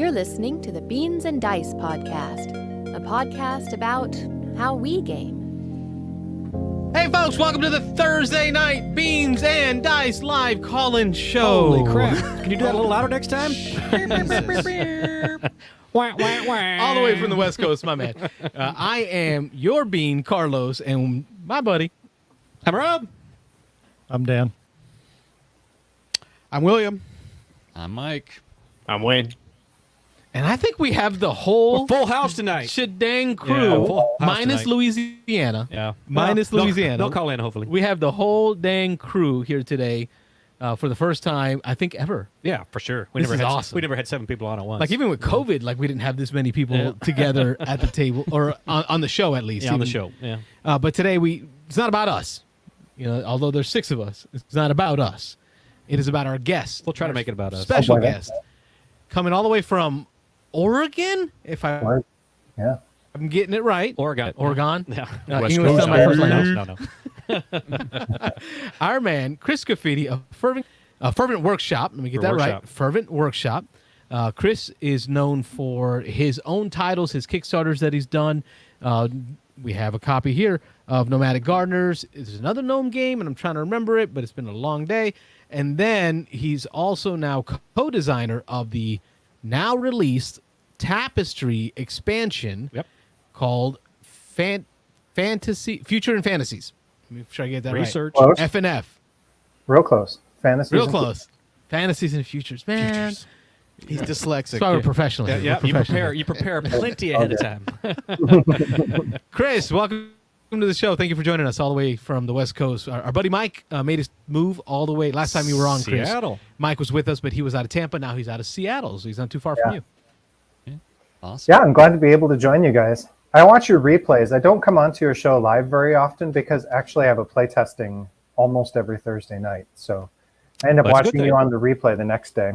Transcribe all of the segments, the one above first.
You're listening to the Beans and Dice podcast, a podcast about how we game. Hey folks, welcome to the Thursday night Beans and Dice live call-in show. Holy crap. Can you do that a little louder next time? All the way from the West Coast, my man. I am your Bean, Carlos, and my buddy. I'm Rob. I'm Dan. I'm William. I'm Mike. I'm Wayne. And I think we have the whole Full house tonight. shedang crew, Yeah, full house minus tonight. Louisiana. Yeah. Minus Well, Louisiana. They'll call in, hopefully. We have the whole dang crew here today for the first time, I think, ever. Yeah, for sure. This is awesome. We never had 7 people on at once. Like, even with COVID, like, we didn't have this many people together at the table, or on the show, at least. Yeah, on the Even- show. Yeah. But today, it's not about us. You know, although there's 6 of us, it's not about us. It is about our guest. We'll try to make it about us. Special guest. Coming all the way from Oregon, if I'm getting it right. Oregon. Yeah. Yeah. English is not my first language. No. Our man, Chris Scaffidi, a fervent workshop. Let me get that right. Fervent workshop. Chris is known for his own titles, his Kickstarters that he's done. We have a copy here of Nomadic Gardeners. There's another gnome game, and I'm trying to remember it, but it's been a long day. And then he's also now co-designer of the now released Tapestry expansion called Fantasy Future and Fantasies. Let me make sure I get that Research. Close. right. F&F. Real close. Fantasy. Real close. Fantasies and Futures. Man. He's dyslexic. That's why we're professional. Yeah, here. yeah. We're professional. You prepare plenty ahead of time. Chris, welcome to the show. Thank you for joining us all the way from the West Coast. Our buddy Mike made his move all the way. Last time you were on, Chris, Seattle. Mike was with us, but he was out of Tampa. Now he's out of Seattle, so he's not too far from you. Awesome. Yeah, I'm glad to be able to join you guys. I watch your replays. I don't come onto your show live very often because actually I have a play testing almost every Thursday night. So I end up Well, that's a good watching thing. you on the replay the next day.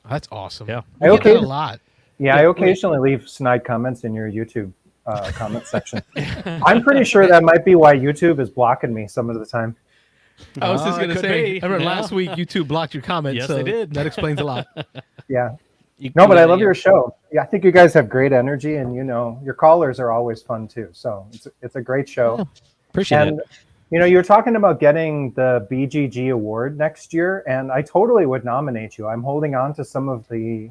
That's awesome. Yeah. We get that Okay. a lot. Yeah, I occasionally leave snide comments in your YouTube comment section. I'm pretty sure that might be why YouTube is blocking me some of the time. I was just it going to could say, be. remember Yeah. last week YouTube blocked your comments. Yes, so they did. That explains a lot. Yeah. No, but I love your show. Yeah, I think you guys have great energy, and your callers are always fun too. So it's a great show. Appreciate And it. you were talking about getting the BGG award next year, and I totally would nominate you. I'm holding on to some of the.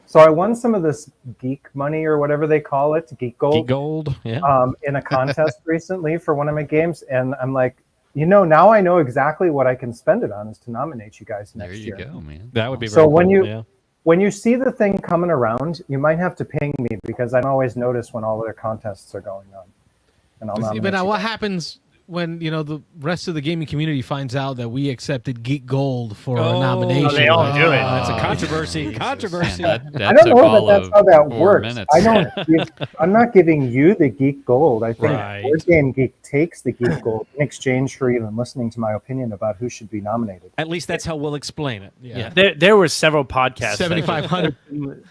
So I won some of this geek money or whatever they call it, geek gold, Geek Gold. Yeah. in a contest recently for one of my games, and I'm like, now I know exactly what I can spend it on is to nominate you guys There next you year. go, man. That would be So very when cool. you- Yeah. When you see the thing coming around, you might have to ping me because I don't always notice when all other contests are going on. And I'll nominate But now you. what happens when, the rest of the gaming community finds out that we accepted Geek Gold for a nomination? they all do it. That's a controversy. Controversy. That I don't took know all that that's of how that 4 works. minutes. I'm not giving you the Geek Gold. I think Right. Board Game Geek takes the Geek Gold in exchange for even listening to my opinion about who should be nominated. At least that's how we'll explain it. Yeah. There were several podcasts that 7,500.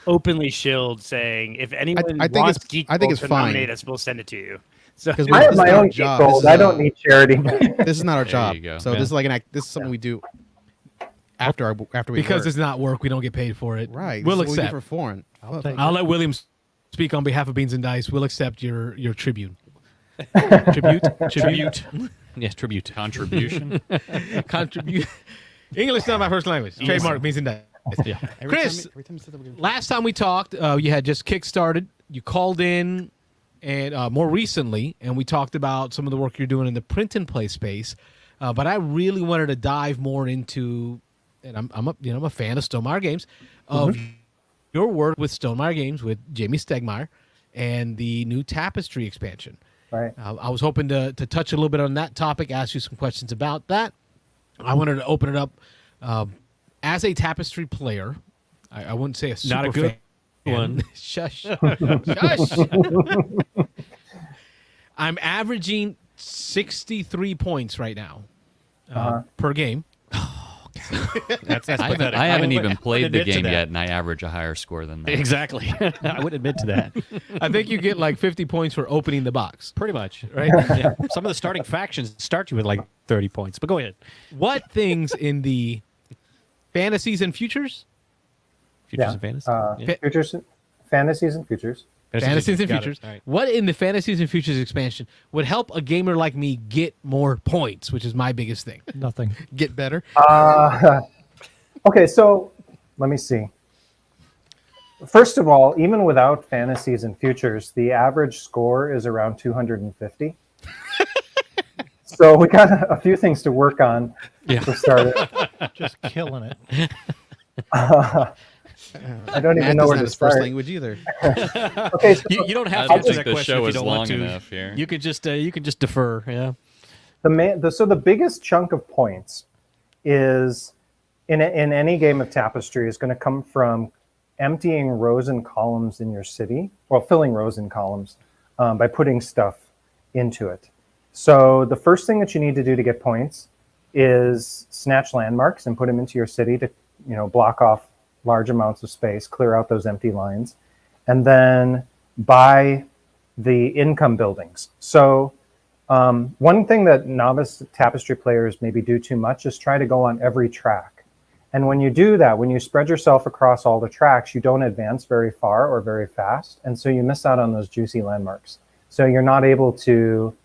openly shilled saying if anyone I think wants it's- Geek I think Gold it's to fine. nominate us, we'll send it to you. So 'Cause I This have is my not our own Geek job. Gold. This is I don't need charity. This is not our There job. you go. So Yeah. this is this is something we do after we Because work. it's not work, we don't get paid for it. right. We'll This is what we do accept. for foreign. I'll let William speak on behalf of Beans and Dice. We'll accept your tribute. Tribute. Yes, tribute. Contribution. Contribute. English is not my first language. Trademark Beans and Dice. Yeah. Chris, last time we talked, you had just kickstarted. You called in, and more recently, and we talked about some of the work you're doing in the print and play space. But I really wanted to dive more into, and I'm a fan of Stonemaier Games, of your work with Stonemaier Games with Jamie Stegmaier and the new Tapestry expansion. Right. I was hoping to touch a little bit on that topic, ask you some questions about that. I wanted to open it up as a Tapestry player. I wouldn't say a super Not a good fan. one. Shush. Shush. I'm averaging 63 points right now per game. That's pathetic. I haven't would- even I played would the admit to game that. yet, and I average a higher score than that. Exactly. I would admit to that. I think you get like 50 points for opening the box. Pretty much. Right? Yeah. Some of the starting factions start you with like 30 points, but go ahead. What things in the fantasies and futures Futures and fantasy. Yeah. Futures, fantasies and futures. Fantasies and Got it. Futures. All right. What in the Fantasies and Futures expansion would help a gamer like me get more points, which is my biggest thing? Nothing. Get better. Okay, so let me see. First of all, even without fantasies and futures, the average score is around 250. So we got a few things to work on for starters. Just killing it. I don't even Math know is where not to his first start. language either. Okay, so You don't have I to don't answer think that the question show if you is don't want long to. enough here. You could just defer. Yeah. the biggest chunk of points is in any game of Tapestry is going to come from emptying rows and columns in your city, well, filling rows and columns by putting stuff into it. So the first thing that you need to do to get points is snatch landmarks and put them into your city to, block off large amounts of space, clear out those empty lines, and then buy the income buildings. So one thing that novice Tapestry players maybe do too much is try to go on every track. And when you do that, when you spread yourself across all the tracks, you don't advance very far or very fast. And so you miss out on those juicy landmarks. So you're not able to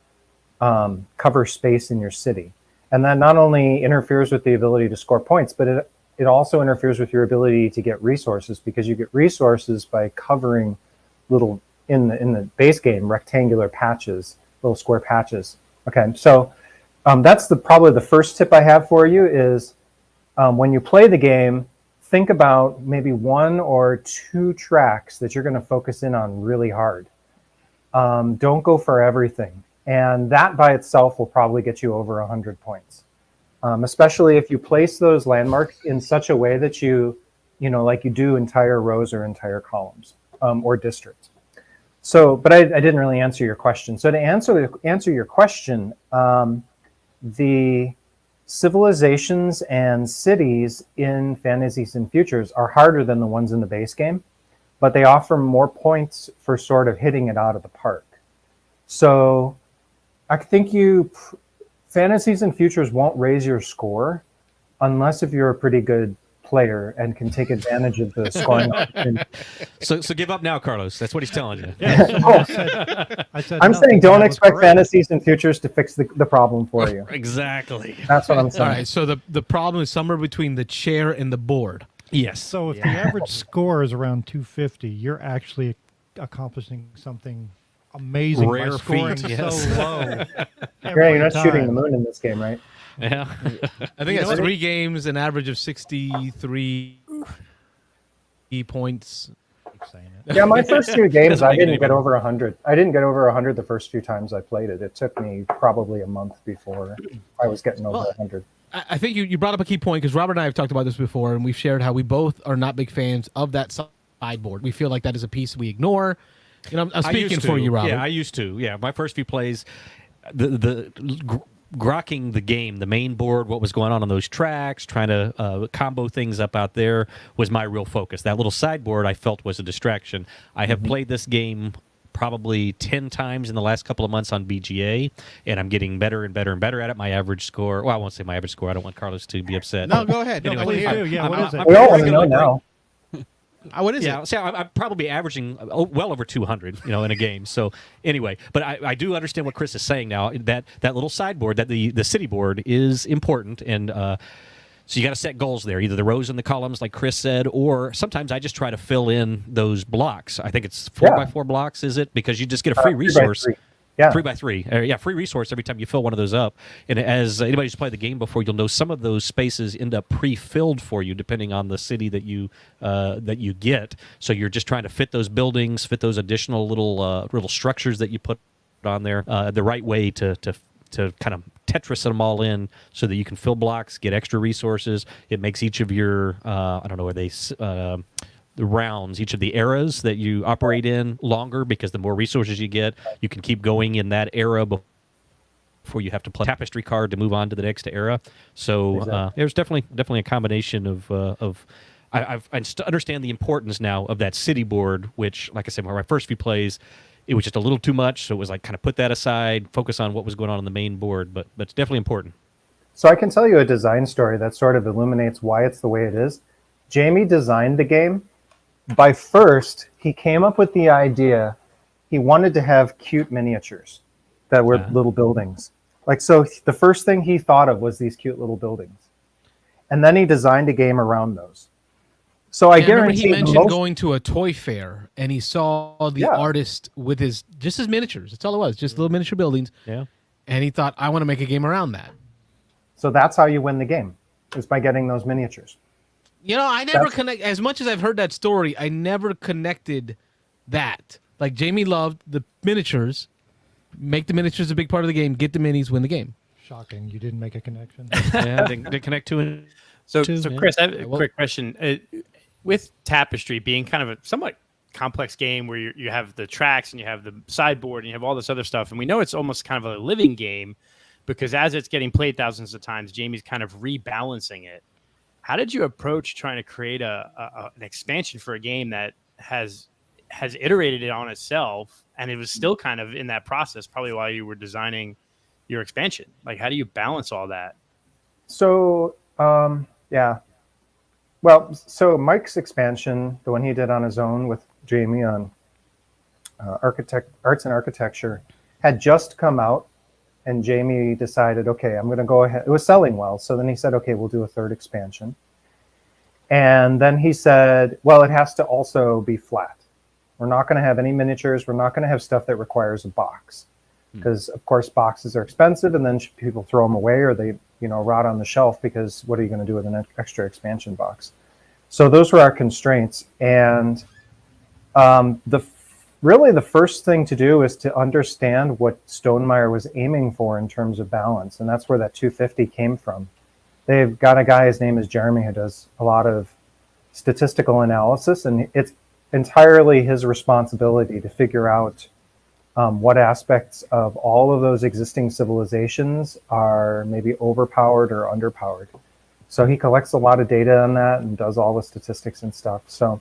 cover space in your city. And that not only interferes with the ability to score points, but it also interferes with your ability to get resources, because you get resources by covering little, in the base game, rectangular patches, little square patches. Okay, so that's probably the first tip I have for you is when you play the game, think about maybe 1 or 2 tracks that you're going to focus in on really hard. Don't go for everything. And that by itself will probably get you over 100 points, especially if you place those landmarks in such a way that like you do entire rows or entire columns or districts. So, but I didn't really answer your question. So to answer your question, the civilizations and cities in Fantasies and Futures are harder than the ones in the base game, but they offer more points for sort of hitting it out of the park. So I think Fantasies and Futures won't raise your score unless if you're a pretty good player and can take advantage of the scoring opportunity. So give up now, Carlos. That's what he's telling you. Oh, I said I'm nothing, saying and don't that was expect correct. Fantasies and Futures to fix the problem for you. Exactly. That's what I'm saying. All right, so the problem is somewhere between the chair and the board. Yes. So if the average score is around 250, you're actually accomplishing something amazing Rare by scoring feat, yes. so low. You're not shooting the time. moon in this game, right? Yeah. I think that's 3 games, an average of 63 points. Keep saying it. Yeah, my first few games, Doesn't I make it didn't any get better. over 100. I didn't get over 100 the first few times I played it. It took me probably a month before I was getting over 100. I think you brought up a key point, because Robert and I have talked about this before, and we've shared how we both are not big fans of that sideboard. We feel like that is a piece we ignore. I'm I speaking used for to. you, Robert. Yeah, I used to. Yeah, my first few plays, grokking the game, the main board, what was going on those tracks, trying to combo things up out there was my real focus. That little sideboard I felt was a distraction. I have played this game probably 10 times in the last couple of months on BGA, and I'm getting better and better and better at it. My average score, well, I won't say my average score. I don't want Carlos to be upset. No, go ahead. No, Anyway, Please I- do. Yeah, what is it? We all want to regular know now. what is Yeah, it? so I'm probably averaging well over 200, in a game. So anyway, but I do understand what Chris is saying now. That little sideboard, that the city board is important, and so you got to set goals there. Either the rows and the columns, like Chris said, or sometimes I just try to fill in those blocks. I think it's 4x4 blocks, is it? Because you just get a free 3 by resource. 3. Yeah. 3x3. Free resource every time you fill one of those up. And as anybody who's played the game before, you'll know some of those spaces end up pre-filled for you depending on the city that you get. So you're just trying to fit those buildings, fit those additional little structures that you put on there the right way to kind of Tetris them all in so that you can fill blocks, get extra resources. It makes each of your I don't know, are they the rounds, each of the eras that you operate in longer, because the more resources you get, you can keep going in that era before you have to play a tapestry card to move on to the next era. So Exactly. there's definitely a combination of I understand the importance now of that city board, which, like I said, my first few plays, it was just a little too much. So it was like kind of put that aside, focus on what was going on the main board. But it's definitely important. So I can tell you a design story that sort of illuminates why it's the way it is. Jamie designed the game by first, he came up with the idea. He wanted to have cute miniatures that were little buildings. Like, so the first thing he thought of was these cute little buildings. And then he designed a game around those. So I guarantee he mentioned going to a toy fair and he saw the artist with his miniatures. That's all it was, just little miniature buildings. Yeah. And he thought, I want to make a game around that. So that's how you win the game, is by getting those miniatures. You know, I never connect. As much as I've heard that story, I never connected that. Like, Jamie loved the miniatures. Make the miniatures a big part of the game. Get the minis, win the game. Shocking. You didn't make a connection. Yeah, they connect to it. So Chris, I have a quick question. With Tapestry being kind of a somewhat complex game where you have the tracks and you have the sideboard and you have all this other stuff, and we know it's almost kind of a living game because as it's getting played thousands of times, Jamie's kind of rebalancing it. How did you approach trying to create an expansion for a game that has iterated it on itself, and it was still kind of in that process probably while you were designing your expansion? Like, how do you balance all that? So, well, so Mike's expansion, the one he did on his own with Jamie on Arts and Architecture, had just come out, and Jamie decided, okay, I'm going to go ahead. It was selling well, so then he said, okay, we'll do a third expansion. And then he said, well, it has to also be flat. We're not going to have any miniatures. We're not going to have stuff that requires a box. Because, of course, boxes are expensive, and then people throw them away or they rot on the shelf because what are you going to do with an extra expansion box? So those were our constraints. And really the first thing to do is to understand what Stonemaier was aiming for in terms of balance. And that's where that 250 came from. They've got a guy, his name is Jeremy, who does a lot of statistical analysis, and it's entirely his responsibility to figure out what aspects of all of those existing civilizations are maybe overpowered or underpowered. So he collects a lot of data on that and does all the statistics and stuff. So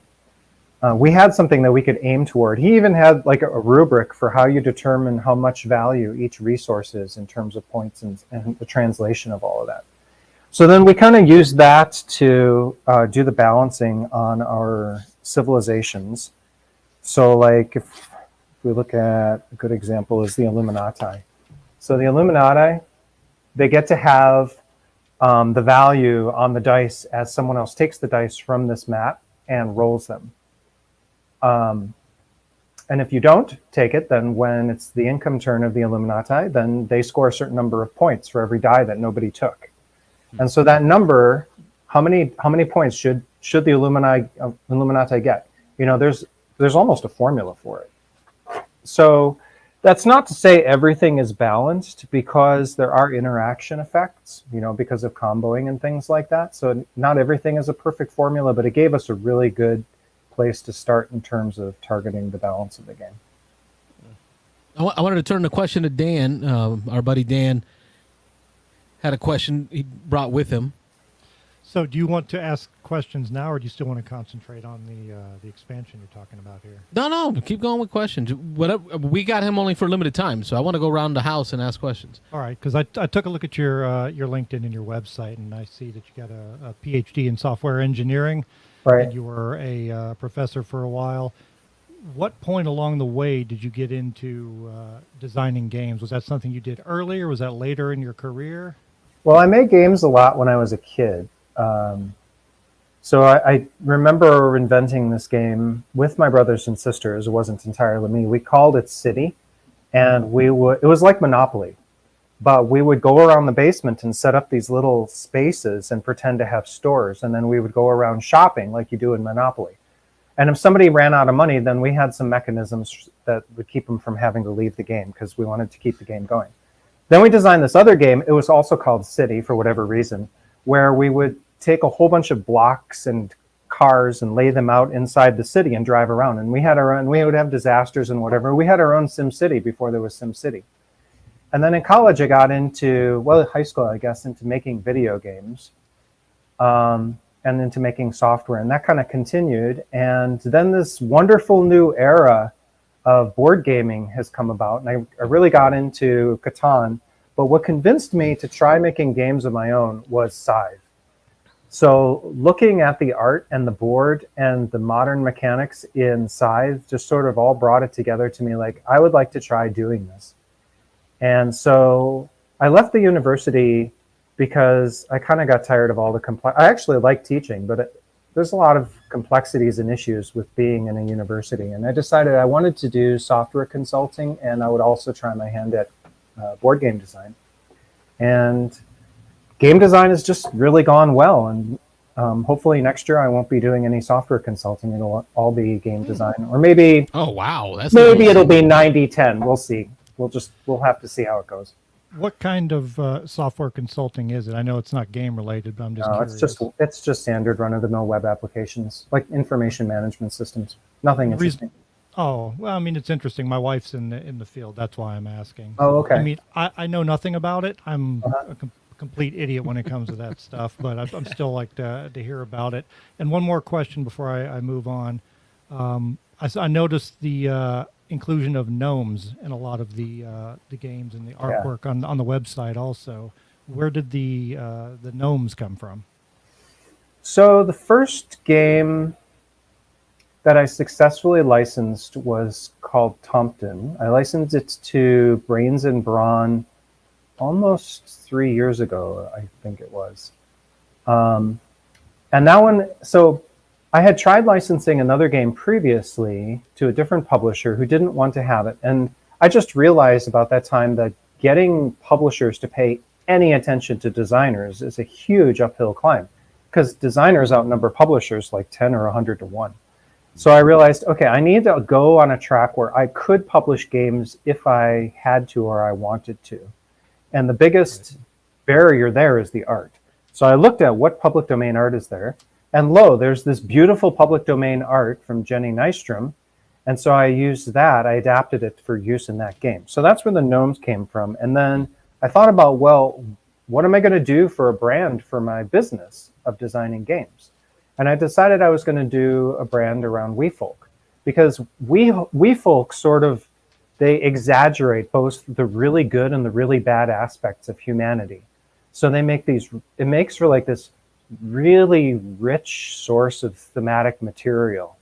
we had something that we could aim toward. He even had like a rubric for how you determine how much value each resource is in terms of points and the translation of all of that. So then we kind of used that to do the balancing on our civilizations. So like if we look at a good example is the Illuminati. So the Illuminati, they get to have the value on the dice as someone else takes the dice from this map and rolls them. And if you don't take it, then when it's the income turn of the Illuminati, then they score a certain number of points for every die that nobody took. And so that number, how many points should the Illuminati get? There's almost a formula for it. So that's not to say everything is balanced, because there are interaction effects, because of comboing and things like that. So not everything is a perfect formula, but it gave us a really good place to start in terms of targeting the balance of the game. I wanted to turn the question to Dan. Our buddy Dan had a question he brought with him. So do you want to ask questions now, or do you still want to concentrate on the expansion you're talking about here? No, keep going with questions. Whatever, we got him only for a limited time, so I want to go around the house and ask questions. All right, because I took a look at your LinkedIn and your website, and I see that you got a PhD in software engineering. Right. And you were a professor for a while. What point along the way did you get into designing games? Was that something you did early, or was that later in your career? Well, I made games a lot when I was a kid. So I remember inventing this game with my brothers and sisters. It wasn't entirely me. We called it City, and it was like Monopoly, but we would go around the basement and set up these little spaces and pretend to have stores, and then we would go around shopping like you do in Monopoly. And if somebody ran out of money, then we had some mechanisms that would keep them from having to leave the game, because we wanted to keep the game going. Then we designed this other game. It was also called City for whatever reason, where we would take a whole bunch of blocks and cars and lay them out inside the city and drive around. And we would have disasters and whatever. We had our own Sim City before there was Sim City. And then in college, I got into, high school, I guess, into making video games and into making software. And that kind of continued. And then this wonderful new era of board gaming has come about. And I really got into Catan. But what convinced me to try making games of my own was Scythe. So looking at the art and the board and the modern mechanics in Scythe just sort of all brought it together to me, like, I would like to try doing this. And so I left the university because I kind of got tired of all the I actually like teaching, but there's a lot of complexities and issues with being in a university. And I decided I wanted to do software consulting, and I would also try my hand at board game design. And game design has just really gone well. And hopefully next year I won't be doing any software consulting. It'll all be game design. Or maybe, Oh, wow. That's maybe amazing. it'll be 90-10. We'll see. We'll have to see how it goes. What kind of software consulting is it? I know it's not game related, but I'm just curious. It's just standard run-of-the-mill web applications, like information management systems. Nothing interesting. Oh, well, I mean, it's interesting. My wife's in the field. That's why I'm asking. Oh, okay. I mean, I know nothing about it. I'm a complete idiot when it comes to that stuff, but I'm still like to hear about it. And one more question before I move on. I noticed the inclusion of gnomes in a lot of the games and the artwork on the website also. Where did the gnomes come from? So the first game that I successfully licensed was called Tompton. I licensed it to Brains and Brawn almost 3 years ago, I think it was. And that one, so I had tried licensing another game previously to a different publisher who didn't want to have it. And I just realized about that time that getting publishers to pay any attention to designers is a huge uphill climb, because designers outnumber publishers like 10 or 100 to 1. So I realized, okay, I need to go on a track where I could publish games if I had to or I wanted to. And the biggest barrier there is the art. So I looked at what public domain art is there. And lo, there's this beautiful public domain art from Jenny Nystrom. And so I used that, I adapted it for use in that game. So that's where the gnomes came from. And then I thought about, well, what am I going to do for a brand for my business of designing games? And I decided I was going to do a brand around WeFolk, because WeFolk sort of, they exaggerate both the really good and the really bad aspects of humanity. So they make these, it makes for like this really rich source of thematic material.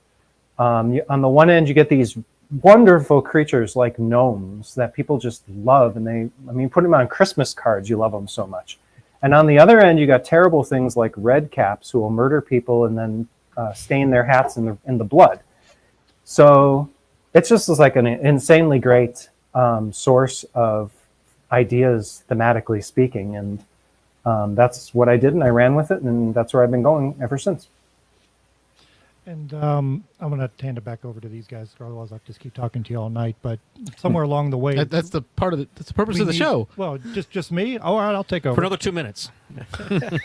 On the one end, you get these wonderful creatures like gnomes that people just love, and put them on Christmas cards, you love them so much. And on the other end, you got terrible things like red caps who will murder people and then stain their hats in the blood. So it's just like an insanely great source of ideas, thematically speaking, and that's what I did, and I ran with it, and that's where I've been going ever since. And I'm going to hand it back over to these guys, or otherwise I'll just keep talking to you all night. But somewhere along the way, that's the purpose of the show. Well, just me. All right, I'll take over for another 2 minutes.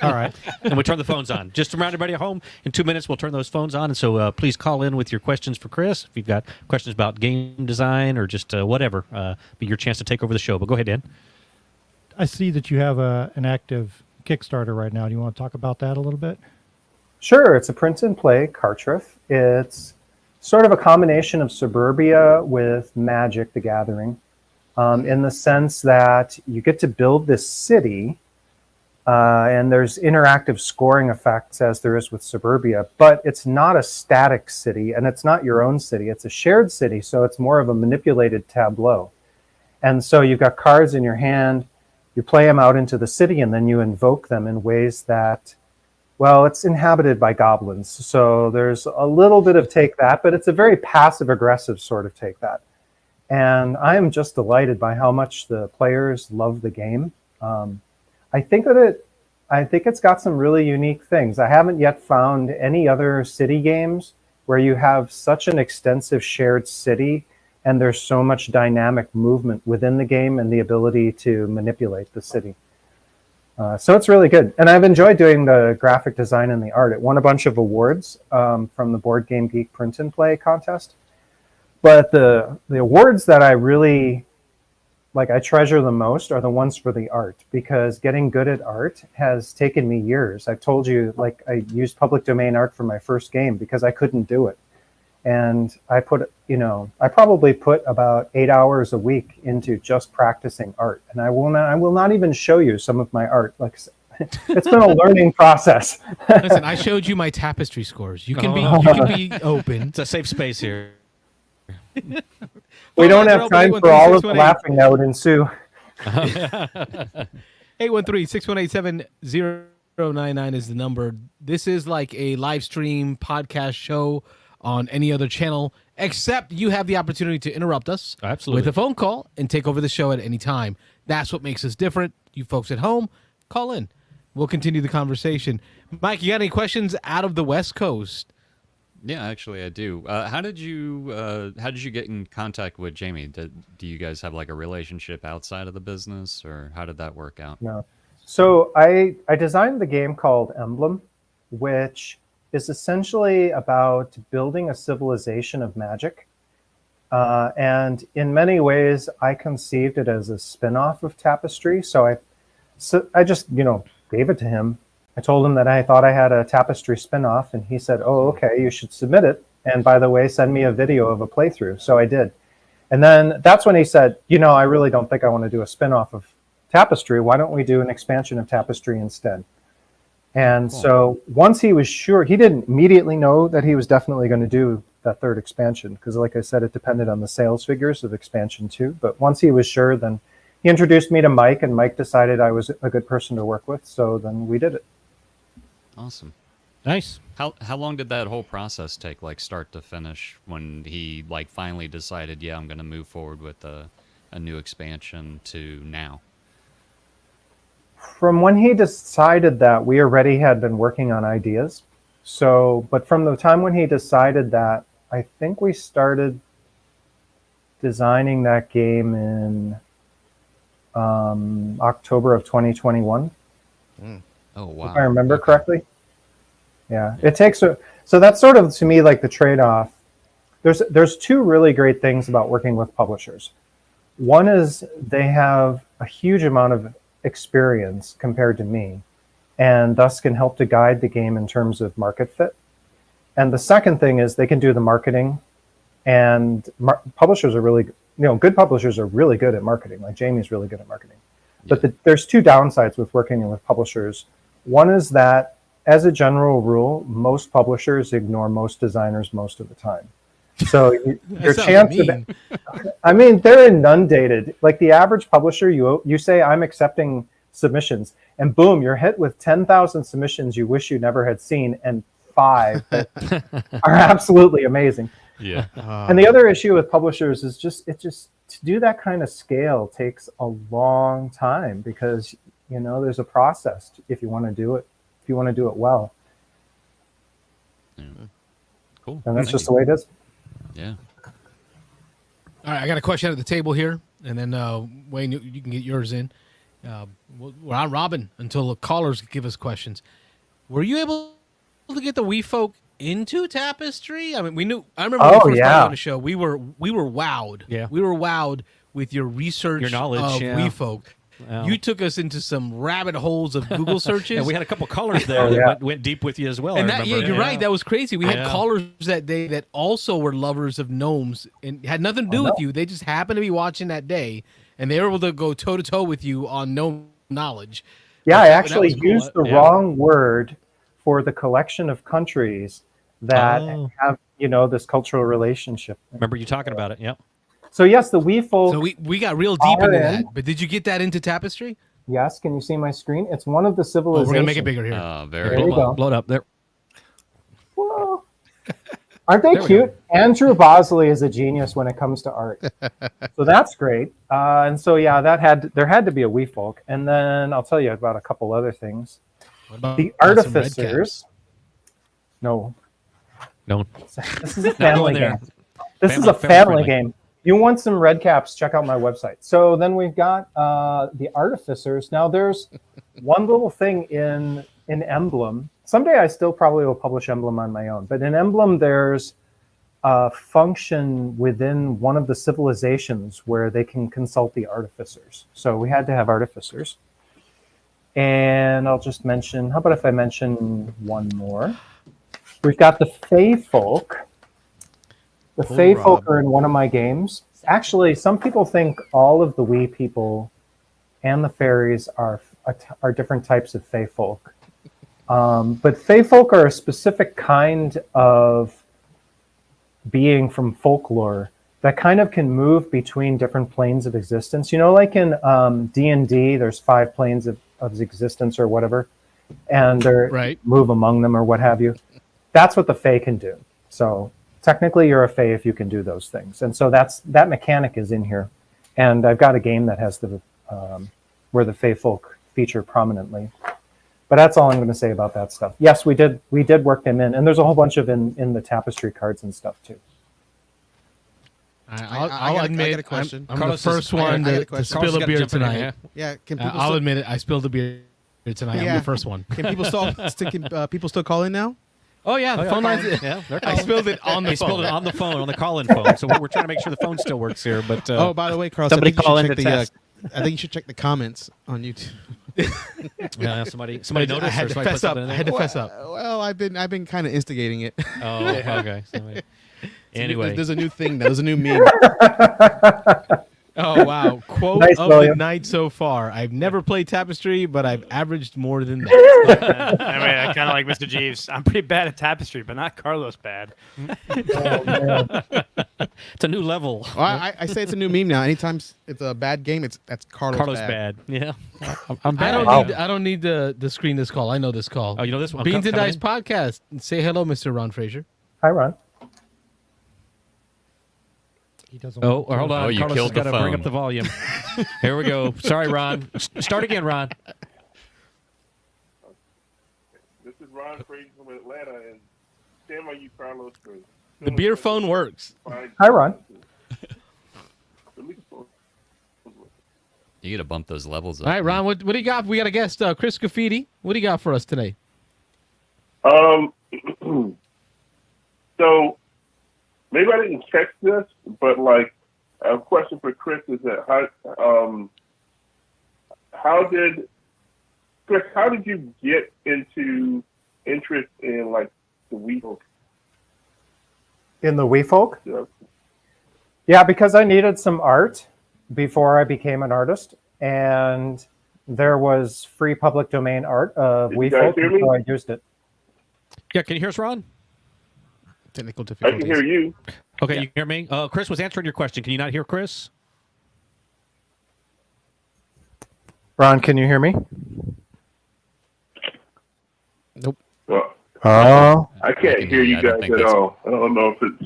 All right, and we turn the phones on. Just to remind everybody at home, in 2 minutes we'll turn those phones on. And so please call in with your questions for Chris. If you've got questions about game design or just whatever, be your chance to take over the show. But go ahead, Dan. I see that you have an active Kickstarter right now. Do you want to talk about that a little bit? Sure, it's a print and play cartridge. It's sort of a combination of Suburbia with Magic: The Gathering, in the sense that you get to build this city, and there's interactive scoring effects as there is with Suburbia, but it's not a static city, and it's not your own city. It's a shared city, so it's more of a manipulated tableau. And so you've got cards in your hand, you play them out into the city, and then you invoke them in ways that, well, it's inhabited by goblins, so there's a little bit of take that, but it's a very passive-aggressive sort of take that. And I am just delighted by how much the players love the game. I think it's got some really unique things. I haven't yet found any other city games where you have such an extensive shared city, and there's so much dynamic movement within the game and the ability to manipulate the city. So it's really good. And I've enjoyed doing the graphic design and the art. It won a bunch of awards from the Board Game Geek Print and Play contest. But the awards that I really, I treasure the most are the ones for the art, because getting good at art has taken me years. I've told you, I used public domain art for my first game because I couldn't do it. And I probably put about 8 hours a week into just practicing art. And I will not even show you some of my art. It's been a learning process. Listen, I showed you my Tapestry scores. You can be open. It's a safe space here. We don't have time for all of the laughing that would ensue. 813-618-7099 is the number. This is like a live stream podcast show on any other channel, except you have the opportunity to interrupt us with a phone call and take over the show at any time. That's what makes us different. You folks at home, call in. We'll continue the conversation. Mike, you got any questions out of the West Coast? Yeah, actually, I do. How did you get in contact with Jamie? Do you guys have like a relationship outside of the business, or how did that work out? No. So I designed the game called Emblem, which is essentially about building a civilization of magic. And in many ways, I conceived it as a spin-off of Tapestry. So I just, gave it to him. I told him that I thought I had a Tapestry spin-off, and he said, "Oh, okay, you should submit it. And by the way, send me a video of a playthrough." So I did. And then that's when he said, I really don't think I want to do a spin-off of Tapestry. Why don't we do an expansion of Tapestry instead? And so once he was sure, he didn't immediately know that he was definitely going to do that third expansion, because like I said, it depended on the sales figures of expansion 2. But once he was sure, then he introduced me to Mike, and Mike decided I was a good person to work with. So then we did it. Awesome. Nice. How long did that whole process take, like start to finish, when he like finally decided, yeah, I'm going to move forward with a new expansion, to now? From when he decided that, we already had been working on ideas. So, but from the time when he decided that, I think we started designing that game in October of 2021. Oh, wow. If I remember correctly. Yeah, it takes so that's sort of, to me, like the trade-off. There's two really great things about working with publishers. One is they have a huge amount of experience compared to me, and thus can help to guide the game in terms of market fit. And the second thing is they can do the marketing, and publishers are really, good publishers are really good at marketing. Like Jamie's really good at marketing. Yeah. But there's two downsides with working with publishers. One is that, as a general rule, most publishers ignore most designers most of the time. So your chance of, they're inundated. Like the average publisher, you say, "I'm accepting submissions," and boom, you're hit with 10,000 submissions you wish you never had seen, and 5 that are absolutely amazing. Yeah. And the other issue with publishers is just to do that kind of scale takes a long time, because there's a process if you want to do it well. Yeah. Cool. And that's just the way it is. Yeah. All right, I got a question at the table here, and then Wayne, you can get yours in. We're on Robin until the callers give us questions. Were you able to get the Wii folk into Tapestry? I mean, I remember when we first started on the show, we were wowed. Yeah, we were wowed with your research, your knowledge of Wii folk. You took us into some rabbit holes of Google searches. And we had a couple callers there that went deep with you as well. And you're right. That was crazy. We had callers that day that also were lovers of gnomes and had nothing to do with you. They just happened to be watching that day, and they were able to go toe-to-toe with you on gnome knowledge. Yeah, I actually used the wrong word for the collection of countries that have, this cultural relationship. Remember you talking about it, yep. So yes, the Wii folk. So we got real deep into that. But did you get that into Tapestry? Yes. Can you see my screen? It's one of the civilizations. We're gonna make it bigger here. There you go. Blow it up there. Whoa. Aren't they cute? Andrew Bosley is a genius when it comes to art. So that's great. And so there had to be a Wii folk. And then I'll tell you about a couple other things. What about the Artificers? No. This is a family game. This is a family game. You want some red caps, check out my website. So then we've got the Artificers. Now there's one little thing in Emblem. Someday I still probably will publish Emblem on my own. But in Emblem, there's a function within one of the civilizations where they can consult the Artificers. So we had to have Artificers. And I'll just mention, how about if I mention one more? We've got the Fey Folk. The Fey Folk are in one of my games. Actually, some people think all of the Wii people and the fairies are are different types of Fey folk. But Fey folk are a specific kind of being from folklore that kind of can move between different planes of existence. You know, like in D&D, there's 5 planes of existence or whatever, and they move among them or what have you. That's what the Fey can do. So technically you're a Fey if you can do those things. And so that mechanic is in here. And I've got a game that has where the Fey folk feature prominently. But that's all I'm going to say about that stuff. Yes, we did work them in, and there's a whole bunch of in the Tapestry cards and stuff too. I'll admit, I got a question. I'm the first one to spill a beer tonight. Yeah, I'll admit it. I spilled a beer tonight. Yeah. I'm the first one. Can people still call in now? Oh yeah, the phone lines. Yeah, I spilled it on the phone. They spilled it on the phone, on the call-in phone. So we're trying to make sure the phone still works here. But oh, by the way, Carlos, somebody call in to test. I think you should check the comments on YouTube. Yeah, somebody noticed. I had to fess up. Well, I've been kind of instigating it. Oh, okay. Anyway, there's a new thing. There's a new meme. Oh wow! Quote nice, of William. the night so far. I've never played Tapestry, but I've averaged more than that. Anyway, I kind of like Mr. Jeeves. I'm pretty bad at Tapestry, but not Carlos bad. It's a new level. Well, I say it's a new meme now. Anytime it's a bad game, that's Carlos bad. Yeah, I'm bad. I don't need to screen this call. I know this call. Oh, you know this one. Beans and Dice podcast. Say hello, Mr. Ron Fraser. Hi, Ron. He doesn't. Oh, hold on. You Carlos killed the has got to phone. bring up the volume. Here we go. Sorry, Ron. Start again, Ron. This is Ron Fraser from Atlanta, and stand by you, Carlos. The beer phone works. Hi, Ron. You got to bump those levels up. All right, Ron. What do you got? We got a guest, Chris Scaffidi. What do you got for us today? So maybe I didn't catch this, but like a question for Chris is that how did you get into interest in like the Wii folk? In the Wii folk? Yeah. Yeah, because I needed some art before I became an artist, and there was free public domain art of Wii folk, so I used it. Yeah, can you hear us, Ron? Technical I difficulties. can hear you. Okay, you can hear me? Chris was answering your question. Can you not hear Chris? Ron, can you hear me? Nope. Well, Oh. I can't hear you guys at all. I don't know if it's.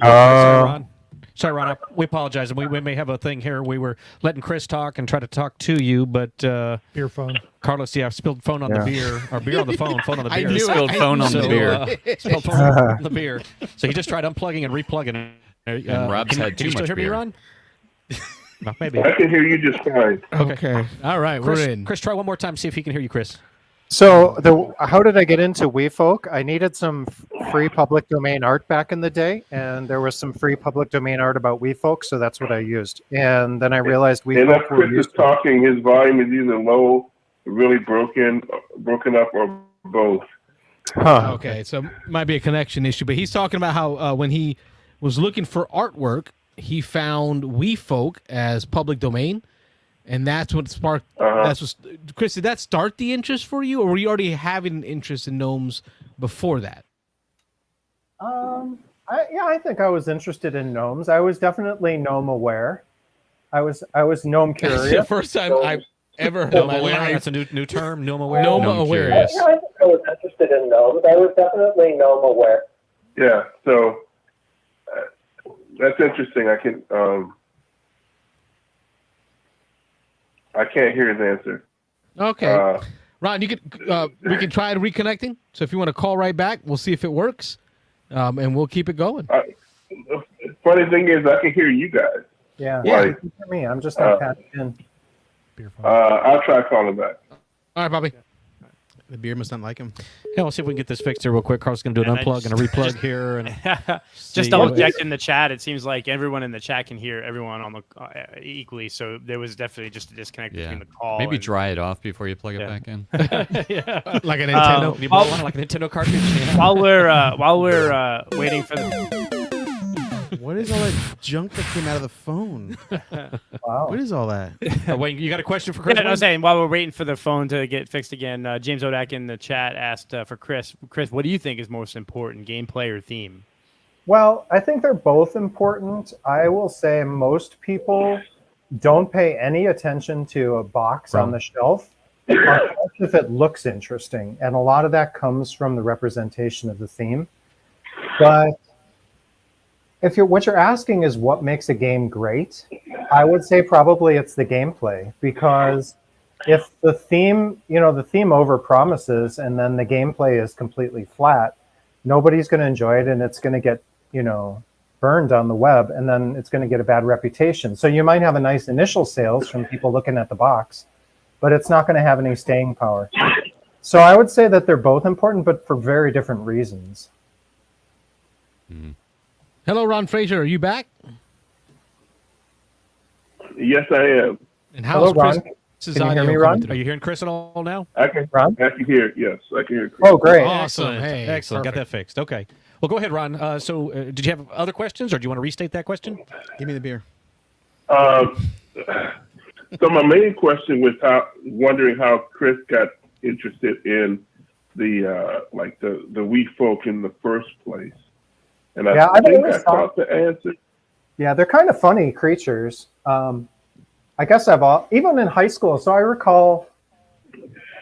Sorry, Ron. We apologize. We may have a thing here. We were letting Chris talk and try to talk to you, but Beer phone. Carlos, spilled phone on the beer, or beer on the phone, phone on the beer. He spilled phone on the beer. Spilled phone on the beer. So he just tried unplugging and replugging. And Rob's had too much hear me, beer. Ron? No, maybe. I can hear you just fine. Okay. All right, Chris, we're in. Chris, try one more time. See if he can hear you, Chris. So how did I get into Wii folk? I needed some free public domain art back in the day, and there was some free public domain art about Wii folk, so that's what I used. And then I realized Wii and folk if were Chris is used. talking, his volume is either low, really broken up, or both. Huh. Okay, so might be a connection issue, but he's talking about how when he was looking for artwork, he found Wii folk as public domain. And that's what sparked. That's what. Chris, did that start the interest for you, or were you already having an interest in gnomes before that? I think I was interested in gnomes. I was definitely gnome aware. I was gnome That's curious. the first time I've ever heard Gnome my aware. life. That's a new term. Gnome aware. Gnome aware. Yes. I think I was interested in gnomes. I was definitely gnome aware. Yeah, so that's interesting. I can't hear his answer. Okay, Ron, you could we can try reconnecting. So if you want to call right back, we'll see if it works, and we'll keep it going. Funny thing is, I can hear you guys. Yeah, Like, you can hear me. I'm just not patched in. I'll try calling back. All right, Bobby. The beer must not like him. Yeah, we'll see if we can get this fixed here real quick. Carl's going to do an unplug and a replug here. And just double checked in the chat. It seems like everyone in the chat can hear everyone on the equally. So there was definitely just a disconnect between the call. Maybe dry it off before you plug it back in. Yeah, like a Nintendo. Like a Nintendo cartridge. While we're waiting for the What is all that junk that came out of the phone? Wow. What is all that? Wayne, you got a question for Chris? Yeah, I was saying, while we're waiting for the phone to get fixed again, James Odak in the chat asked for Chris. Chris, what do you think is most important, gameplay or theme? Well, I think they're both important. I will say most people don't pay any attention to a box on the shelf if it looks interesting. And a lot of that comes from the representation of the theme. But what you're asking is what makes a game great, I would say probably it's the gameplay, because if the theme overpromises and then the gameplay is completely flat, nobody's going to enjoy it and it's going to get, burned on the web, and then it's going to get a bad reputation. So you might have a nice initial sales from people looking at the box, but it's not going to have any staying power. So I would say that they're both important, but for very different reasons. Mm-hmm. Hello, Ron Fraser. Are you back? Yes, I am. And how's Hello, Ron. Chris's Can you hear audio me, coming Ron? through? Are you hearing Chris at all now? I can hear. Yes, I can hear. Chris. Oh, great. Awesome. Hey, Excellent. Got that fixed. Okay. Well, go ahead, Ron. So did you have other questions, or do you want to restate that question? Give me the beer. So my main question was wondering how Chris got interested in the wee folk in the first place. And I think I caught the answer. Yeah, they're kind of funny creatures. I guess even in high school. So I recall,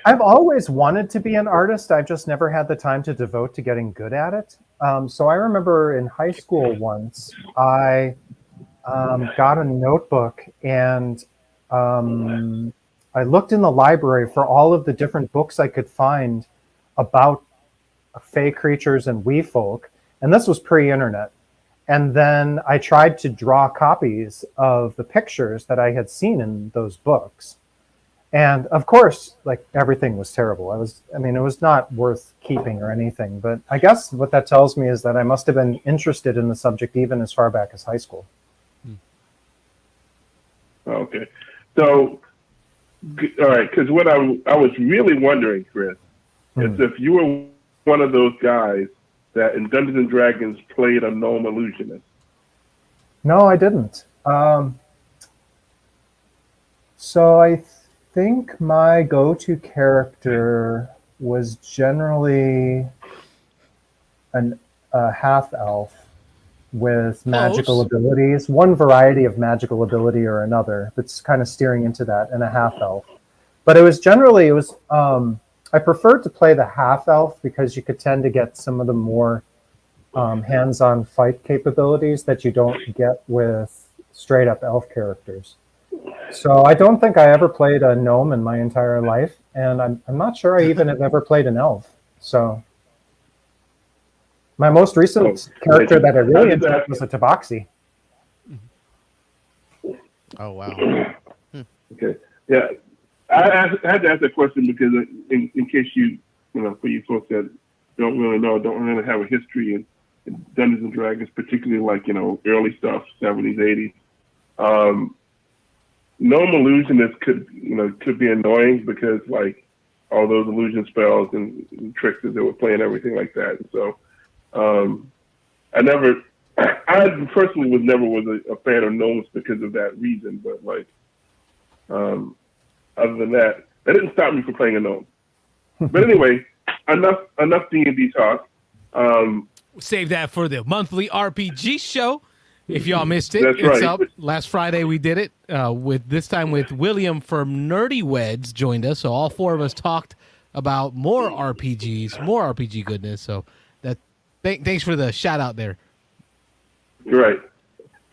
I've always wanted to be an artist. I've just never had the time to devote to getting good at it. So I remember in high school once, I got a notebook and I looked in the library for all of the different books I could find about fey creatures and wee folk. And this was pre-internet. And then I tried to draw copies of the pictures that I had seen in those books. And of course, everything was terrible. It was not worth keeping or anything. But I guess what that tells me is that I must have been interested in the subject even as far back as high school. Okay. So, all right, because what I was really wondering, Chris, is if you were one of those guys that in Dungeons and Dragons played a gnome illusionist. No, I didn't. So I think my go-to character was generally a half-elf with magical abilities, one variety of magical ability or another that's kind of steering into that, and a half-elf. But it was I preferred to play the half-elf because you could tend to get some of the more hands-on fight capabilities that you don't get with straight-up elf characters. So I don't think I ever played a gnome in my entire life, and I'm not sure I even have ever played an elf. So my most recent character that I really enjoyed was a tabaxi. Oh, wow. Okay. Yeah. I had to ask that question because in case for you folks that don't really have a history in Dungeons and Dragons, particularly early stuff, 70s, 80s. Gnome illusionists could be annoying because all those illusion spells and tricks that they were playing, everything like that. And so I personally was a fan of gnomes because of that reason, but other than that didn't stop me from playing a gnome. But anyway, enough D&D talk. Save that for the monthly RPG show. If y'all missed it, That's it's right. up. Last Friday we did it. With William from Nerdy Weds joined us. So all four of us talked about more RPGs, more RPG goodness. So thanks for the shout out there. You're right.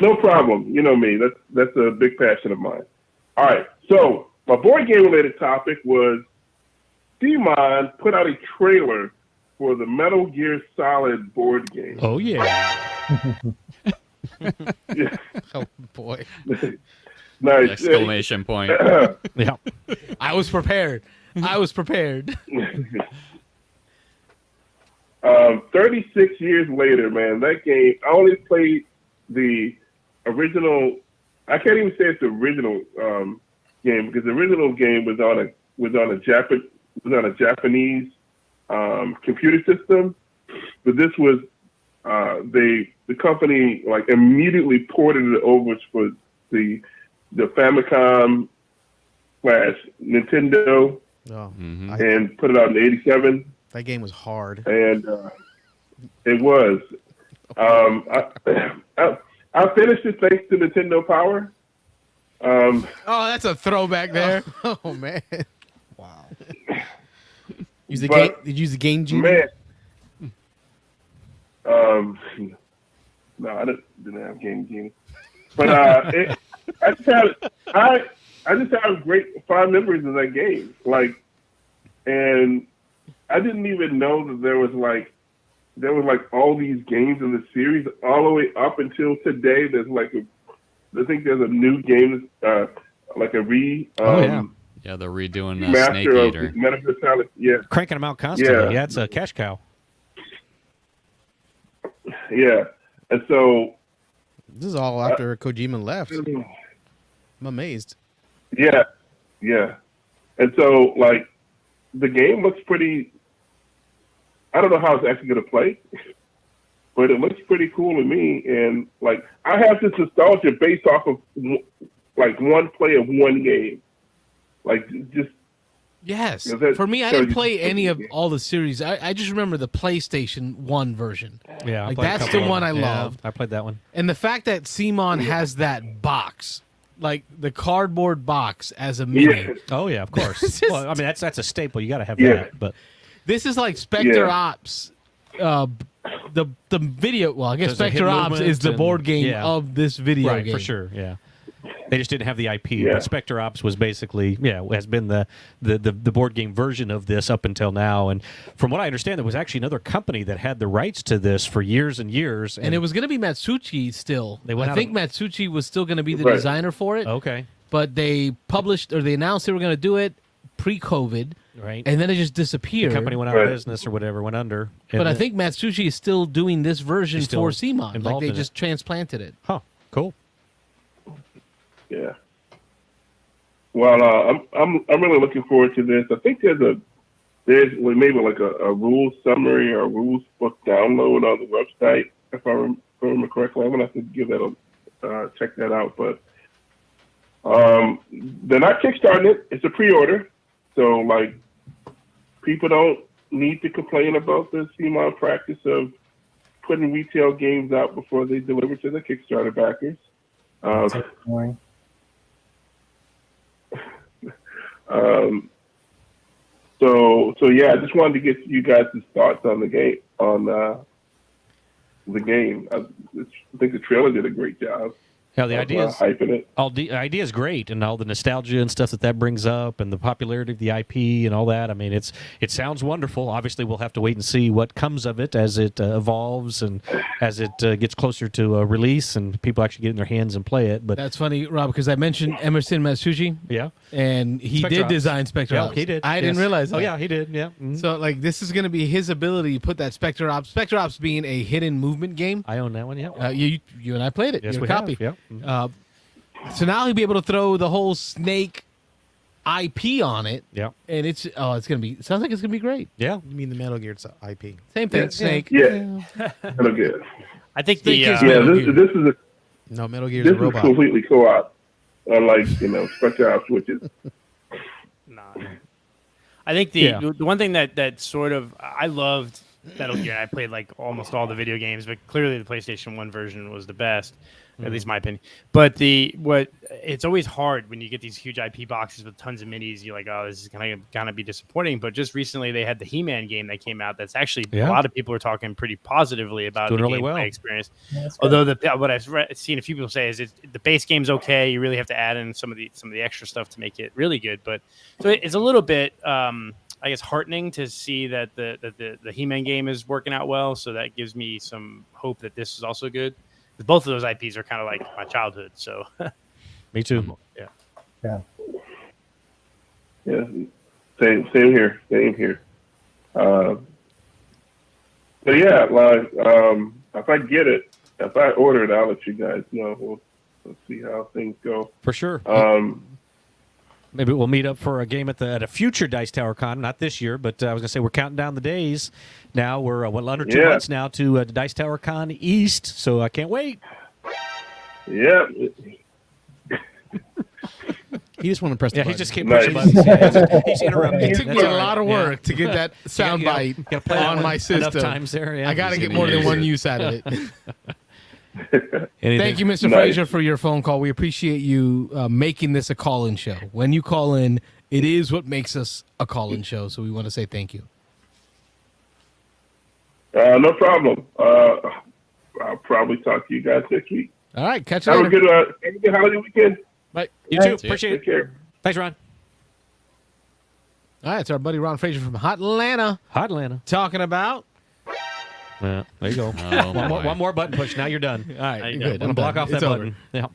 No problem. You know me. That's a big passion of mine. All right. So my board game related topic was Demon put out a trailer for the Metal Gear Solid board game. Oh, yeah. Yeah. Oh, boy. Nice. Exclamation point. Yeah. I was prepared. 36 years later, man, that game, I only played the original. I can't even say it's the original game because the original game was on a Japanese computer system, but this was they the company like immediately ported it over for the Famicom / Nintendo and put it out in '87. That game was hard. And it was. I finished it thanks to Nintendo Power. Oh, that's a throwback there. Oh man! Wow. Did you use the Game Genie? Man. No, I didn't have Game Genie. But I just have great fond memories of that game. Like, and I didn't even know that there was all these games in the series all the way up until today. There's I think there's a new game, like a yeah, they're redoing Master Snake of Eater. Metal Solid. Yeah, Cranking them out constantly. Yeah, it's a cash cow. Yeah, and so this is all after Kojima left. I'm amazed. Yeah, and so like the game looks pretty. I don't know how it's actually going to play, but it looks pretty cool to me. And like I have this nostalgia based off of like one play of one game, like just. Yes. You know, for me, I didn't play any of all the series. I just remember the PlayStation 1 version. Yeah, like that's the one I loved. I played that one. And the fact that Simon has that box, like the cardboard box as a mini. Yeah. Oh yeah, of course. Well, I mean that's a staple. You got to have Yeah. that. But This is like Spectre Ops. The video. Well, I guess There's a hit Spectre Ops movement is the and- board game yeah. of this video right, game for sure. Yeah. They just didn't have the IP. Yeah. But Spectre Ops was basically, has been the board game version of this up until now. And from what I understand, there was actually another company that had the rights to this for years and years. And it was going to be Matsuchi still. went I out think of- Matsuchi was still going to be the Right. designer for it. Okay. But they published or they announced they were going to do it pre-COVID, Right. and then it just disappeared. The company went out of business or whatever, went under. But And I think Matsuchi is still doing this version He's still for CMON. Like involved they in just transplanted it. Huh. Cool. Yeah. Well, I'm really looking forward to this. I think there's maybe like a rules summary or a rules book download on the website if I remember correctly. I'm gonna have to give that check that out. But they're not kickstarting it. It's a pre-order, so like people don't need to complain about the CMON practice of putting retail games out before they deliver to the Kickstarter backers. Annoying. So yeah, I just wanted to get you guys' thoughts on the game. I think the trailer did a great job. Yeah, the idea is hyping it. the idea is great, and all the nostalgia and stuff that brings up, and the popularity of the IP and all that. I mean, it sounds wonderful. Obviously, we'll have to wait and see what comes of it as it evolves and as it gets closer to a release and people actually get in their hands and play it. But That's funny, Rob, because I mentioned Emerson Matsuchi, yeah, and he Spectre did Ops. design Spectre yeah, Ops. he did. I didn't Yes. realize that. Oh yeah, he did. Yeah. Mhm. So like this is going to be his ability to put that Spectre Ops being a hidden movement game. I own that one. Yeah. You and I played it. Yes, Your we copy. have. Yeah. So now he'll be able to throw the whole Snake IP on it, Yeah. and it's gonna be. Sounds like it's gonna be great. Yeah. You mean the Metal Gear IP? Same thing, Yeah. Snake. Yeah, that'll get. I think Snake the is Yeah, Metal this Gear. is No, Metal Gear's this a is robot. completely co-op, unlike Spectre Ops, which is Nah. I think the one thing that sort of I loved Metal Gear. I played like almost all the video games, but clearly the PlayStation 1 version was the best, at least my opinion. But it's always hard when you get these huge IP boxes with tons of minis. You're like, oh, this is gonna be disappointing. But just recently they had the He-Man game that came out. That's actually a lot of people are talking pretty positively about Doing the really gameplay well. experience. Yeah, that's Although what I've seen a few people say is the base game's okay. You really have to add in some of the extra stuff to make it really good. But so it's a little bit, I guess, heartening to see that the He-Man game is working out well. So that gives me some hope that this is also good. But both of those IPs are kind of like my childhood. So Me too. yeah. yeah, same here. But yeah, like if I get it, if I order it, I'll let you guys know. We'll see how things go. For sure. Maybe we'll meet up for a game at a future Dice Tower Con, not this year, but I was going to say we're counting down the days. Now we're under 2 months now to Dice Tower Con East, so I can't wait. Yeah. He just want to press the button. He just kept pushing buttons. Yeah, he's interrupting. It took me a lot of work to get that soundbite on my system. Enough times there. Yeah. I got to get more than one use out of it. Thank you, Mr. Frazier, for your phone call. We appreciate you making this a call-in show. When you call in, it is what makes us a call-in show, so we want to say thank you. No problem. I'll probably talk to you guys next week. All right, catch you later. Have a good holiday weekend. Bye. You too. Appreciate it. Take care. Thanks, Ron. All right, it's our buddy Ron Frazier from Hot Atlanta. Hot Atlanta. Talking about... Yeah, there you go. One more button push. Now you're done. All right, you good. I'm gonna block off that button. Yeah.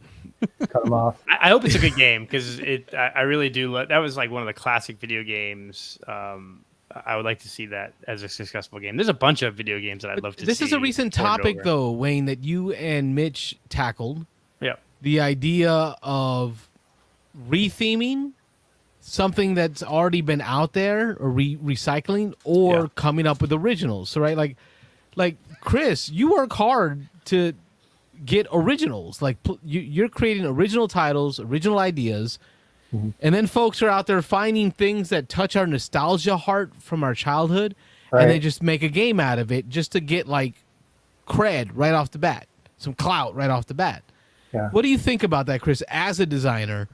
Cut them off. I hope it's a good game because I really do. That was like one of the classic video games. I would like to see that as a successful game. There's a bunch of video games that I'd love to see. This is a recent topic, though, Wayne, that you and Mitch tackled. Yeah. The idea of retheming something that's already been out there, or recycling, or coming up with originals. So, right, like Chris, you work hard to get originals. Like you're creating original titles, original ideas, and then folks are out there finding things that touch our nostalgia heart from our childhood, and they just make a game out of it just to get like cred right off the bat, some clout right off the bat. Yeah. What do you think about that, Chris, as a designer?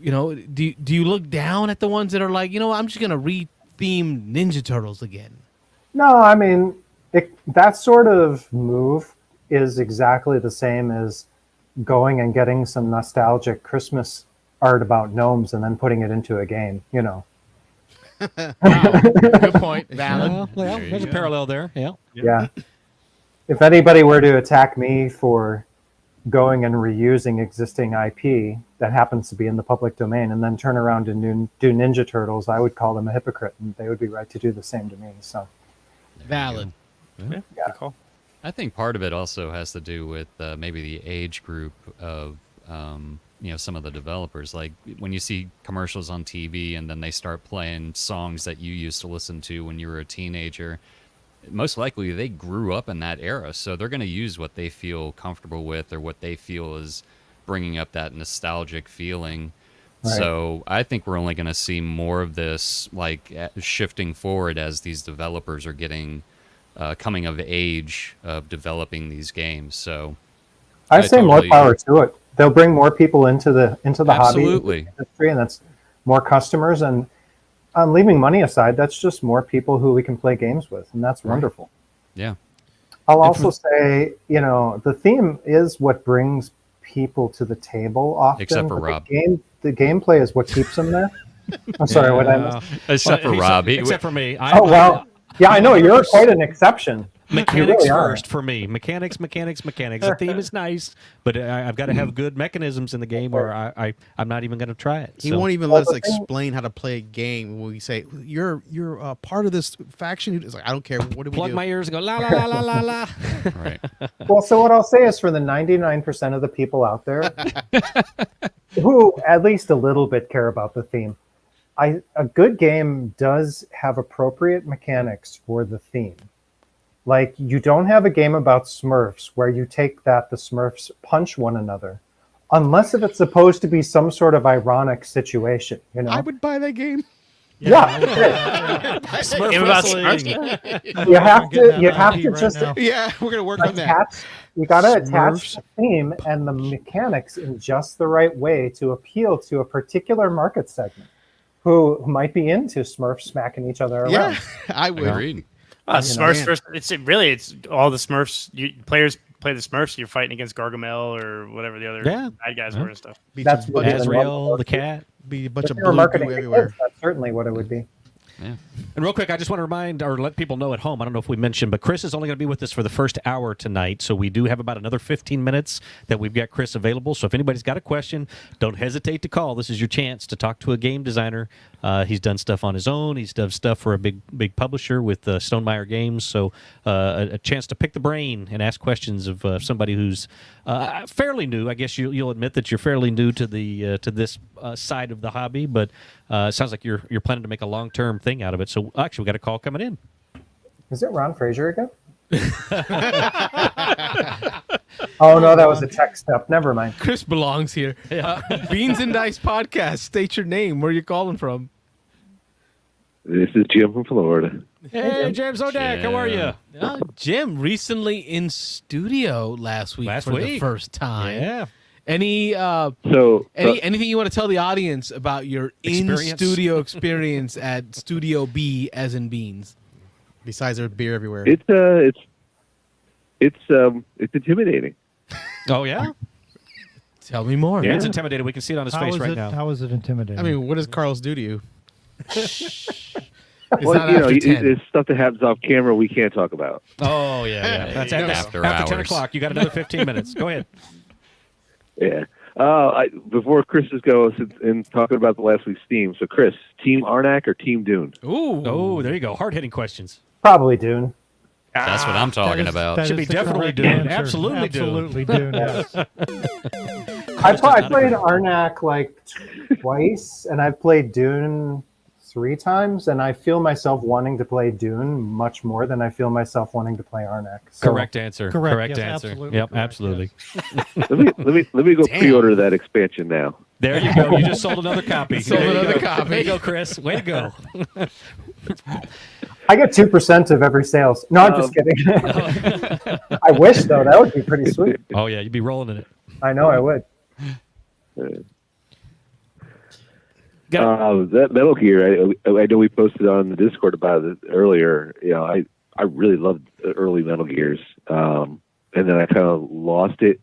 You know, do you look down at the ones that are like, you know, I'm just going to re-theme Ninja Turtles again? No, I mean, that sort of move is exactly the same as going and getting some nostalgic Christmas art about gnomes and then putting it into a game, you know. Wow. Good point. Valid. Well, there's a parallel there. Yeah. Yeah. If anybody were to attack me for going and reusing existing IP that happens to be in the public domain and then turn around and do Ninja Turtles, I would call them a hypocrite, and they would be right to do the same to me. So valid. Yeah. Good call. I think part of it also has to do with maybe the age group of some of the developers. Like when you see commercials on TV and then they start playing songs that you used to listen to when you were a teenager, most likely they grew up in that era, so they're going to use what they feel comfortable with or what they feel is bringing up that nostalgic feeling. Right. So I think we're only going to see more of this, like shifting forward as these developers are getting coming of age of developing these games. So I say more power to it. They'll bring more people into the hobby industry, and that's more customers. And leaving money aside, that's just more people who we can play games with, and that's wonderful. Yeah. I'll also say, you know, the theme is what brings people to the table often. Except for Rob. The gameplay is what keeps them there. I'm sorry, what I missed? Except for Rob. Except for me. Yeah, I know. You're quite an exception. Mechanics first for me. Mechanics. The theme is nice, but I've got to have good mechanisms in the game, or I'm not even going to try it. He won't even let us explain how to play a game. When we say you're part of this faction, it's like, I don't care. What do we do? Plug my ears and go la la la la la la. Right. Well, so what I'll say is, for the 99% of the people out there who at least a little bit care about the theme, a good game does have appropriate mechanics for the theme. Like, you don't have a game about Smurfs where you take the Smurfs punch one another, unless if it's supposed to be some sort of ironic situation. You know, I would buy that game. Yeah. Smurf wrestling. You have to just yeah, we're gonna work on that. You gotta attach the theme and the mechanics in just the right way to appeal to a particular market segment who might be into Smurfs smacking each other around. Yeah, I would. Agreed. Smurfs first. It's all the Smurfs. Players play the Smurfs. You're fighting against Gargamel or whatever the other bad guys were and stuff. That's what Azrael, the cat. Be a bunch of blue goo everywhere. Kids, that's certainly what it would be. Yeah. And real quick, I just want to remind or let people know at home, I don't know if we mentioned, but Chris is only going to be with us for the first hour tonight. So we do have about another 15 minutes that we've got Chris available. So if anybody's got a question, don't hesitate to call. This is your chance to talk to a game designer. He's done stuff on his own. He's done stuff for a big publisher with Stonemeyer Games. So a chance to pick the brain and ask questions of somebody who's fairly new. I guess you'll admit that you're fairly new to this side of the hobby, but it sounds like you're planning to make a long-term thing out of it. So actually, we got a call coming in. Is it Ron Fraser again? Oh no, that was a text step. Never mind. Chris belongs here. Beans and Dice Podcast. State your name. Where are you calling from? This is Jim from Florida. Hey, Jim Zodak, how are you? Jim, recently in studio last week for the first time. Yeah. Anything you want to tell the audience about your in-studio experience at Studio B, as in Beans? Besides, there's beer everywhere. It's intimidating. Oh yeah. Tell me more. Yeah, it's intimidating. We can see it on his face right now. How is it intimidating? I mean, what does Carlos do to you? Well, there's stuff that happens off camera we can't talk about. Oh yeah. That's after 10 o'clock. You got another 15 minutes. Go ahead. Yeah. Before Chris goes and talking about the last week's theme, so Chris, Team Arnak or Team Dune? Ooh. Oh, there you go. Hard-hitting questions. Probably Dune. That's what I'm talking about. Should be definitely Dune. Absolutely Dune. Yes. I played Arnak like twice, and I've played Dune 3 times, and I feel myself wanting to play Dune much more than I feel myself wanting to play Arnak. So, Correct answer. Correct. Yes, answer. absolutely Yep, correct, absolutely. Let me go pre-order that expansion now. There you go. You just sold another copy. Sold another copy. There you go, Chris. Way to go. I get 2% of every sales. No, I'm just kidding. I wish, though. That would be pretty sweet. Oh, yeah. You'd be rolling in it. I know I would. That Metal Gear, I know we posted on the Discord about it earlier. You know, I really loved the early Metal Gears, and then I kind of lost it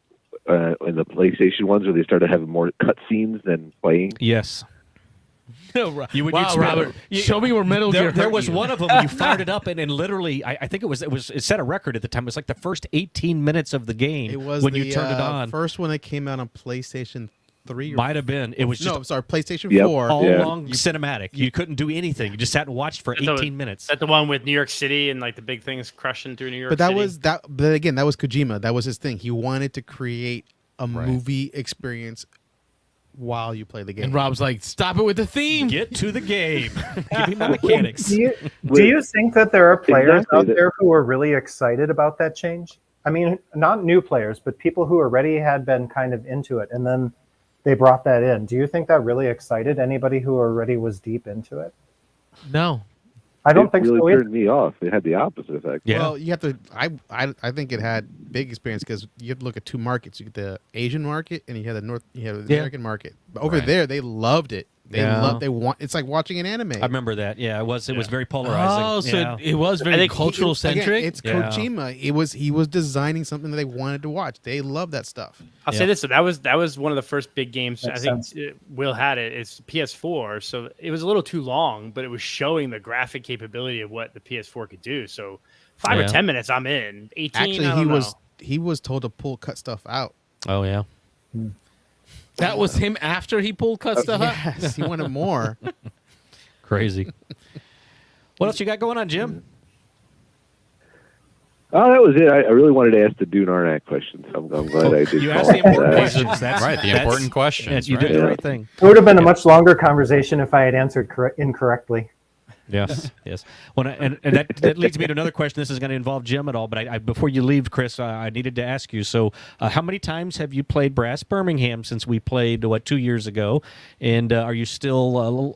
in the PlayStation ones where they started having more cutscenes than playing. Yes. Robert, show me where Metal Gear. There was one of them. You fired it up, and literally, I think it set a record at the time. It was like the first 18 minutes of the game. It was when you turned it on. First one that came out on PlayStation 3. Might have been. It was just PlayStation 4. All along cinematic. You couldn't do anything. You just sat and watched for 18 minutes. That the one with New York City and like the big things crushing through New York. But that City? was that. But again, that was Kojima. That was his thing. He wanted to create a movie experience while you play the game. And Rob's like, "Stop it with the theme. Get to the game. Give me my mechanics." Do you think that there are players out there who are really excited about that change? I mean, not new players, but people who already had been kind of into it, and then they brought that in. Do you think that really excited anybody who already was deep into it? No. I don't think really so. Turned me off. It had the opposite effect. Yeah. Well, you have to. I think it had big experience because you have to look at two markets. You get the Asian market and you have the American market. But over there, they loved it. They want. It's like watching an anime. I remember that. Yeah, it was very polarizing. Oh, so it was very cultural centric. It's Kojima. He was designing something that they wanted to watch. They love that stuff. I'll say this: that was one of the first big games. Makes I think Will had it. It's PS4, so it was a little too long, but it was showing the graphic capability of what the PS4 could do. So 5 or 10 minutes, I'm in. 18. Actually, he was told to cut stuff out. Oh yeah. That was him after he cut stuff out? Yes, he wanted more. Crazy. What else you got going on, Jim? Oh, that was it. I really wanted to ask the Dune Arnak questions. I'm glad I did. You asked the important questions. That's right. The important questions. You did the right thing. It would have been a much longer conversation if I had answered incorrectly. Yes, yes. Well, and that leads me to another question. This is going to involve Jim at all, but I before you leave, Chris, I needed to ask you. So, how many times have you played Brass Birmingham since we played 2 years ago? And are you still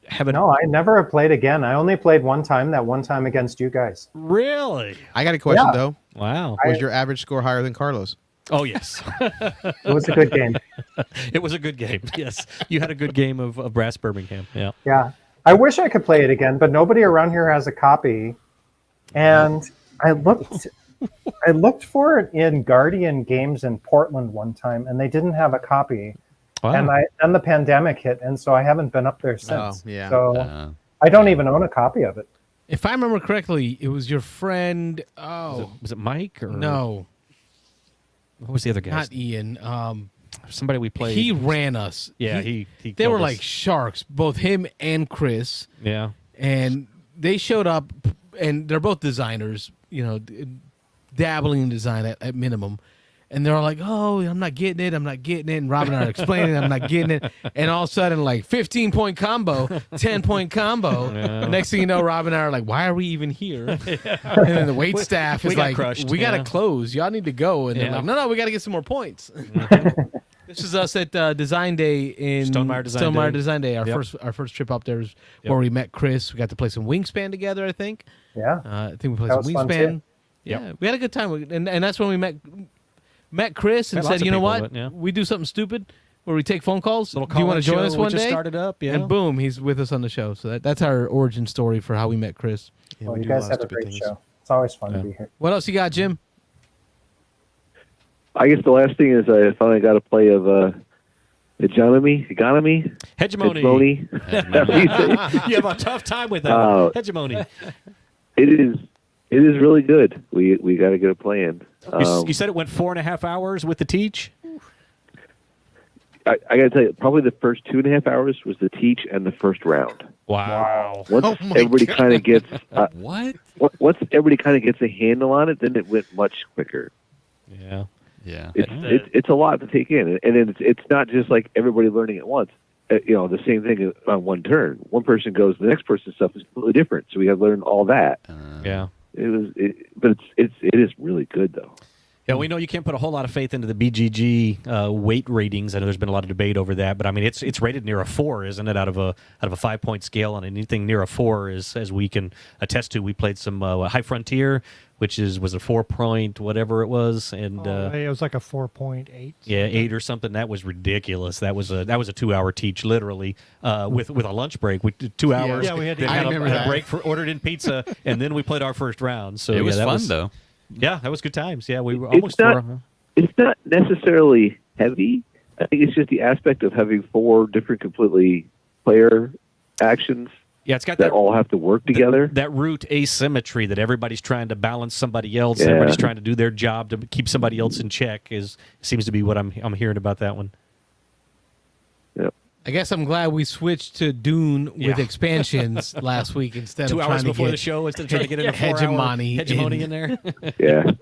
having? No, I never have played again. I only played one time. That one time against you guys. Really? I got a question though. Wow. Was your average score higher than Carlos? Oh yes. It was a good game. It was a good game. Yes, you had a good game of Brass Birmingham. Yeah. Yeah. I wish I could play it again, but nobody around here has a copy. And I looked for it in Guardian Games in Portland one time, and they didn't have a copy. Wow. And then the pandemic hit, and so I haven't been up there since. Oh, yeah. So I don't even own a copy of it. If I remember correctly, it was your friend. Oh, Was it Mike or no, what was the other guy? not Ian. Somebody we played. He ran us. Yeah, he he they killed were us. like sharks, both him and Chris. Yeah. And they showed up, and they're both designers, you know, dabbling in design at minimum. And they're all like, "Oh, I'm not getting it. I'm not getting it." And Rob and I are explaining, "I'm not getting it." And all of a sudden, like 15-point combo, 10-point combo. Yeah. Next thing you know, Rob and I are like, "Why are we even here?" And then the wait staff we is got like, crushed, "We gotta yeah. close. Y'all need to go." And they're Yeah. like, "No, we gotta get some more points." This is us at Design Day in Stonemaier Design Day. Our Yep. first trip up there is Yep. where we met Chris. We got to play some Wingspan together, I think. Yeah. I think we played That some was fun, Wingspan. too. Yeah, we had a good time, and that's when we met Chris and Met said, lots of "You know people, what? yeah. We do something stupid where we take phone calls. Little Do you want to join us one just day?" started up, yeah. And boom, he's with us on the show. So that's our origin story for how we met Chris. Yeah, Well, we you do guys lot of have a stupid great things. show. It's always fun to be here. What else you got, Jim? I guess the last thing is I finally got a play of Hegemony. Hegemony. Hegemony. You have a tough time with that. Hegemony. It is really good. We got to get a play in. You said it went 4.5 hours with the teach? I got to tell you, probably the first 2.5 hours was the teach and the first round. Wow. Once Oh my everybody God. kind of gets What? once everybody kind of gets a handle on it, then it went much quicker. Yeah. Yeah. It's a lot to take in, and it's not just like everybody learning at once. The same thing on one turn. One person goes, the next person's stuff is completely different, so we have to learn all that. Yeah. But it is really good though. Yeah, we know you can't put a whole lot of faith into the BGG weight ratings. I know there's been a lot of debate over that, but I mean it's rated near a 4, isn't it? Out of a 5-point scale, and anything near a 4 is, as we can attest to. We played some High Frontier, which was a 4-point whatever it was, and it was like a 4.8. yeah, 8 or something. That was ridiculous. That was a 2-hour teach, literally, with a lunch break. We did 2 hours. Yeah, we had to then eat. had I remember a that. break for ordered in pizza, and then we played our first round. So It was that fun, though. Yeah, that was good times. Yeah, we were It's almost not- It's not necessarily heavy. I think it's just the aspect of having 4 different completely player actions Yeah, it's got that that all have to work together. that root asymmetry that everybody's trying to balance somebody else. Yeah. Everybody's trying to do their job to keep somebody else in check. Seems to be what I'm hearing about that one. Yep. I guess I'm glad we switched to Dune with Yeah. expansions last week instead 2 of hours trying before to the get show, instead of trying to get in a 4-hour hegemony in there. Yeah.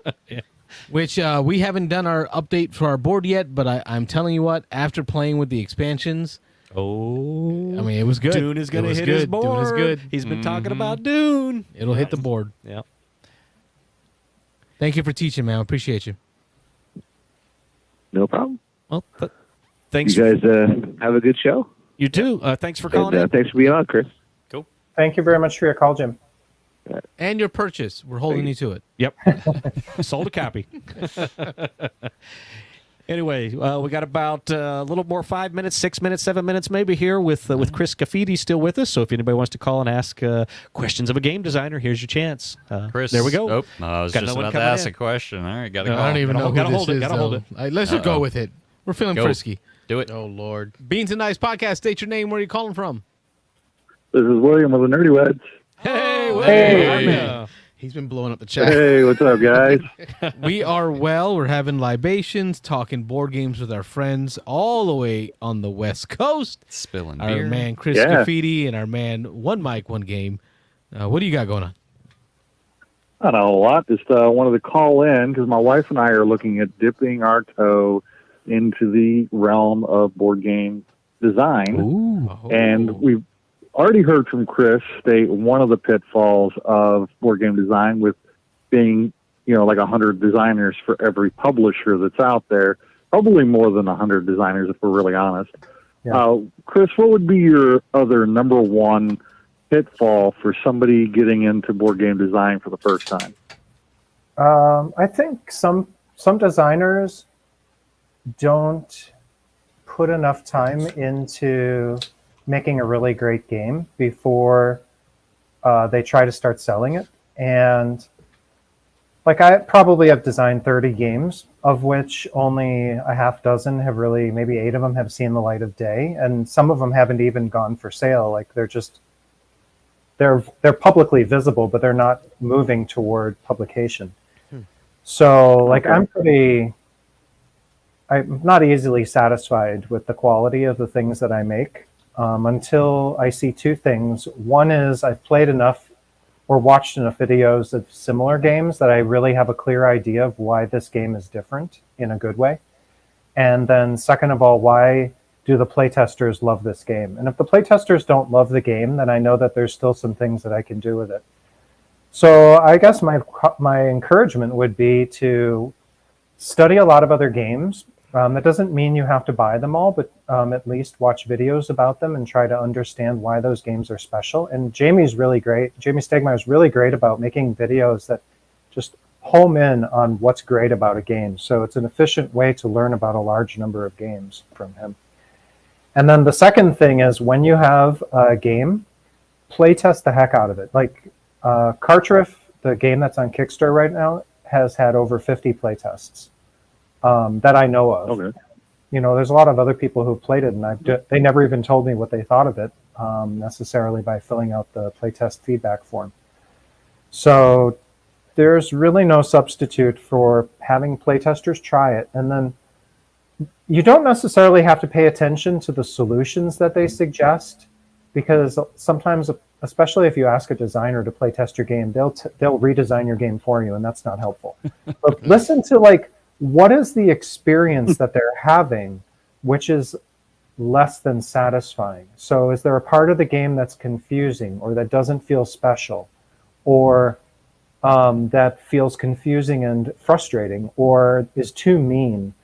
which we haven't done our update for our board yet, but I'm telling you what, after playing with the expansions, Oh, I mean, it was good. Dune is going It to was hit good. his board. Dune is good. He's been talking about Dune. It'll hit the board. Yeah. Thank you for teaching, man. I appreciate you. No problem. Well, thanks. You guys have a good show. You too. Thanks for calling And in. thanks for being on, Chris. Thank you very much for your call, Jim. And your purchase. We're holding you to it. Yep. Sold a copy. Anyway, we got about a little more 5 minutes, 6 minutes, 7 minutes maybe here with Chris Scaffidi still with us. So if anybody wants to call and ask questions of a game designer, here's your chance. Chris, there we go. Oh, no, I was Got just no one about to coming ask in. a question. All right, got to I call. don't even know Gotta who hold this it, is, gotta hold though. it. All right, let's just go with it. We're feeling Go. frisky. Do it. Oh Lord. Beans and Dice Podcast. State your name. Where are you calling from? This is William of the Nerdy Weds. Hey, Hey. He's been blowing up the chat. Hey, what's up, guys? We are well. We're having libations, talking board games with our friends all the way on the West Coast. Spilling Our beer. man Chris Yeah. Scaffidi and our man One Mic One Game. What do you got going on? I don't know a lot. Just wanted to call in because my wife and I are looking at dipping our toe into the realm of board game design. Ooh. And we've already heard from Chris state one of the pitfalls of board game design with being, like 100 designers for every publisher that's out there. Probably more than 100 designers, if we're really honest. Yeah. Chris, what would be your other number one pitfall for somebody getting into board game design for the first time? I think some designers don't put enough time into making a really great game before they try to start selling it. And like I probably have designed 30 games, of which only a half dozen have really, maybe 8 of them have seen the light of day. And some of them haven't even gone for sale. Like they're just they're publicly visible, but they're not moving toward publication. So like I'm not easily satisfied with the quality of the things that I make until I see two things. One is I've played enough or watched enough videos of similar games that I really have a clear idea of why this game is different in a good way. And then second of all, why do the playtesters love this game? And if the playtesters don't love the game, then I know that there's still some things that I can do with it. So I guess my encouragement would be to study a lot of other games. That doesn't mean you have to buy them all, but at least watch videos about them and try to understand why those games are special. And Jamie's really great. Jamie Stegmaier is really great about making videos that just home in on what's great about a game. So it's an efficient way to learn about a large number of games from him. And then the second thing is when you have a game, play test the heck out of it. Like Cartriff, the game that's on Kickstarter right now, has had over 50 play tests. That I know of. Okay. You know, there's a lot of other people who played it, and they never even told me what they thought of it necessarily by filling out the playtest feedback form. So there's really no substitute for having playtesters try it, and then you don't necessarily have to pay attention to the solutions that they suggest, because sometimes, especially if you ask a designer to playtest your game, they'll redesign your game for you, and that's not helpful. But listen to like, what is the experience that they're having, which is less than satisfying? So is there a part of the game that's confusing or that doesn't feel special, or that feels confusing and frustrating, or is too mean,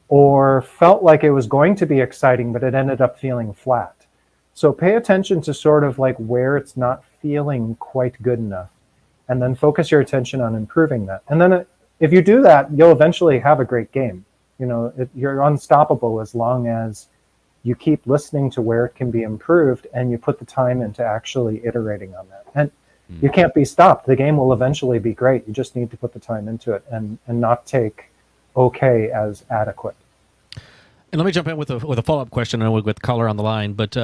or felt like it was going to be exciting, but it ended up feeling flat? So pay attention to sort of like where it's not feeling quite good enough, and then focus your attention on improving that. And then if you do that, you'll eventually have a great game. You know, you're unstoppable as long as you keep listening to where it can be improved and you put the time into actually iterating on that. And you can't be stopped. The game will eventually be great. You just need to put the time into it and not take okay as adequate. And let me jump in with a follow-up question. I know with caller on the line, but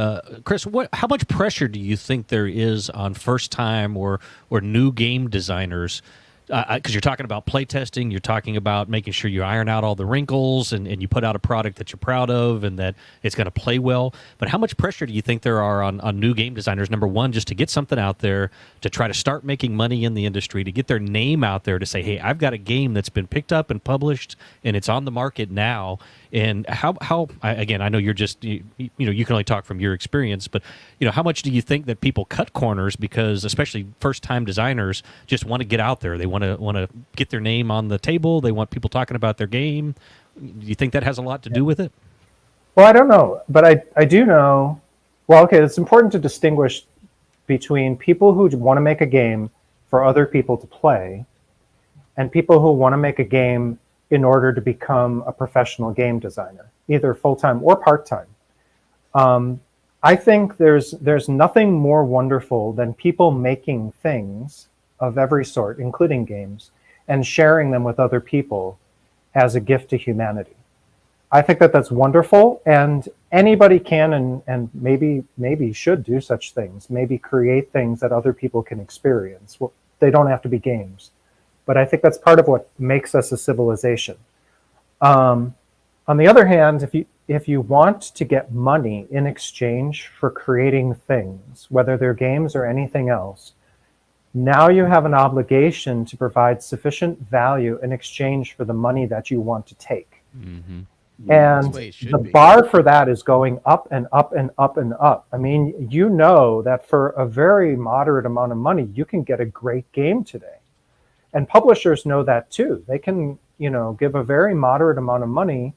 Chris, how much pressure do you think there is on first-time or new game designers? Because you're talking about playtesting, you're talking about making sure you iron out all the wrinkles and you put out a product that you're proud of and that it's going to play well. But how much pressure do you think there are on new game designers, number one, just to get something out there, to try to start making money in the industry, to get their name out there, to say, hey, I've got a game that's been picked up and published and it's on the market now. And how again, I know you're just, you know, you can only talk from your experience, but, you know, how much do you think that people cut corners because especially first-time designers just want to get out there? They want to get their name on the table. They want people talking about their game. Do you think that has a lot to do with it? Well, I don't know, but I do know. Well, okay, it's important to distinguish between people who want to make a game for other people to play and people who want to make a game in order to become a professional game designer, either full-time or part-time. I think there's nothing more wonderful than people making things of every sort, including games, and sharing them with other people as a gift to humanity. I think that that's wonderful, and anybody can and maybe should do such things, maybe create things that other people can experience. Well, they don't have to be games. But I think that's part of what makes us a civilization. On the other hand, if you want to get money in exchange for creating things, whether they're games or anything else, now you have an obligation to provide sufficient value in exchange for the money that you want to take. Mm-hmm. And the bar for that is going up and up and up and up. I mean, you know that for a very moderate amount of money, you can get a great game today. And publishers know that too. They can, you know, give a very moderate amount of money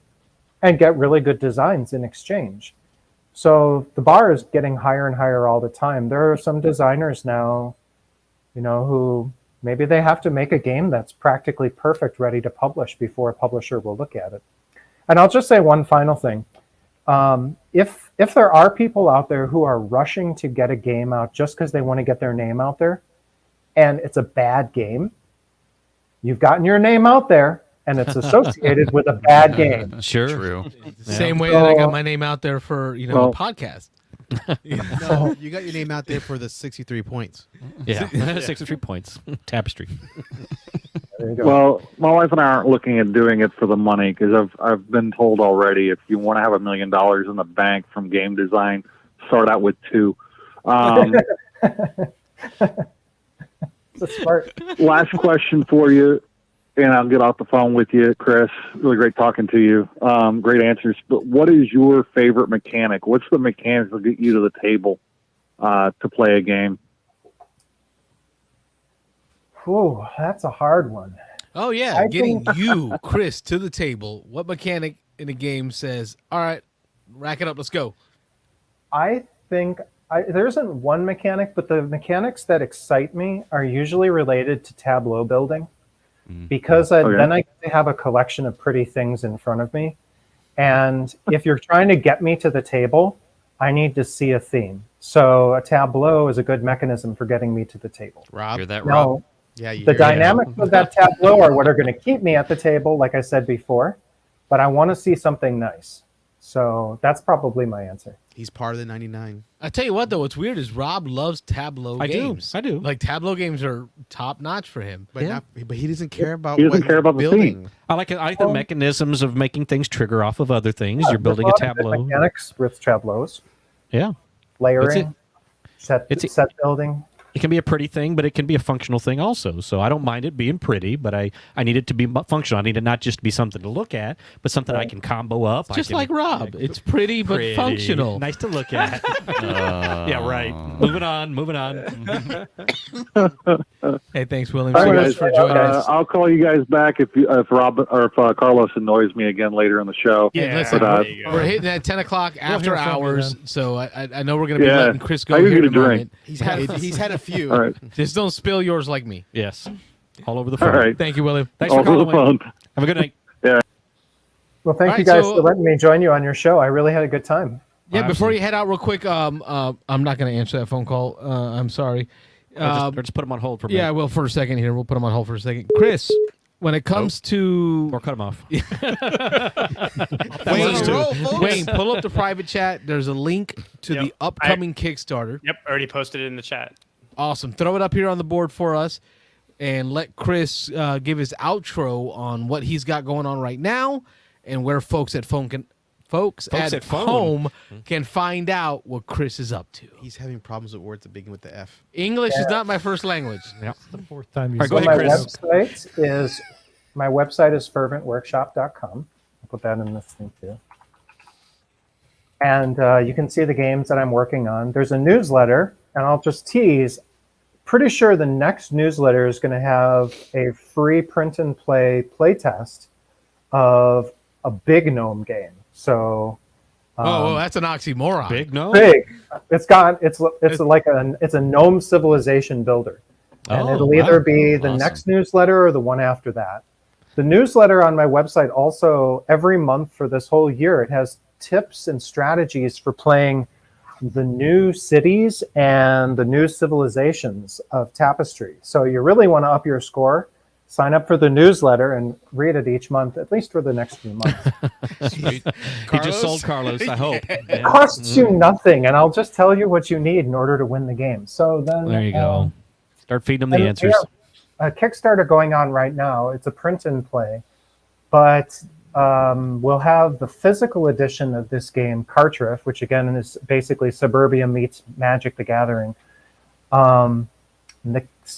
and get really good designs in exchange. So the bar is getting higher and higher all the time. There are some designers now, you know, who maybe they have to make a game that's practically perfect, ready to publish before a publisher will look at it. And I'll just say one final thing. If there are people out there who are rushing to get a game out just because they want to get their name out there, and it's a bad game, you've gotten your name out there, and it's associated with a bad game. Sure. True. Same way that I got my name out there for, you know, a podcast. No, you got your name out there for the 63 points. Yeah, 63 points. Tapestry. There you go. Well, my wife and I aren't looking at doing it for the money because I've been told already if you want to have $1 million in the bank from game design, start out with 2. It's smart. Last question for you, and I'll get off the phone with you, Chris. Really great talking to you. Great answers. But what is your favorite mechanic? What's the mechanic that get you to the table to play a game? Ooh, that's a hard one. Oh yeah, getting you, Chris, to the table. What mechanic in a game says, "All right, rack it up, let's go"? I think there isn't one mechanic, but the mechanics that excite me are usually related to tableau building, because then I have a collection of pretty things in front of me. And if you're trying to get me to the table, I need to see a theme. So a tableau is a good mechanism for getting me to the table. Rob, Hear that, Now, Rob? yeah, you the hear that? dynamics of that tableau are what are going to keep me at the table, like I said before, but I want to see something nice. So that's probably my answer. He's part of the 99. I tell you what, though, what's weird is Rob loves tableau games. I do. Like tableau games are top notch for him. But but he doesn't care about He doesn't what care about the building. theme. I like the mechanisms of making things trigger off of other things. You're building a There's lot of good tableau. mechanics with tableaus, Yeah. layering, set building. It can be a pretty thing, but it can be a functional thing also. So I don't mind it being pretty, but I need it to be functional. I need it not just to be something to look at, but something I can combo up. Just like Rob. It's pretty, but functional. Nice to look at. Yeah, right. Moving on. Hey, thanks, William. All right, Thanks for joining us. I'll call you guys back if Rob or if Carlos annoys me again later in the show. Yeah, listen, But, we're hitting at 10 o'clock after hear from you hours, then. so I know we're going to be Yeah. letting Chris go How you here in a gonna drink? moment. He's had a few. All right. Just don't spill yours like me. Yes. All over the All phone. right. Thank you, William. Thanks for Over calling. the phone. Have a good night. Well, thank All you right, guys so- for letting me join you on your show. I really had a good time. Yeah, before you head out real quick, I'm not going to answer that phone call. I'm sorry. Or just put them on hold for a minute. Yeah, well, for a second here. We'll put him on hold for a second. Chris, when it comes to... Or cut them off. Wayne, pull up the private chat. There's a link to the upcoming Kickstarter. Yep, already posted it in the chat. Awesome. Throw it up here on the board for us and let Chris give his outro on what he's got going on right now and where folks at home can find out what Chris is up to. He's having problems with words that begin with the F. English is not my first language. Yeah. The fourth time you All right, go said ahead, Chris. My website is ferventworkshop.com. I'll put that in this thing too. And you can see the games that I'm working on. There's a newsletter, and I'll just tease. Pretty sure the next newsletter is going to have a free print and play playtest of a big gnome game. So, that's an oxymoron. Big no? big. It's a gnome civilization builder, and Oh, it'll either wow. be the Awesome. next newsletter or the one after that. The newsletter on my website also every month for this whole year, it has tips and strategies for playing the new cities and the new civilizations of Tapestry. So you really want to up your score. Sign up for the newsletter and read it each month, at least for the next few months. Sweet. He just sold Carlos, I hope. It costs you nothing, and I'll just tell you what you need in order to win the game. So then There you go. Start feeding them the and answers. we have a Kickstarter going on right now. It's a print and play, but we'll have the physical edition of this game, Cartriff, which again is basically Suburbia meets Magic the Gathering.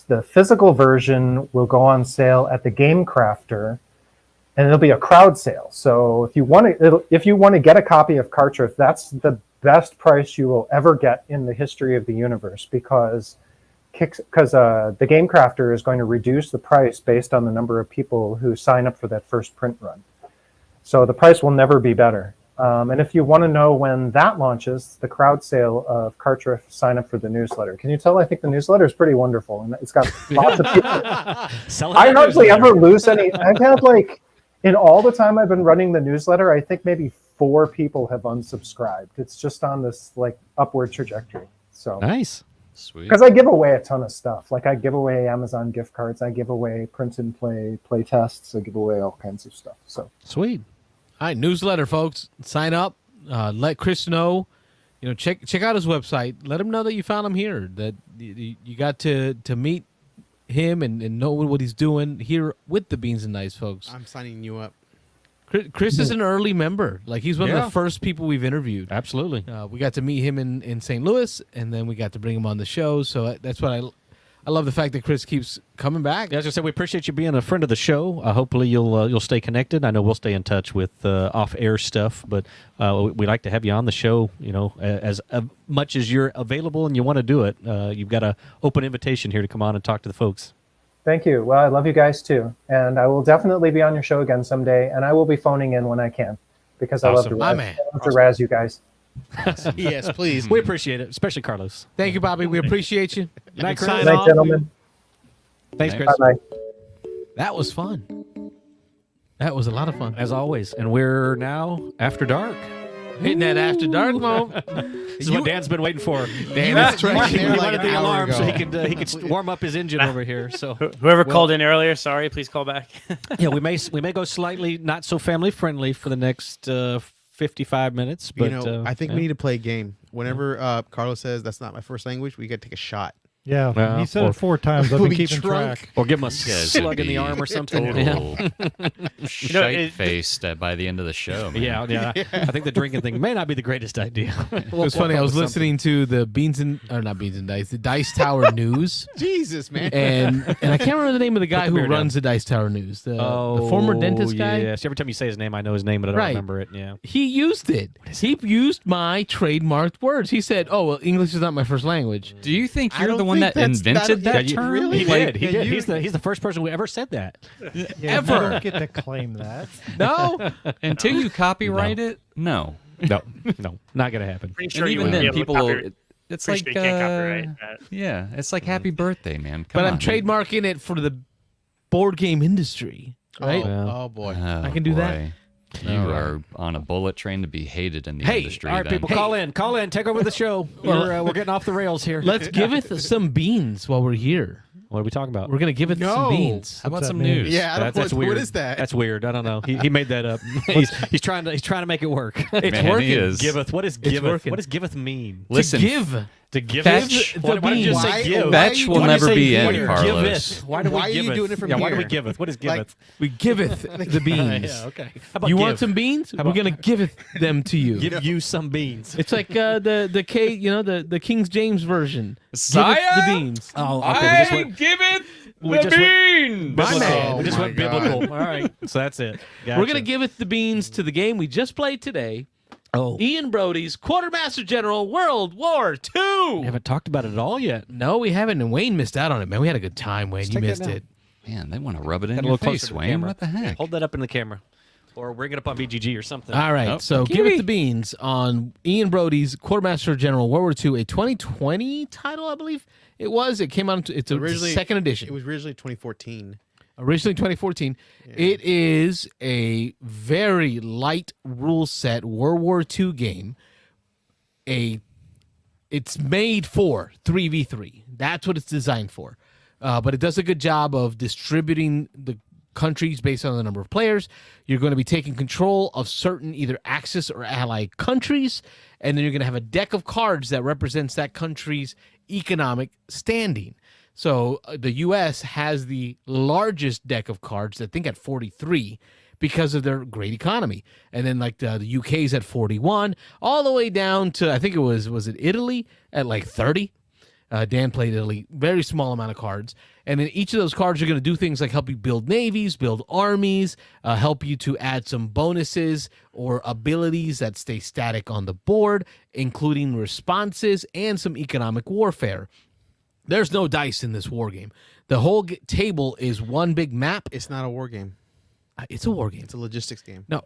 The physical version will go on sale at the Game Crafter, and it'll be a crowd sale. So if you want to get a copy of Cartriff, that's the best price you will ever get in the history of the universe, because the Game Crafter is going to reduce the price based on the number of people who sign up for that first print run. So the price will never be better. And if you want to know when that launches, the crowd sale of Cartriff, sign up for the newsletter. Can you tell? I think the newsletter is pretty wonderful, and it's got lots of people. I hardly ever lose any. I've had in all the time I've been running the newsletter, I think maybe 4 people have unsubscribed. It's just on this upward trajectory. So Nice. Sweet. because I give away a ton of stuff. Like I give away Amazon gift cards, I give away print and play tests, I give away all kinds of stuff. So Sweet. All right, newsletter, folks. Sign up. Let Chris know check out his website. Let him know that you found him here, that you got to meet him and know what he's doing here with the Beans and Dice folks. I'm signing you up. Chris is an early member. Like, he's one of the first people we've interviewed. Absolutely. We got to meet him in St. Louis, and then we got to bring him on the show. So that's what I love, the fact that Chris keeps coming back. As I said, we appreciate you being a friend of the show. Hopefully you'll stay connected. I know we'll stay in touch with off-air stuff, but we like to have you on the show. As much as you're available and you want to do it, you've got an open invitation here to come on and talk to the folks. Thank you. Well, I love you guys too, and I will definitely be on your show again someday, and I will be phoning in when I can, because I love to razz you guys. Yes, please. We appreciate it, especially Carlos. Thank you, Bobby. We appreciate you. Good night, Chris. Good night, gentlemen. Thanks, Chris. Bye-bye. That was fun. That was a lot of fun. As always. And we're now after dark. Hitting that after dark mode. This is what Dan's been waiting for. Dan is tracking. He wanted the alarm so he could warm up his engine over here. So whoever called in earlier, sorry, please call back. Yeah, we may go slightly not so family friendly for the next 55 minutes. But I think we need to play a game. Whenever Carlos says that's not my first language, we got to take a shot. Yeah, he said it 4 times. I've been keeping track. Or give him a slug in the arm or something. Shite-faced by the end of the show. Man. Yeah. I think the drinking thing may not be the greatest idea. It was funny. I was listening to the the Dice Tower News. Jesus, man. And I can't remember the name of the guy who runs the Dice Tower News. The former dentist guy. Yes. Every time you say his name, I know his name, but I don't remember it. Yeah. He used it. He used my trademarked words. He said, "Oh, well, English is not my first language." Do you think you're the one that invented that term? Really? He did. He did. He's the first person who ever said that. Ever. You don't get to claim that. No. Until you copyright it, no. No, not going to happen. Pretty sure and you even then, people, it's like, you can't copyright that. Yeah, it's like happy birthday, man. But I'm trademarking it for the board game industry, right? Oh boy. I can do that. You are on a bullet train to be hated in the industry. All right, people, call in, take over the show. We're getting off the rails here. Let's give it some beans while we're here. What are we talking about? We're gonna give it some beans. How about some news? Yeah, that's weird. What is that? That's weird. I don't know. He made that up. he's trying to make it work. It's Man, working. he is. Giveth. What is giveth? working. What does giveth mean? Listen, To give Fetch Why did you just say give? Fetch will never be in, Carlos. Giveth. Why are you doing it from here? Why do we giveth? What is giveth? We giveth the beans. Yeah, okay. How about You give? want some beans? We're gonna giveth them to you. Give you some beans. It's like the King James version. Sire? Giveth the beans. Oh, okay. giveth we just beans. Went, man. we just went biblical. All right, so that's it. Gotcha. We're gonna giveth the beans to the game we just played today. Oh, Ian Brody's Quartermaster General World War II. we haven't talked about it at all yet. No, we haven't, and Wayne missed out on it, man. We had a good time, Wayne. You missed it. Man, they want to rub it in Got a your little closer face, to the Wayne. camera. What the heck? Hold that up in the camera, or bring it up on BGG or something. All right, Nope. so give it the beans on Ian Brody's Quartermaster General World War II, a 2020 title, I believe it was. It came out. It's a second edition. It was originally 2014. Originally 2014. Yeah. It is a very light rule set World War II game. It's made for 3v3. That's what it's designed for. But it does a good job of distributing the countries based on the number of players. You're going to be taking control of certain either Axis or allied countries, and then you're going to have a deck of cards that represents that country's economic standing. So the U.S. has the largest deck of cards, I think at 43, because of their great economy. And then like the UK's at 41, all the way down to, I think it was it Italy at like 30? Dan played Italy, very small amount of cards. And then each of those cards are going to do things like help you build navies, build armies, help you to add some bonuses or abilities that stay static on the board, including responses and some economic warfare. There's no dice in this war game. The whole table is one big map. It's not a war game. It's a war game. It's a logistics game. No.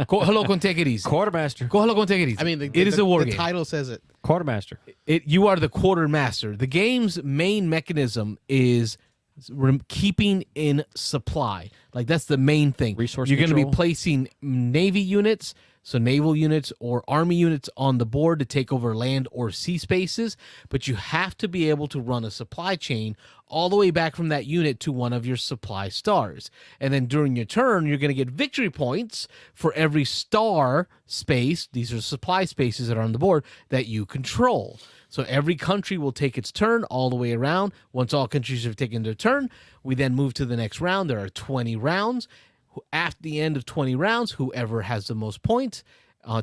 Go hello con take it easy. Quartermaster. Go hello con take it easy. I mean, it is a war game. The title says it. Quartermaster. You are the quartermaster. The game's main mechanism is keeping in supply. Like that's the main thing. Resource You're going to be control. placing navy units, so naval units or army units on the board to take over land or sea spaces, but you have to be able to run a supply chain all the way back from that unit to one of your supply stars. And then during your turn, you're going to get victory points for every star space. These are supply spaces that are on the board that you control. So every country will take its turn all the way around. Once all countries have taken their turn, we then move to the next round. There are 20 rounds. After the end of 20 rounds, whoever has the most points,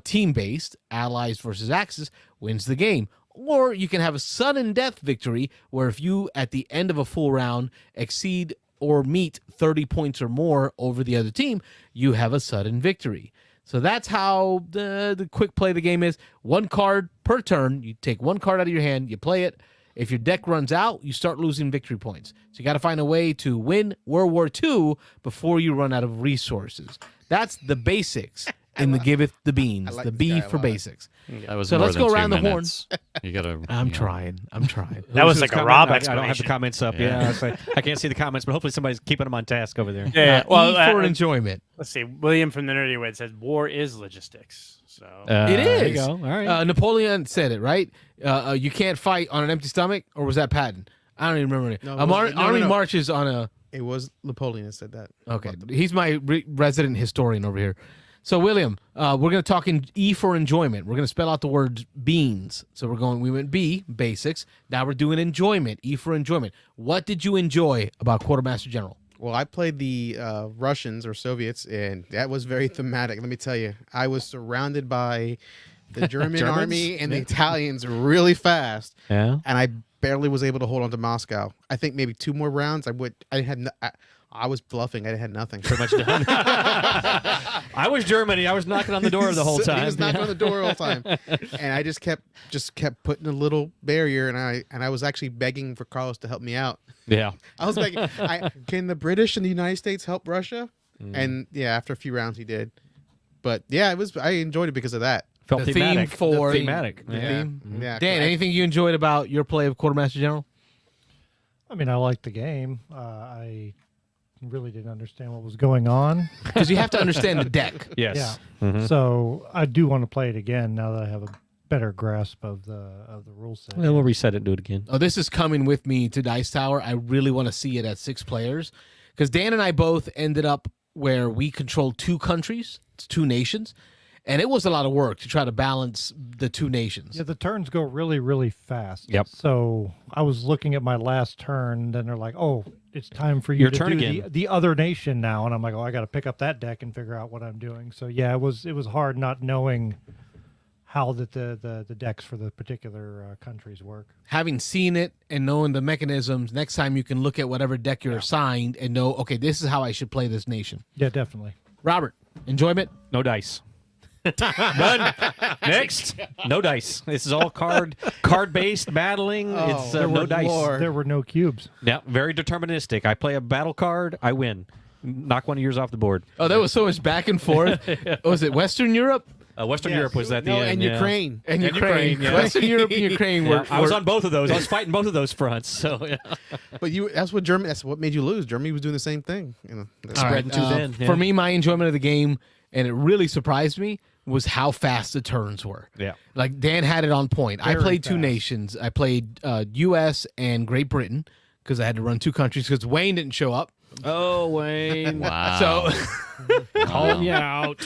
team-based, allies versus axis, wins the game. Or you can have a sudden death victory where if you, at the end of a full round, exceed or meet 30 points or more over the other team, you have a sudden victory. So that's how the quick play of the game is. One card per turn. You take one card out of your hand, you play it. If your deck runs out, you start losing victory points. So you got to find a way to win World War II before you run out of resources. That's the basics in the Giveth the Beans, like the this B guy a for lot. That basics. was So more let's than go 2 around the horn. minutes. You gotta. I'm trying. That was like a Rob I don't have the explanation. comments up. Yeah, I can't see the comments, but hopefully somebody's keeping them on task over there. Yeah. Well, E for enjoyment. let's see. William from the Nerdy Wit says war is logistics. So It is. There you go. All right. Napoleon said it, right? You can't fight on an empty stomach, or was that Patton? I don't even remember. No, Army no. marches on a... It was Napoleon that said that. Okay, he's my resident historian over here. So, William, we're going to talk in E for enjoyment. We're going to spell out the word beans. So we went B, basics. Now we're doing enjoyment, E for enjoyment. What did you enjoy about Quartermaster General? Well, I played the Russians or Soviets, and that was very thematic. Let me tell you, I was surrounded by the German army and the Italians really fast, Yeah. and I barely was able to hold on to Moscow. I think maybe 2 more rounds. I was bluffing. I had nothing. Pretty much done. I was Germany. I was knocking on the door the whole time. He was knocking on the door all the time, and I just kept putting a little barrier, and I was actually begging for Carlos to help me out. Yeah. I was begging, can the British and the United States help Russia? And yeah, after a few rounds, he did. But yeah, I enjoyed it because of that. Felt The thematic. theme for... thematic. The Yeah. theme. Yeah, Dan, anything you enjoyed about your play of Quartermaster General? I mean, I liked the game. I really didn't understand what was going on. Because you have to understand the deck. Yes. Yeah. So I do want to play it again now that I have a better grasp of the rule set. Well, we'll reset it and do it again. Oh, this is coming with me to Dice Tower. I really want to see it at 6 players. Because Dan and I both ended up where we controlled 2 countries, 2 nations. And it was a lot of work to try to balance the 2 nations. Yeah, the turns go really, really fast. Yep. So I was looking at my last turn, then they're like, "Oh, it's time for you Your to turn do again." the other nation now," and I'm like, "Oh, I got to pick up that deck and figure out what I'm doing." So yeah, it was hard not knowing how the decks for the particular countries work. Having seen it and knowing the mechanisms, next time you can look at whatever deck you're assigned and know, okay, this is how I should play this nation. Yeah, definitely. Robert, enjoyment? No dice. None. Next. No dice. This is all card based battling. It's no dice. There were no cubes. Yeah, very deterministic. I play a battle card, I win. Knock one of yours off the board. Oh, there was so much back and forth. Was it Western Europe? Western Europe was at the No, end. and yeah. Ukraine. And Ukraine. yeah. Western Europe and Ukraine Yeah, were... I was on both of those. I was fighting both of those fronts. So yeah. But that's what made you lose. Germany was doing the same thing. All spreading too thin, yeah. For me, my enjoyment of the game, and it really surprised me, was how fast the turns were. Yeah. Like, Dan had it on point. I Very played 2 fast. nations. I played U.S. and Great Britain because I had to run 2 countries because Wayne didn't show up. Oh, Wayne. Wow. So, Call me out.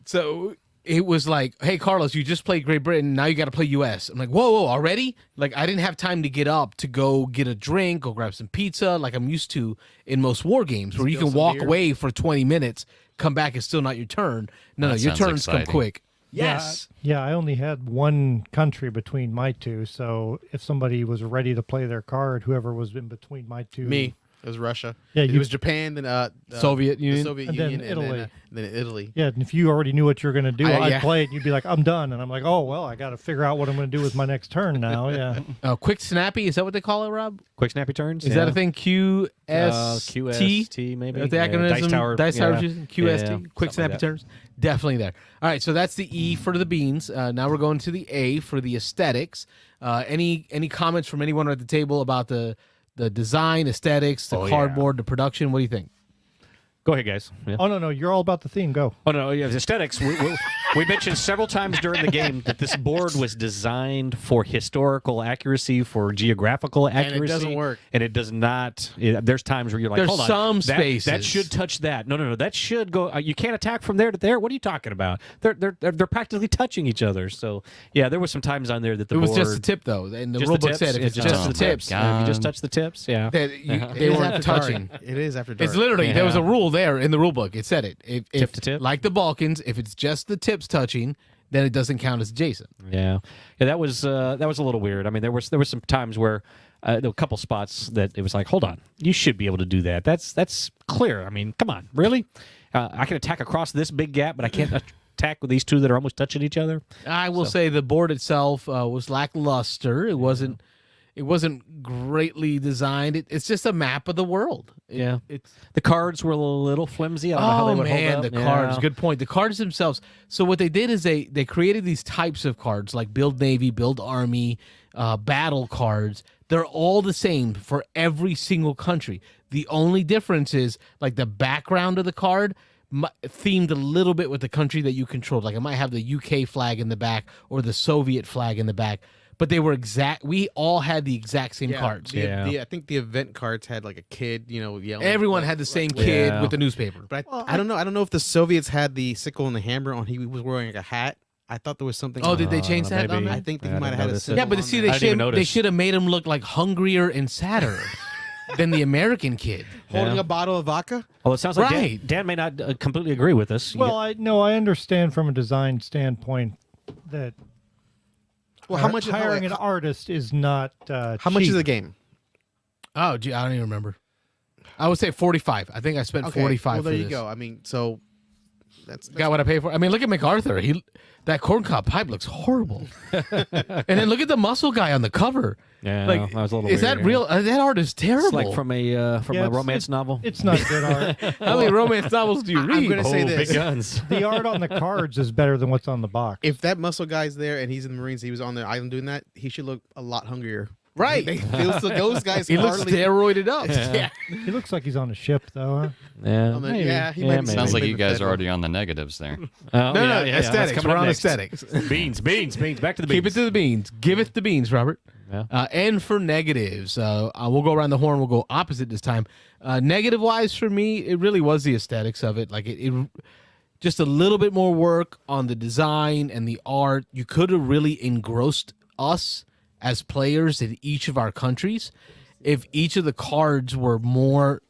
so it was like, hey, Carlos, you just played Great Britain. Now you got to play U.S. I'm like, whoa, already? Like, I didn't have time to get up to go get a drink, go grab some pizza, like I'm used to in most war games where you Spill can some walk beer. away for 20 minutes, come back, it's still not your turn. No, That your sounds turns come exciting. quick. Yes. Yeah, I only had 1 country between my 2. So if somebody was ready to play their card, whoever was in between my 2. Me. It was Russia. Yeah, it you- was Japan, then Soviet the Union. Soviet And then Union, Italy. and then Italy. Yeah, and if you already knew what you're going to do, I'd yeah. play it. And you'd be like, "I'm done," and I'm like, "Oh well, I got to figure out what I'm going to do with my next turn now." Yeah, Quick snappy, is that what they call it, Rob? Quick snappy turns. Is that a thing? QST? QST maybe. The Yeah, acronym? Dice Tower. Dice Tower yeah. using QST? Yeah, Quick something snappy like that. turns? Definitely there. All right, so that's the E for the beans. Now we're going to the A for the aesthetics. Any comments from anyone at the table about the design, aesthetics, the cardboard, the production? What do you think? Go ahead, guys. Yeah. Oh no, you're all about the theme. Go. Oh no, yeah, aesthetics. We mentioned several times during the game that this board was designed for historical accuracy, for geographical accuracy, and it doesn't work. And it does not. There's times where you're like, there's hold on, some spaces that should touch that. No, that should go. You can't attack from there to there. What are you talking about? They're practically touching each other. So yeah, there was some times on there that the it was board, just the tip though, and the just rule the book said if tips? it's just the tips, if you just touch the tips, yeah, they weren't touching. It is after dark. It's literally there was a rule there in the rule book. It said it. If, Tip to tip? like the Balkans, if it's just the tips touching, then it doesn't count as adjacent. Yeah, that was a little weird. I mean, there were some times where there were a couple spots that it was like, hold on, you should be able to do that. That's clear. I mean, come on, really? I can attack across this big gap, but I can't attack with these two that are almost touching each other. I will say the board itself was lackluster. It wasn't greatly designed. It's just a map of the world. The cards were a little flimsy. I don't know how they would hold up. The cards. Good point. The cards themselves. So what they did is they created these types of cards like Build Navy, Build Army, Battle cards. They're all the same for every single country. The only difference is like the background of the card themed a little bit with the country that you controlled. Like it might have the UK flag in the back or the Soviet flag in the back. But they were exact. We all had the exact same cards. I think the event cards had like a kid, yelling. Everyone had the same kid with the newspaper. But I don't know. I don't know if the Soviets had the sickle and the hammer on. He was wearing like a hat. I thought there was something. Oh, did they change that? Maybe. I think he might have had a symbol. Yeah, but see, they should have made him look like hungrier and sadder than the American kid holding a bottle of vodka. Well, it sounds like Dan may not completely agree with us. Well, I understand from a design standpoint that. Well, how much hiring an artist is not how much is the game? Oh, gee, I don't even remember. I would say 45. I think I spent 45. Well, there for you this. go. I mean, so that's got what I paid for. I mean, look at MacArthur. That corncob pipe looks horrible. And then look at the muscle guy on the cover. Yeah, like, that was a little is weird, that real? That art is terrible. It's like from a romance novel. It's not good art. How many romance novels do you read? I'm going to say this. Big guns. The art on the cards is better than what's on the box. If that muscle guy's there and he's in the Marines, he was on the island doing that, he should look a lot hungrier. Right. Those guys he looks steroided up. Yeah. He looks like he's on a ship, though. Huh? Yeah. He might sounds like you guys are already on the negatives there. No, aesthetics. We're on aesthetics. Beans. Back to the beans. Keep it to the beans. Give it the beans, Robert. Yeah. And for negatives, we'll go around the horn. We'll go opposite this time. Negative-wise, for me, it really was the aesthetics of it. Like it just a little bit more work on the design and the art. You could have really engrossed us as players in each of our countries if each of the cards were more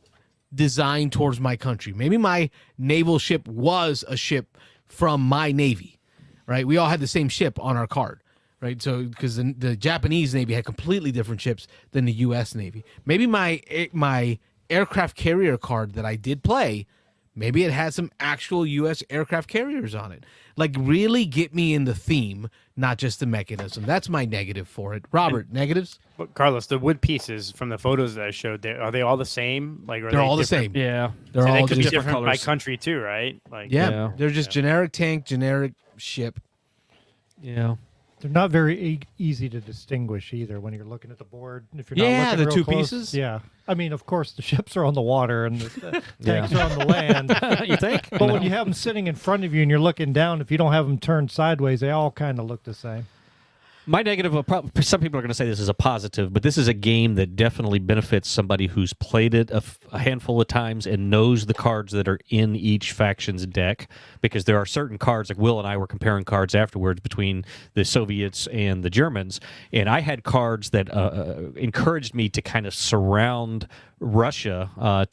designed towards my country. Maybe my naval ship was a ship from my Navy, right? We all had the same ship on our card, right? So because the Japanese Navy had completely different ships than the U.S. Navy. Maybe my aircraft carrier card that I did play, maybe it had some actual U.S. aircraft carriers on it. Like, really get me in the theme, not just the mechanism. That's my negative for it. Robert, negatives? But Carlos, the wood pieces from the photos that I showed, are they all the same? Like, they're all the same. Yeah, they're all they could be different different by colors. country too, right? Like, Yeah, they're just generic tank, generic ship. Yeah. They're not very easy to distinguish either when you're looking at the board. If you're not looking the real two close. pieces. Yeah, I mean, of course, the ships are on the water and the tanks are on the land. You think? But when you have them sitting in front of you and you're looking down, if you don't have them turned sideways, they all kind of look the same. My negative, some people are going to say this is a positive, but this is a game that definitely benefits somebody who's played it a handful of times and knows the cards that are in each faction's deck, because there are certain cards, like Will and I were comparing cards afterwards between the Soviets and the Germans, and I had cards that encouraged me to kind of surround Russia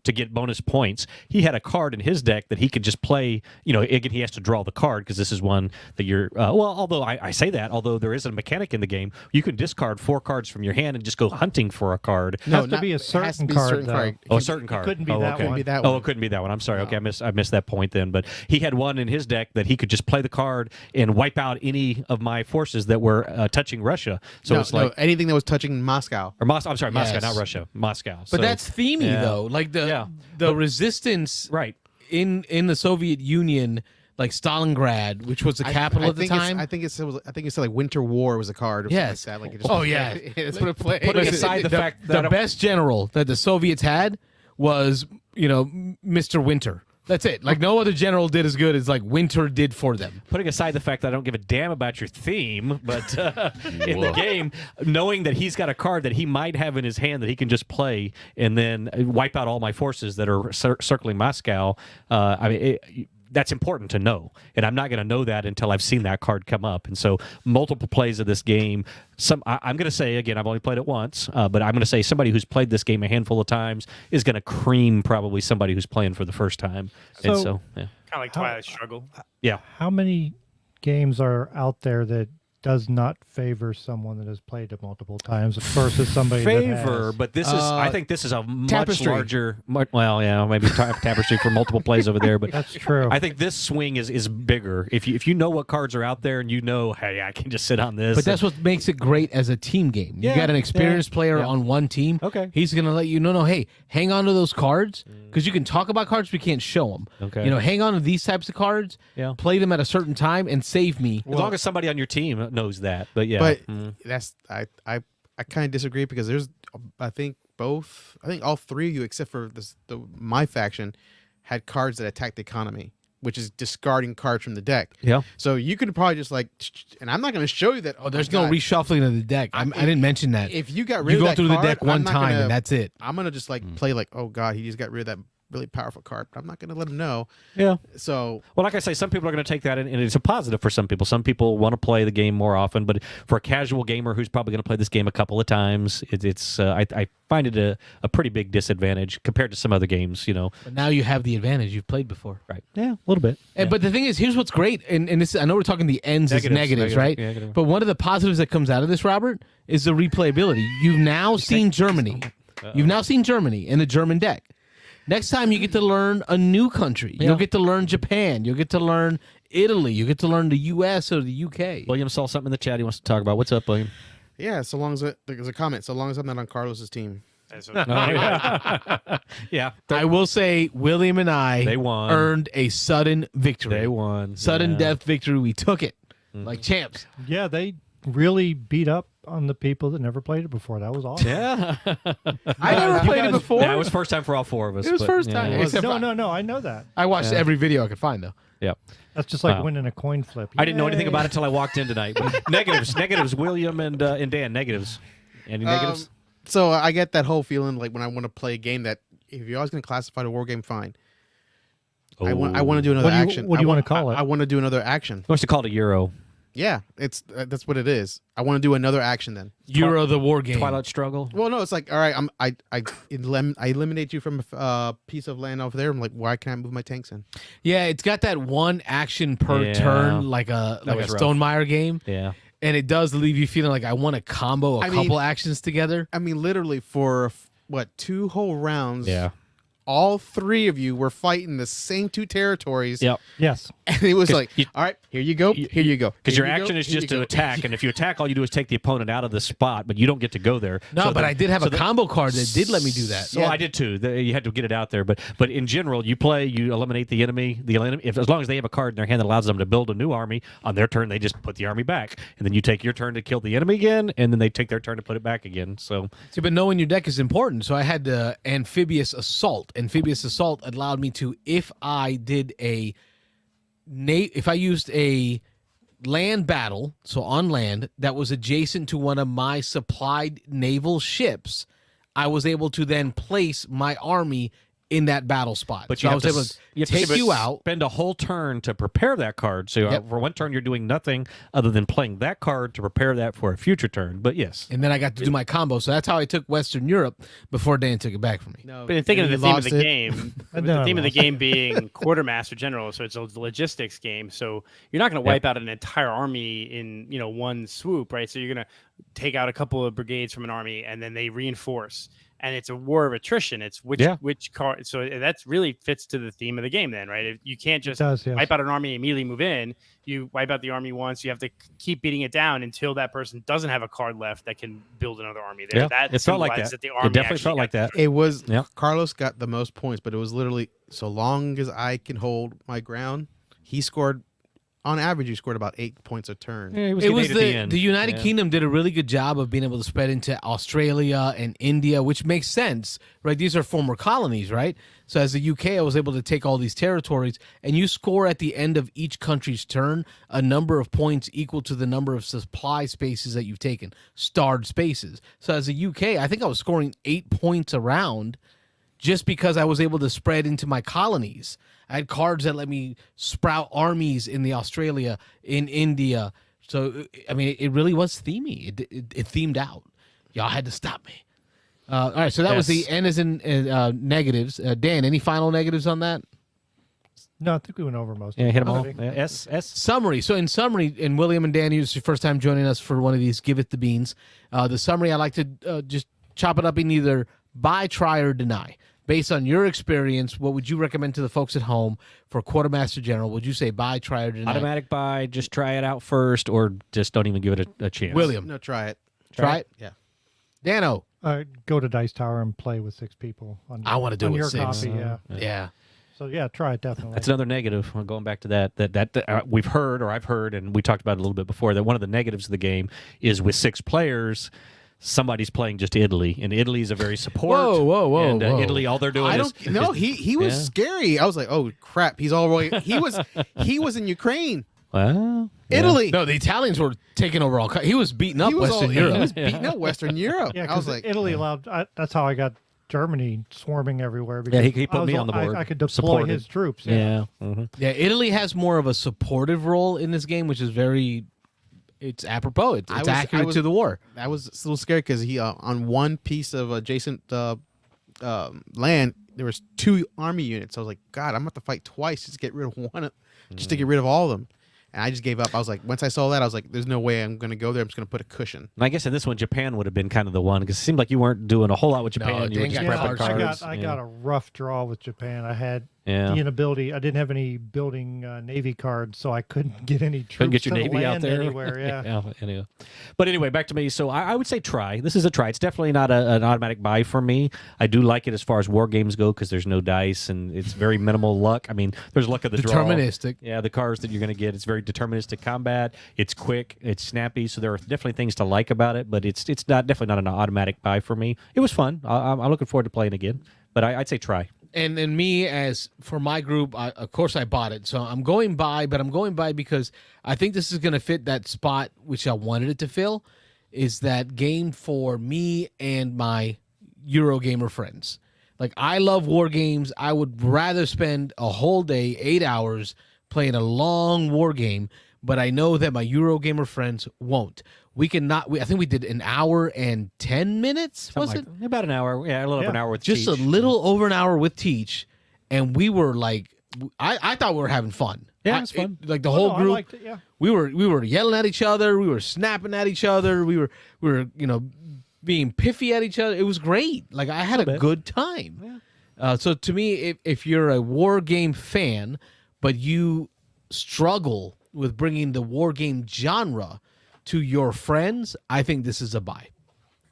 to get bonus points. He had a card in his deck that he could just play. Again, he has to draw the card because this is one that you're. Although I say that, although there is a mechanic in the game, you can discard 4 cards from your hand and just go hunting for a card. No, it has to be a certain card. Oh, a certain card. It couldn't be that okay. one. Oh, it couldn't be that one. I'm sorry. Okay, I missed that point then. But he had one in his deck that he could just play the card and wipe out any of my forces that were touching Russia. So it's like anything that was touching Moscow. Or I'm sorry, Moscow, Yes. not Russia. Moscow. But So- that's themey though. Like the resistance right in the Soviet Union, like Stalingrad, which was the capital at the time. I think it said like Winter War was a card. Or Yes. something like that. Like it just, Oh yeah. that's what it played. Putting aside the fact that the best general that the Soviets had was Mr. Winter. That's it. Like no other general did as good as like Winter did for them. Putting aside the fact that I don't give a damn about your theme, but in the game, knowing that he's got a card that he might have in his hand that he can just play and then wipe out all my forces that are circling Moscow, that's important to know. And I'm not going to know that until I've seen that card come up. And so multiple plays of this game, I'm going to say, again, I've only played it once, but I'm going to say somebody who's played this game a handful of times is going to cream probably somebody who's playing for the first time. And so yeah. Kind of like Twilight Struggle. Yeah. How many games are out there that does not favor someone that has played it multiple times versus somebody that has? But this is I think this is a much Tapestry. larger maybe Tapestry for multiple plays over there, but That's true. I think this swing is bigger. If you know what cards are out there and hey, I can just sit on this. But that's what makes it great as a team game. You Yeah, got an experienced player yeah. on one team. Okay. He's going to let you know, hey, hang on to those cards because you can talk about cards, but you can't show them. Okay. Hang on to these types of cards, play them at a certain time, and save me. as long as somebody on your team knows that. But yeah. But that's I kind of disagree because there's I think all three of you except for my faction had cards that attack the economy, which is discarding cards from the deck. Yeah. So you could probably just and I'm not going to show you that. Oh, there's no reshuffling of the deck. I didn't mention that. If you got rid you of go that through card, the deck one I'm not time gonna, and that's it. I'm gonna just play oh god, he just got rid of that really powerful card, but I'm not going to let him know. Yeah. So, well, like I say, some people are going to take that, and it's a positive for some people. Some people want to play the game more often, but for a casual gamer who's probably going to play this game a couple of times, I find it a pretty big disadvantage compared to some other games. But now you have the advantage. You've played before, right? Yeah, a little bit. But the thing is, here's what's great, and this I know we're talking the ends as negatives, right? Negative. But one of the positives that comes out of this, Robert, is the replayability. You've now seen Germany. You've now seen Germany in the German deck. Next time you get to learn a new country. You'll get to learn Japan. You'll get to learn Italy. You get to learn the U.S. or the U.K. William saw something in the chat he wants to talk about. What's up, William? yeah, so long as there's a comment, so long as I'm not on Carlos's team. Yeah. I will say William and I They won. earned a sudden victory. They won. Sudden death victory. We took it like champs. Yeah, they really beat up on the people that never played it before. That was awesome. Yeah. I never played it before. Yeah, it was first time for all four of us. It was first time. Yeah. Except No, I know that. I watched every video I could find, though. Yeah. That's just like winning a coin flip. I didn't know anything about it until I walked in tonight. But negatives, William and Dan, negatives. Any negatives? So I get that whole feeling like when I want to play a game that if you're always going to classify the war game, fine. I want to do another action. What do you want to call it? I want to do another action. He wants to call it a Euro. Yeah, that's what it is. I want to do another action then. Euro the war game. Twilight Struggle. Well, no, it's like all right. I eliminate you from a piece of land over there. I'm like, why can't I move my tanks in? Yeah, it's got that one action per turn, like a was rough. Stonemaier game. Yeah. And it does leave you feeling like I want to combo a couple actions together. I mean, literally for what 2 whole rounds. Yeah. All 3 of you were fighting the same 2 territories. Yep. Yes. And it was like, all right, here you go. Here you go. Because your action is just to attack, and if you attack, all you do is take the opponent out of the spot, but you don't get to go there. No, but I did have a combo card that did let me do that. So I did too. You had to get it out there, but in general, you eliminate the enemy. As long as they have a card in their hand that allows them to build a new army, on their turn they just put the army back, and then you take your turn to kill the enemy again, and then they take their turn to put it back again. So see, but knowing your deck is important. So I had the amphibious assault. Amphibious assault allowed me to, if I used a land battle, so on land, that was adjacent to one of my supplied naval ships, I was able to then place my army in that battle spot. But so I was able to take you out. Spend a whole turn to prepare that card. So for one turn, you're doing nothing other than playing that card to prepare that for a future turn. But yes. And then I got to do my combo. So that's how I took Western Europe before Dan took it back from me. No, But thinking of the theme of the lost it. game, with the theme of the game being quartermaster general, so it's a logistics game. So you're not going to wipe out an entire army in one swoop, right? So you're going to take out a couple of brigades from an army, and then they reinforce. And it's a war of attrition. It's which card. So that's really fits to the theme of the game, then, right? You can't just wipe out an army and immediately move in. You wipe out the army once. You have to keep beating it down until that person doesn't have a card left that can build another army. There, yeah, it felt like that. It definitely felt like that. It was Carlos got the most points, but it was literally so long as I can hold my ground. He scored on average you scored about 8 points a turn. Yeah, It was at the end. the United Yeah. Kingdom did a really good job of being able to spread into Australia and India, which makes sense, right? These are former colonies, right? So as the UK, I was able to take all these territories, and you score at the end of each country's turn a number of points equal to the number of supply spaces that you've taken, starred spaces. So as a UK, I think I was scoring 8 points a round just because I was able to spread into my colonies. I had cards that let me sprout armies in the Australia, in India. So, I mean, it really was themey. It themed out. Y'all had to stop me. All right, so that was the N as in negatives. Dan, any final negatives on that? No, I think we went over most. Yeah, hit them all. already. Yeah, S. Summary. So in summary, and William and Dan, it's your first time joining us for one of these Give It the Beans. The summary, I like to just chop it up in either buy, try, or deny. Based on your experience, what would you recommend to the folks at home for Quartermaster General? Would you say buy, try, or deny? Automatic buy, just try it out first, or just don't even give it a chance. William, No, try it. try it? Yeah. Dano, Go to Dice Tower and play with 6 people. I wanna do it on with your 6. copy, yeah. yeah. So yeah, try it definitely. That's another negative. Going back to that we've heard, or I've heard, and we talked about it a little bit before, that one of the negatives of the game is with 6 players, somebody's playing just Italy, and Italy is a very support. Whoa, and whoa. Italy, all they're doing I is don't. No, he was Yeah. scary. I was like, oh crap, he's all right. He was in Ukraine, well, yeah. Italy. No, the Italians were taking over all. He was beating up he was Western all, Europe. He was beating up Western Europe. Yeah, I was because like, Italy allowed. That's how I got Germany swarming everywhere. Yeah, Because he put I was me on the board. I could deploy Supported. his troops. Yeah. Mhm. Yeah, Italy has more of a supportive role in this game, which is it's apropos. It's accurate to the war. I was a little scared because he on one piece of adjacent land there was 2 army units. I was like, God, I'm about to fight twice just to get rid of one, just to get rid of all of them. And I just gave up. I was like, once I saw that, I was like, there's no way I'm going to go there. I'm just going to put a cushion. And I guess in this one, Japan would have been kind of the one, because it seemed like you weren't doing a whole lot with Japan. You were they just got prepping cards. cards. I got a rough draw with Japan. I had Yeah. the inability. I didn't have any building Navy cards, so I couldn't get any troops Couldn't get your to Navy out land there anywhere. Yeah. Anyway. But anyway, back to me. So I would say try. This is a try. It's definitely not an automatic buy for me. I do like it as far as war games go, because there's no dice and it's very minimal luck. I mean, there's luck of the draw. Deterministic. Yeah, the cards that you're going to get. It's very deterministic combat. It's quick. It's snappy. So there are definitely things to like about it. But it's definitely not an automatic buy for me. It was fun. I'm looking forward to playing again. But I'd say try. And then me, as for my group, of course I bought it. So I'm going by, but I'm going by because I think this is going to fit that spot which I wanted it to fill, is that game for me and my Eurogamer friends. Like, I love war games. I would rather spend a whole day, 8 hours, playing a long war game, but I know that my Eurogamer friends won't. We cannot. I think we did an hour and 10 minutes. Was it? About an hour. Yeah, a little over an hour with Just Teach. a little over an hour with Teach, and we were like, I thought we were having fun. Yeah, it was fun. Like the whole I group, liked it, yeah. we were yelling at each other, we were snapping at each other, we were being piffy at each other. It was great. Like, I had a good time. So to me, if you're a war game fan, but you struggle with bringing the war game genre to your friends, I think this is a buy.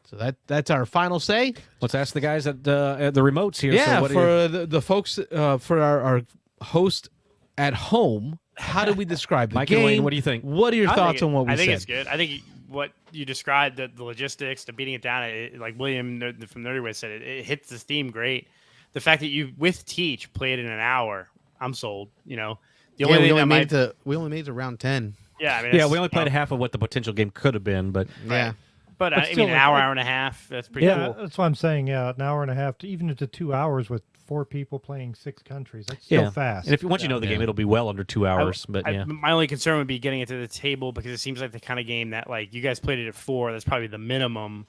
So that's our final say. Let's ask the guys at the remotes here. Yeah, So what for the folks, for our host at home, how do we describe the Mike and game? Wayne, what do you think? What are your thoughts on what we said? I think it's good. I think what you described, the logistics, the beating it down, like William from Nerdyway said, it hits the theme great. The fact that you, with Teach, played in an hour, I'm sold. The only thing we only that might... we only made it to round 10. Yeah, I mean, Yeah, we only played half of what the potential game could have been, but Yeah. But I still, mean, an hour and a half, that's pretty Yeah, cool. that's what I'm saying. Yeah, an hour and a half to even to 2 hours with 4 people playing 6 countries. That's still fast. And once you know the game, it'll be well under 2 hours. My only concern would be getting it to the table, because it seems like the kind of game that, like, you guys played it at 4. That's probably the minimum.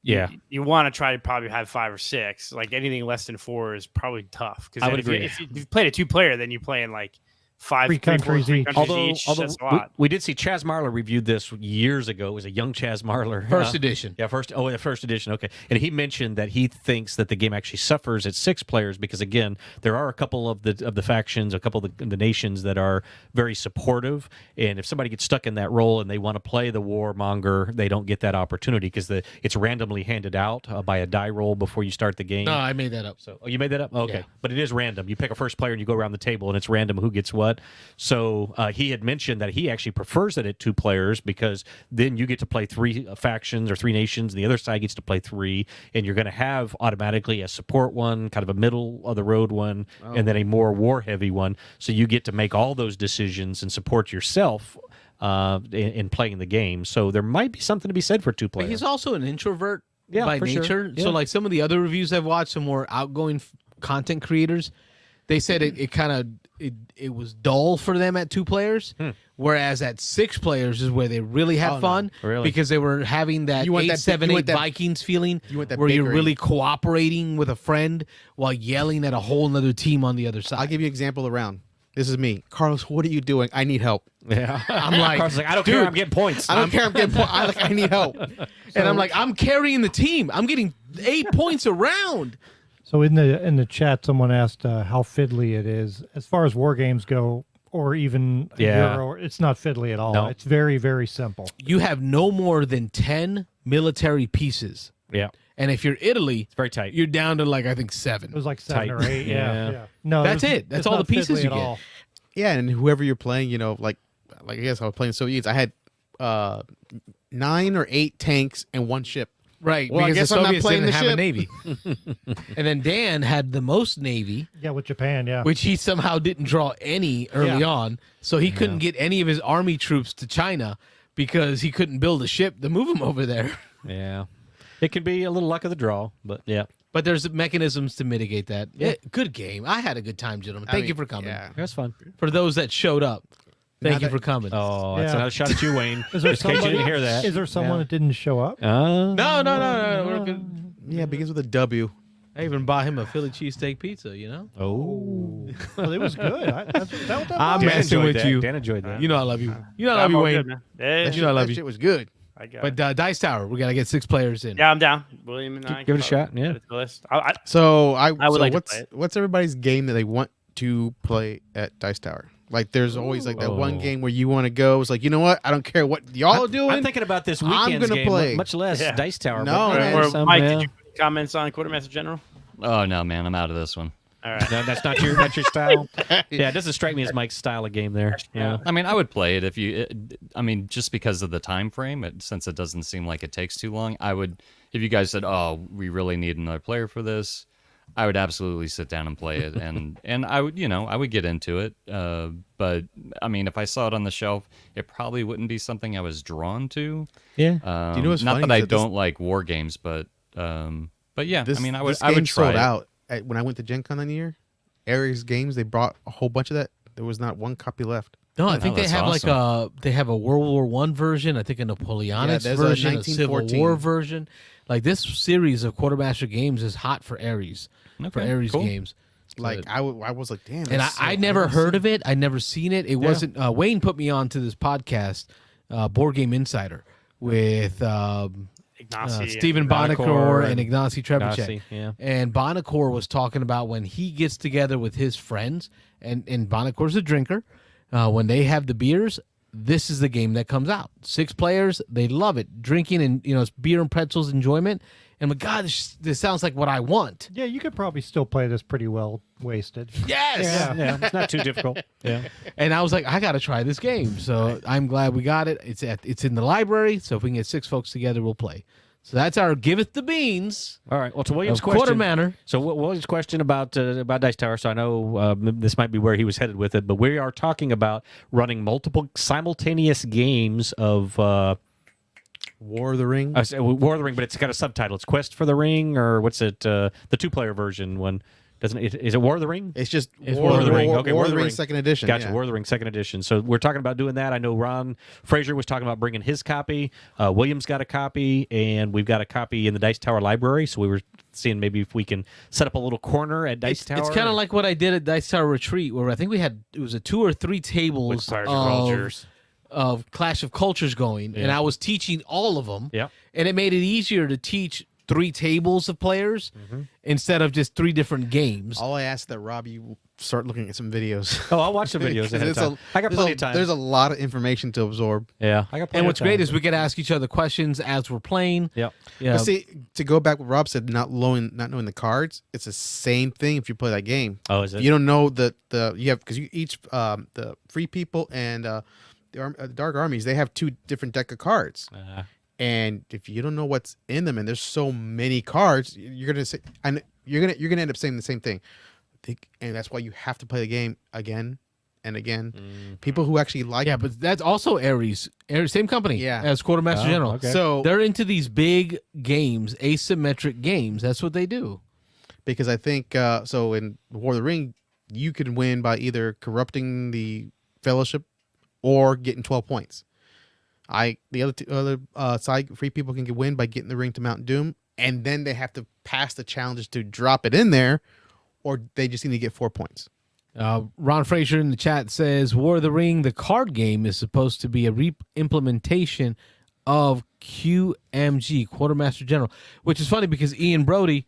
Yeah. You want to try to probably have 5 or 6. Like, anything less than 4 is probably tough. Because I would agree. If you've played a 2-player, then you're playing like 3 countries each. Although that's a lot. we did see Chaz Marler reviewed this years ago. It was a young Chaz Marler. First edition. Yeah, first edition. Okay. And he mentioned that he thinks that the game actually suffers at 6 players because, again, there are a couple of the factions, a couple of the nations that are very supportive. And if somebody gets stuck in that role and they want to play the warmonger, they don't get that opportunity because it's randomly handed out by a die roll before you start the game. No, I made that up. So, you made that up? Okay. Yeah. But it is random. You pick a first player and you go around the table and it's random who gets what. what. So he had mentioned that he actually prefers it at 2 players because then you get to play 3 factions or 3 nations, and the other side gets to play 3, and you're going to have automatically a support one, kind of a middle of the road one, and then a more war heavy one. So you get to make all those decisions and support yourself in playing the game. So there might be something to be said for 2 players. He's also an introvert by for nature. sure. Yeah. So like some of the other reviews I've watched, some more outgoing content creators, they said it kind of it was dull for them at 2 players, whereas at 6 players is where they really had fun because they were having that 8, 7, 8 Vikings feeling where you're really cooperating with a friend while yelling at a whole nother team on the other side. I'll give you an example around. This is me. Carlos, what are you doing? I need help. Yeah. I'm like, Carlos is like, I don't care. I'm getting points. I don't care. I'm getting points. I need help. And I'm like, I'm carrying the team. I'm getting 8 points around. So in the chat, someone asked how fiddly it is as far as war games go, or even a Euro. It's not fiddly at all. No. It's very, very simple. You have no more than 10 military pieces. Yeah. And if you're Italy, it's very tight. You're down to like I think 7. It was like 7 tight. or 8. Yeah. No, that's it. That's all the pieces you get. All. Yeah, and whoever you're playing, like I guess I was playing Soviets. I had 9 or 8 tanks and 1 ship. Right, well, because I guess the Soviets didn't the have ship. a navy. And then Dan had the most navy. Yeah, with Japan, which he somehow didn't draw any early on. So he couldn't get any of his army troops to China because he couldn't build a ship to move them over there. Yeah. It can be a little luck of the draw, but yeah. But there's mechanisms to mitigate that. Yeah, good game. I had a good time, gentlemen. Thank you for coming. Yeah, that's fun. For those that showed up, thank you for coming. Oh, that's another shot at you, Wayne. Is there Just in case you didn't hear that. Is there someone that didn't show up? No. We're good. Yeah, it begins with a W. I even bought him a Philly cheesesteak pizza, Oh. Well, it was good. I'm messing with you. Dan enjoyed that. You know I love you. You know I love you, Wayne. You know I love That you. shit was good. But Dice Tower, we got to get 6 players in. Yeah, I'm down. William and I. Give it a shot. Yeah. The list. So I would like to what's play it. what's everybody's game that they want to play at Dice Tower? Like there's always like that one game where you want to go. It's like, you know what? I don't care what y'all are doing. I'm thinking about this weekend's gonna game, play. much less Dice Tower. No, man. Or Mike, did you put comments on Quartermaster General? Oh no, man, I'm out of this one. All right. No, that's not your style. Yeah, it doesn't strike me as Mike's style of game there. Yeah. I mean, I would play it if you. I mean, just because of the time frame, since it doesn't seem like it takes too long. I would, if you guys said, "Oh, we really need another player for this," I would absolutely sit down and play it, and I would, I would get into it. But I mean, if I saw it on the shelf, it probably wouldn't be something I was drawn to. Yeah. Do you know what's not funny that I is that don't like war games, but yeah, This, I mean, I this would game try sold it. out when I went to Gen Con that year. Ares Games, they brought a whole bunch of that. There was not 1 copy left. No, I think they that's have awesome. they have a World War I version, I think a Napoleonics there's a version, a Civil 1914. War version. Like this series of Quartermaster games is hot for Ares. For Okay, Ares cool. games. Like I was like, damn. And that's I so never heard awesome. of it. I never seen it. It wasn't Wayne put me on to this podcast, Board Game Insider, with Stephen Bonacore and Ignacy Trebuchet. Yeah. And Bonacore was talking about when he gets together with his friends, and Bonacore's a drinker. When they have the beers, this is the game that comes out. 6 players, they love it. Drinking and it's beer and pretzels enjoyment. And I'm like, God, this sounds like what I want. Yeah, you could probably still play this pretty well wasted. Yes. Yeah, it's not too difficult. Yeah. And I was like, I got to try this game. So I'm glad we got it. It's in the library. So if we can get 6 folks together, we'll play. So that's our Giveth the Beans. All right. Well, to William's of question. Quarter Manor. So William's question about Dice Tower. So I know this might be where he was headed with it, but we are talking about running multiple simultaneous games of War of the Ring. War of the Ring, but it's got a subtitle. It's Quest for the Ring, or what's it? The 2-player version one. Doesn't it? Is it War of the Ring? It's just War of the Ring. Okay, War of the Ring second edition. Gotcha. Yeah. War of the Ring second edition. So we're talking about doing that. I know Ron Fraser was talking about bringing his copy. William's got a copy, and we've got a copy in the Dice Tower library. So we were seeing maybe if we can set up a little corner at Dice Tower. It's kind of like what I did at Dice Tower Retreat, where I think it was a 2 or 3 tables of Clash of Cultures going, and I was teaching all of them. Yeah. And it made it easier to teach 3 tables of players instead of just 3 different games. All I ask that Rob, you start looking at some videos. Oh, I'll watch the videos ahead of time. I got plenty of time. There's a lot of information to absorb. Yeah, I got plenty And what's of time. great is we get to ask each other questions as we're playing. Yep. Yeah. But see, to go back what Rob said, not knowing the cards, it's the same thing if you play that game. Oh, is it? You don't know you have because you each the Free People and the Dark Armies, they have 2 different deck of cards. And if you don't know what's in them, and there's so many cards, you're gonna say, and you're gonna end up saying the same thing. And that's why you have to play the game again and again. People who actually like but that's also Ares same company as Quartermaster General. Okay. So they're into these big games, asymmetric games. That's what they do. because I think so in War of the Ring, you can win by either corrupting the Fellowship or getting 12 points. The other side, Free People can win by getting the ring to Mount Doom, and then they have to pass the challenges to drop it in there, or they just need to get 4 points. Ron Fraser in the chat says War of the Ring, the card game, is supposed to be a re-implementation of QMG, Quartermaster General, which is funny because Ian Brody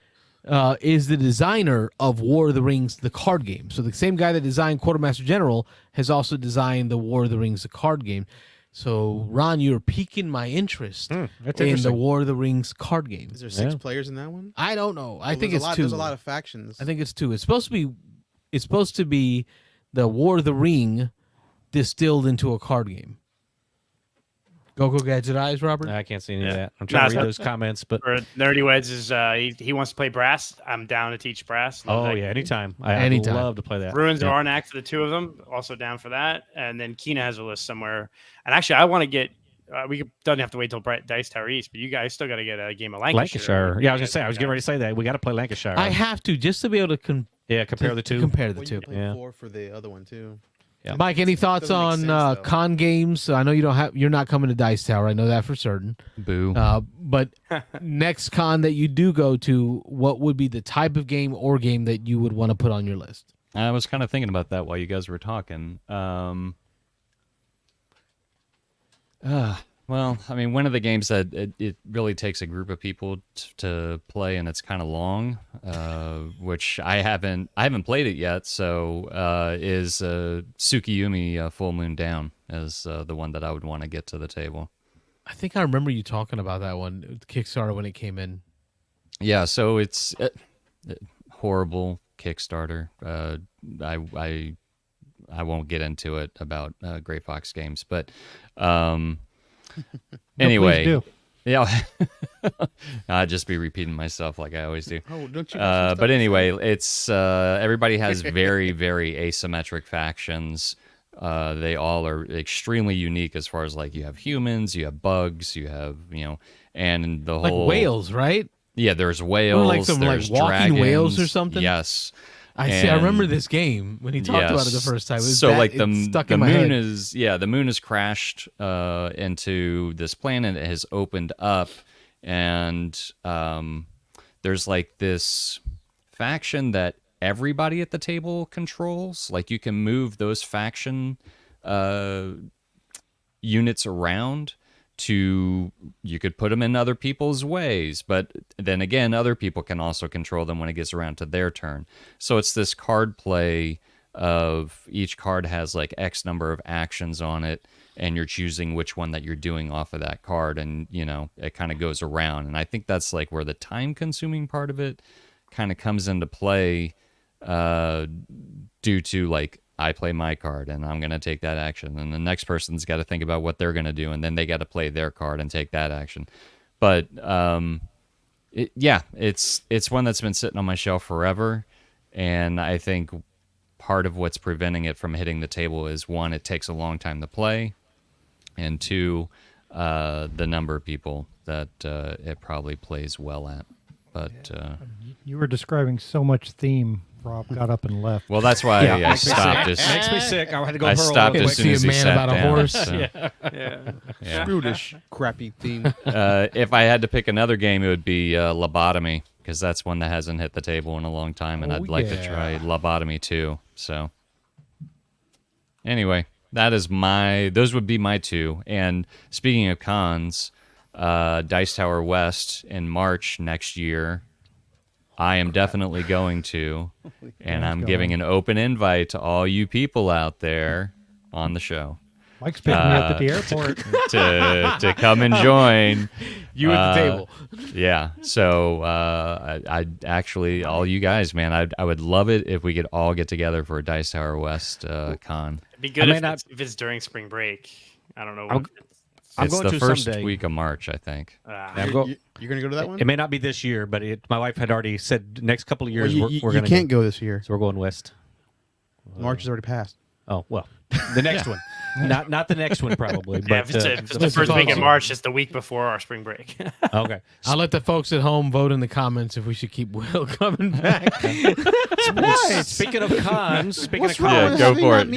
is the designer of War of the Rings, the card game. So the same guy that designed Quartermaster General has also designed the War of the Rings, the card game. So, Ron, you're piquing my interest in the War of the Rings card game. Is there 6 players in that one? I don't know. I think it's 2. There's a lot of factions. I think it's 2. It's supposed to be the War of the Ring distilled into a card game. Go Gadget Eyes, Robert. I can't see any of that. I'm trying to read those comments, but Nerdy Weds is he wants to play brass. I'm down to teach brass. Anytime. I'd love to play that. Ruins of Arnak for the 2 of them. Also down for that. And then Kina has a list somewhere. And actually, I want to get. We don't have to wait till Dice Tower East, but you guys still got to get a game of Lancashire. Yeah, I was gonna say. I was getting ready to say that we got to play Lancashire. I have to just to be able to compare the 2. Compare the 2. You play 4 for the other one too. Yeah. Mike, any thoughts on con games? I know you're not coming to Dice Tower. I know that for certain. Boo. But next con that you do go to, what would be the type of game or game that you would want to put on your list? I was kind of thinking about that while you guys were talking. Well, I mean, one of the games that it really takes a group of people to play, and it's kind of long, which I haven't played it yet. So is Tsukiyumi Full Moon Down is the one that I would want to get to the table. I think I remember you talking about that one, Kickstarter, when it came in. Yeah, so it's horrible Kickstarter. I won't get into it about Gray Fox Games, but. Anyway, no, yeah, I'll just be repeating myself like I always do. Oh, don't you? But anyway, it's everybody has very, very asymmetric factions. They all are extremely unique as far as like you have humans, you have bugs, you have and the whole whales, right? Yeah, there's whales, like some there's walking dragons, whales or something. Yes. I remember this game when he talked about it the first time. The moon has crashed into this planet. It has opened up, and there's like this faction that everybody at the table controls. Like you can move those faction units around. You could put them in other people's ways, but then again, other people can also control them when it gets around to their turn. So it's this card play of each card has like X number of actions on it, and you're choosing which one that you're doing off of that card, and it kind of goes around. And I think that's like where the time-consuming part of it kind of comes into play, due to like I play my card and I'm going to take that action, and the next person's got to think about what they're going to do, and then they got to play their card and take that action. But it's one that's been sitting on my shelf forever, and I think part of what's preventing it from hitting the table is 1, it takes a long time to play, and 2, the number of people that it probably plays well at. But you were describing so much theme. Rob got up and left. Well, that's why I stopped. Makes me sick. I had to go. I stopped as soon as he sat about down. A horse. So. Yeah. Screw this crappy theme. If I had to pick another game, it would be Lobotomy, because that's one that hasn't hit the table in a long time, and I'd like to try Lobotomy too. So, anyway, those would be my 2. And speaking of cons, Dice Tower West in March next year, I am definitely going to, and I'm giving an open invite to all you people out there on the show. Mike's picking me up at the airport to come and join you at the table. Yeah. So I actually, all you guys, man, I would love it if we could all get together for a Dice Tower West con. It'd be good if it's during spring break. I don't know. It's the first week of March, I think. You're going to go to that one? It may not be this year, but my wife had already said next couple of years we're going to. You can't go this year. So we're going west. March has already passed. Oh, well, the next one. Not the next one, probably. Yeah, But, if it's the first week in March, it's the week before our spring break. Okay. I'll let the folks at home vote in the comments if we should keep Will coming back. Speaking of cons, yeah, go for it. Go for it,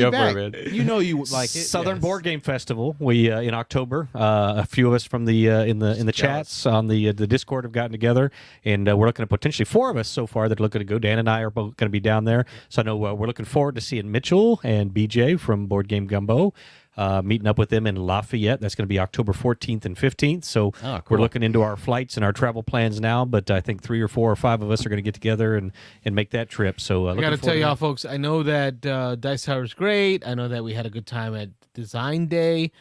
man. You know you like it. Southern Board Game Festival. We in October, a few of us from the in the chats on the Discord have gotten together, and we're looking at potentially 4 of us so far that are looking to go. Dan and I are both going to be down there, so I know we're looking forward to seeing Mitchell and BJ from Board Game Gumbo. Meeting up with them in Lafayette. That's going to be October 14th and 15th. So we're looking into our flights and our travel plans now, but I think 3 or 4 or 5 of us are going to get together and make that trip. So I got to tell y'all, folks, I know that Dice Tower is great. I know that we had a good time at Design Day,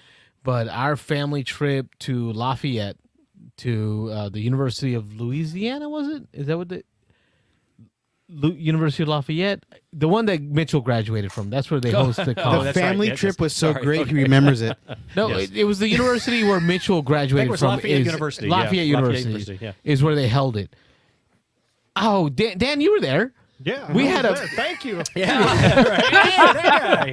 but our family trip to Lafayette, to the University of Louisiana, was it? Is that what the... University of Lafayette, the one that Mitchell graduated from. That's where they host the The family trip was so great. He remembers it. No, it was the university where Mitchell graduated from. Lafayette University. Lafayette University is where they held it. Oh, Dan, you were there. Yeah, we had a. Thank you. Yeah,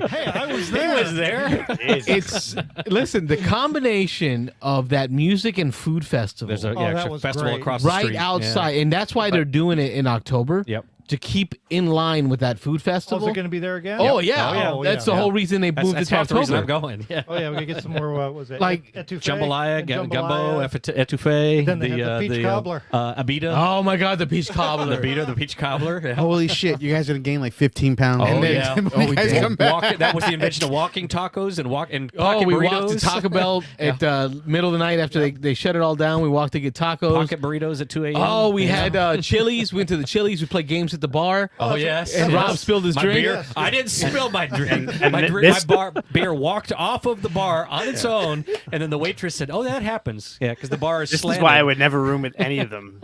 Hey, I was there. He was there. It's listen. The combination of that music and food festival. There's a that was festival great. across the street. Right outside, and that's why they're doing it in October. Yep. To keep in line with that food Oh, festival. is it going to be there again? Oh, yeah. Oh, That's the whole reason they moved it to half the reason I'm October. going. Yeah. Oh, yeah, we got to get some more, what was it? Like etouffee? Jambalaya, And gumbo, etouffee. Then they have the peach cobbler. Abita. Oh, my God, the peach cobbler. The peach cobbler. Yeah. Holy shit! You guys are gonna gain like 15 pounds. Oh, and then, yeah. when you guys come back. That was the invention of walking tacos and pocket we burritos. walked to Taco Bell at middle of the night after they shut it all down. We walked to get tacos. Pocket burritos at 2 a.m. Oh, we had Chili's. We went to the Chili's. We played games at the bar. Oh, yes. And Rob spilled his my drink. Beer. I didn't spill my drink. And my this- beer walked off of the bar on its own, and then the waitress said, "Oh, that happens." Yeah, because the bar is This slanted. is why I would never room with any of them.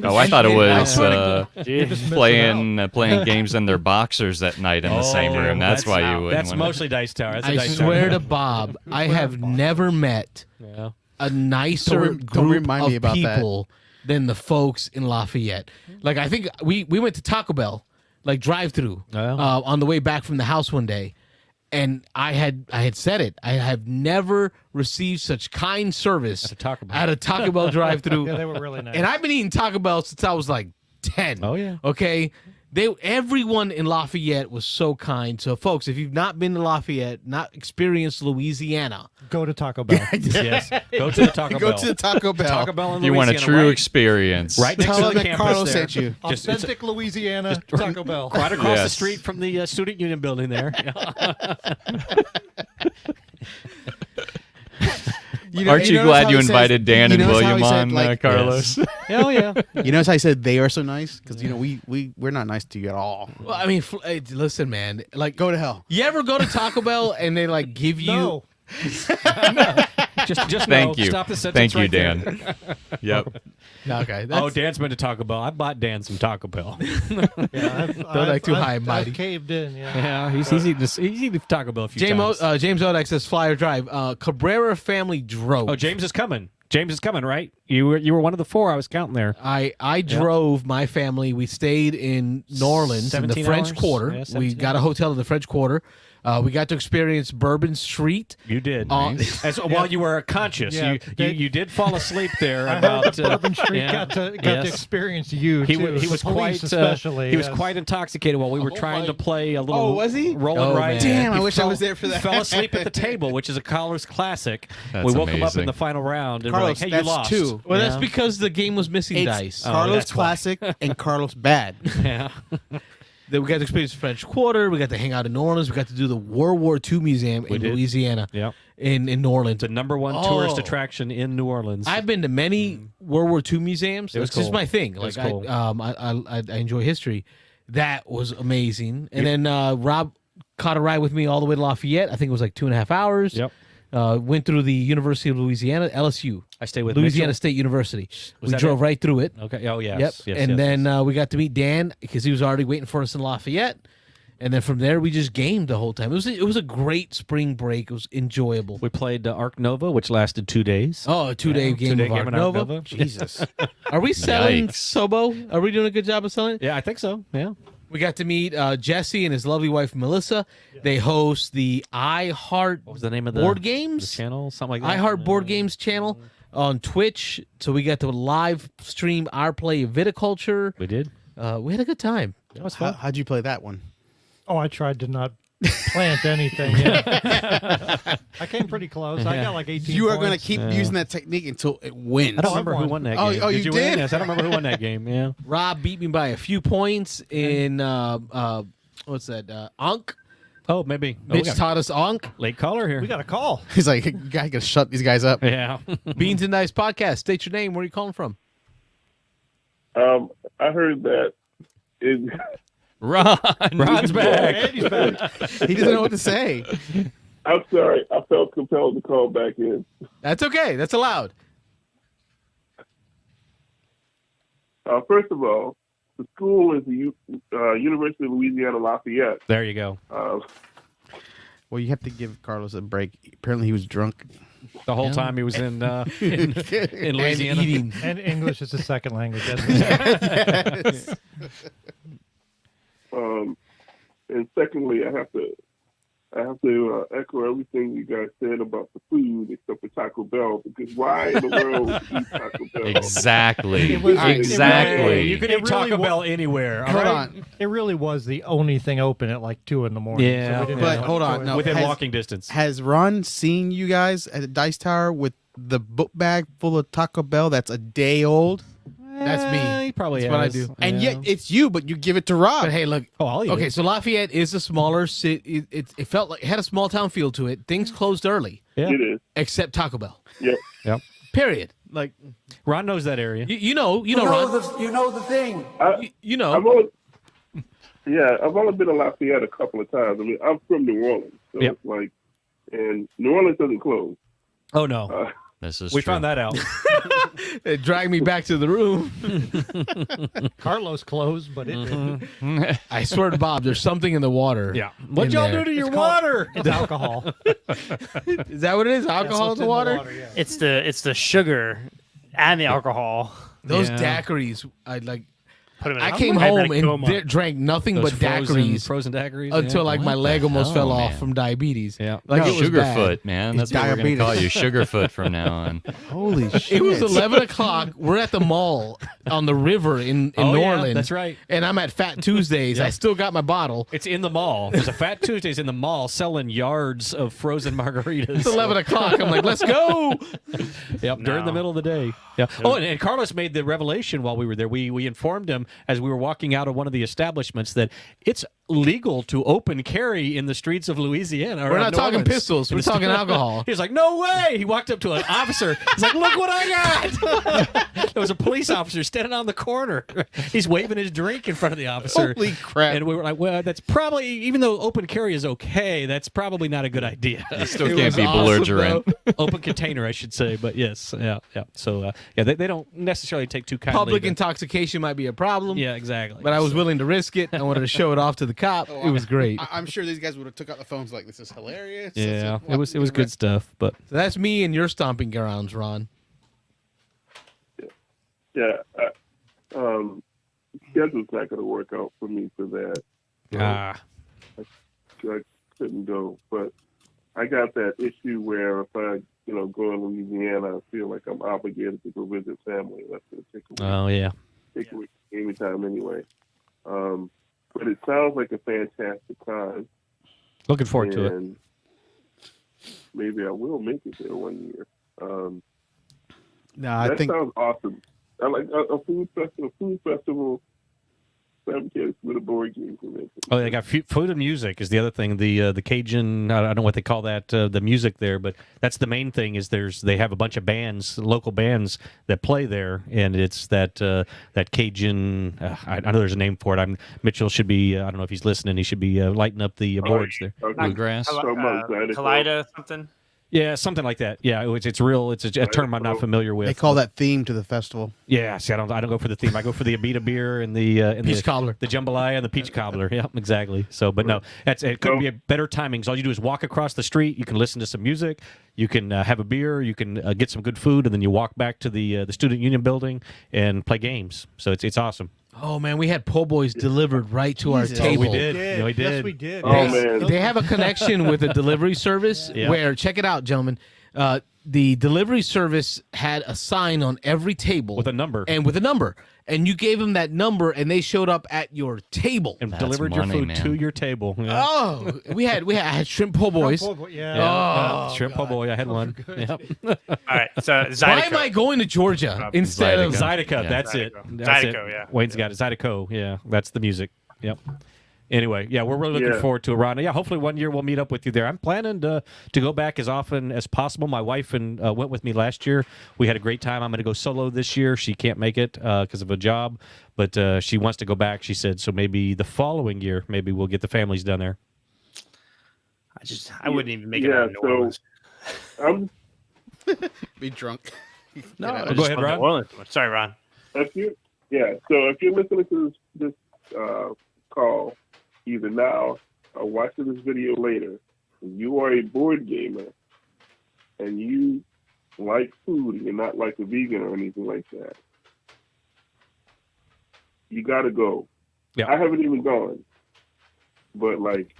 Oh, I thought it was playing games in their boxers at night in the same room. That's why you wouldn't. That's mostly Dice Tower. That's a I Dice swear Tower. to Bob, I have never met a nicer Don't group remind me of about that. people than the folks in Lafayette. Like, I think we went to Taco Bell, like drive-through, on the way back from the house one day. And I had said it. I have never received such kind service at a Taco Bell drive-through. Yeah, they were really nice. And I've been eating Taco Bell since I was like 10. Oh, yeah. Okay. Everyone in Lafayette was so kind. So, folks, if you've not been to Lafayette, not experienced Louisiana, Go to Taco Bell. Yes. Go to the Taco Bell. Go to the Taco Bell. Taco Bell in You want a Louisiana, true right? experience. Right next Tell to them the that campus Carlos there. sent you. Authentic Louisiana Taco Bell. Right across the Yes. street from the Student Union building there. Aren't you glad you invited Dan and notice how William he said, on, like, Carlos? Hell yeah. You notice how I said they are so nice? Because, we're not nice to you at all. well, I mean, listen, man. Like, Go to hell. you ever go to Taco Bell and they like give you? No. Just Thank no. you. Stop the sentence Thank you, right there. Dan. Yep. Okay. Oh, Dan's been to Taco Bell. I bought Dan some Taco Bell. Yeah, Don't act too high and mighty. I've caved in, yeah. Yeah, he's eaten Taco Bell a few times. James Odak says Flyer Drive. Cabrera family drove. Oh, James is coming. James is coming, right? You were one of the 4 I was counting there. I drove my family. We stayed in New Orleans in the 17 French hours? Quarter. Yeah, We 17 got a hotel in the French Quarter. We got to experience Bourbon Street. You did. Nice. While you were conscious, Yeah, you did fall asleep there. I about heard that Bourbon Street yeah, got to yes. experience you, He, too. he was The police quite especially. he was yes. quite intoxicated while we were trying to play a little. was he? Rolling Oh, right? man. Damn, I He wish I was there for that. Fell asleep at the table, which is a Caller's classic. That's we woke him up in amazing. the final round and Carlos, we're like, "Hey, that's you lost." 2. Well, that's Yeah. because the game was missing It's dice. Oh, Carlos that's why. Classic and Carlos Bad. Yeah. Then we got to experience French Quarter. We got to hang out in New Orleans. We got to do the World War II Museum in Louisiana. Yeah. In New Orleans. The number one tourist attraction in New Orleans. I've been to many World War II museums. It's just my thing. Like cool. I enjoy history. That was amazing. And then Rob caught a ride with me all the way to Lafayette. I think it was like 2.5 hours. Yep. Went through the University of Louisiana, LSU. I stayed with Louisiana Mitchell. State University. We that drove it? right through it. Okay. Oh, yes. Yep. Yes, and yes, then yes. we got to meet Dan because he was already waiting for us in Lafayette. And then from there, we just gamed the whole time. It was a great spring break. It was enjoyable. We played Arc Nova, which lasted 2 days. Oh, a two-day game of Arc Nova. Jesus. Are we selling Yikes. Sobo? Are we doing a good job of selling it? Yeah, I think so. Yeah. We got to meet Jesse and his lovely wife, Melissa. They host the iHeart What was the name of the Board Games? the channel? Something like that. iHeart Board Games channel on Twitch. So we got to live stream our play of Viticulture. We did. We had a good time. That was fun. How'd you play that one? Oh, I tried to not plant anything. Yeah. I came pretty close. I got like 18 You are going to points. keep using that technique until it wins. I don't remember who won. won that Oh, game. oh, you win? did? Yes, I don't remember who won that game. Yeah. Rob beat me by a few points in what's that? Ankh. Oh, maybe. Oh, we Mitch got taught us Ankh. late caller here. We got a call. He's like, you got to shut these guys up. Yeah. Beans and Dice podcast. State your name. Where are you calling from? I heard that it, Ron's back. Andy's back. He doesn't know what to say. I'm sorry. I felt compelled to call back in. That's okay. That's allowed. First of all, the school is the University of Louisiana Lafayette. There you go. Well, you have to give Carlos a break. Apparently, he was drunk. The whole time he was in Louisiana. And eating. And English is a second language. Yes. And secondly, I have to echo everything you guys said about the food, except for Taco Bell, because why in the world would you eat Taco Bell? Exactly. Exactly. You can It eat Taco really Bell anywhere. Hold on. It really was the only thing open at like 2 in the morning. Yeah. we didn't But have much hold on, choice. no. Within Has- walking distance. Has Ron seen you guys at the Dice Tower with the book bag full of Taco Bell that's a day old? That's me. He probably That's what I has. do. And Yeah. yet it's you, but you give it to Rob. But hey, look. Oh, I'll eat Okay, it. so Lafayette is a smaller city. It felt like it had a small town feel to it. Things closed early, Yeah. It is. except Taco Bell. Yep. Yep. Period. Like Ron knows that area. you know, Ron. You know the thing. You know. I've only been to Lafayette a couple of times. I mean, I'm from New Orleans, so Yep. it's like, and New Orleans doesn't close. Oh, no. This is We true. found that out. It dragged me back to the room. Carlos closed, but it didn't. I swear to Bob, there's something in the water. Yeah. What'd in y'all there. do to your It's called- water? It's alcohol. Is that what it is? Alcohol That's in what's the water? yeah. It's the sugar and the alcohol. Those Yeah. daiquiris, Put 'em in I a- came I had home a and coma. drank nothing Those but daiquiris frozen daiquiris. until yeah. like my What leg the almost hell, fell off man? from diabetes. Yeah. Like it was bad. Sugarfoot, man. It's That's what we're going to call you, diabetes. Sugarfoot from now on. Holy shit. It was 11 o'clock. We're at the mall on the river in Oh, New yeah, Orleans. that's right. And I'm at Fat Tuesdays. I still got my bottle. It's in the mall. There's a Fat Tuesdays in the mall selling yards of frozen margaritas. It's 11 o'clock. I'm like, let's go. Yep, during the middle of the day. Yeah. Oh, and Carlos made the revelation while we were there. We informed him as we were walking out of one of the establishments that it's legal to open carry in the streets of Louisiana. We're not talking pistols. We're talking alcohol. He was like, "No way!" He walked up to an officer. He's like, "Look what I got!" There was a police officer standing on the corner. He's waving his drink in front of the officer. Holy crap. And we were like, "Well, that's probably even though open carry is okay, that's probably not a good idea." Still It can't was be awesome, belligerent. though. Open container, I should say, but yes, yeah. So they don't necessarily take too kindly. Public to- intoxication might be a problem. Yeah, exactly. But I was willing to risk it. I wanted to show it off to the cop. It was great. I'm sure these guys would have took out the phones like, this is hilarious. Yeah, it was good stuff. But So that's me and your stomping grounds, Ron. Yeah. Schedule's not going to work out for me for that. So I couldn't go. But I got that issue where if I, go to Louisiana, I feel like I'm obligated to go visit family. That's going to take away. oh yeah, Take away any time anyway. But it sounds like a fantastic time. looking forward to it. And maybe I will make it there one year. No, I That think sounds awesome. I like a food festival. Food festival some kids with a board game convention. Oh, they got food and music is the other thing. The Cajun, I don't know what they call that, the music there, but that's the main thing. Is they have a bunch of bands, local bands that play there, and it's that Cajun. I know there's a name for it. Mitchell should be. I don't know if he's listening. He should be lighting up the boards there. Bluegrass, Kalida something. Yeah, something like that. Yeah, it's real. It's a term I'm not familiar with. They call that theme to the festival. Yeah, see, I don't go for the theme. I go for the Abita beer and the Peach cobbler, the jambalaya, and the peach cobbler. Yeah, exactly. So, but no, it couldn't be a better timing. All you do is walk across the street. You can listen to some music. You can have a beer. You can get some good food, and then you walk back to the Student Union building and play games. So it's awesome. Oh man, we had po' boys delivered right to our table. We did. No, we did. Yes, we did. Oh, man. They have a connection with a delivery service where, check it out, gentlemen. The delivery service had a sign on every table with a number, and you gave them that number, and they showed up at your table and delivered your food to your table. Yeah. Oh, I had shrimp po' boys. Shrimp po' boy. I had one. Yep. All right, so Zydeco. Why am I going to Georgia instead of Zydeco? Yeah. That's it. Zydeco, yeah. Wayne's got it. Zydeco. Yeah, that's the music. Yep. Anyway, yeah, we're really looking forward to it, Ron. Yeah, hopefully one year we'll meet up with you there. I'm planning to go back as often as possible. My wife went with me last year. We had a great time. I'm going to go solo this year. She can't make it because of a job, but she wants to go back, she said. So maybe the following year, maybe we'll get the families down there. I wouldn't even make it out of New Orleans. I'm Be drunk. No, go ahead, Ron. New Orleans. Sorry, Ron. so if you're listening to this call, either now or watching this video later, and you are a board gamer and you like food and you're not like a vegan or anything like that, you gotta go. Yeah. I haven't even gone, but like,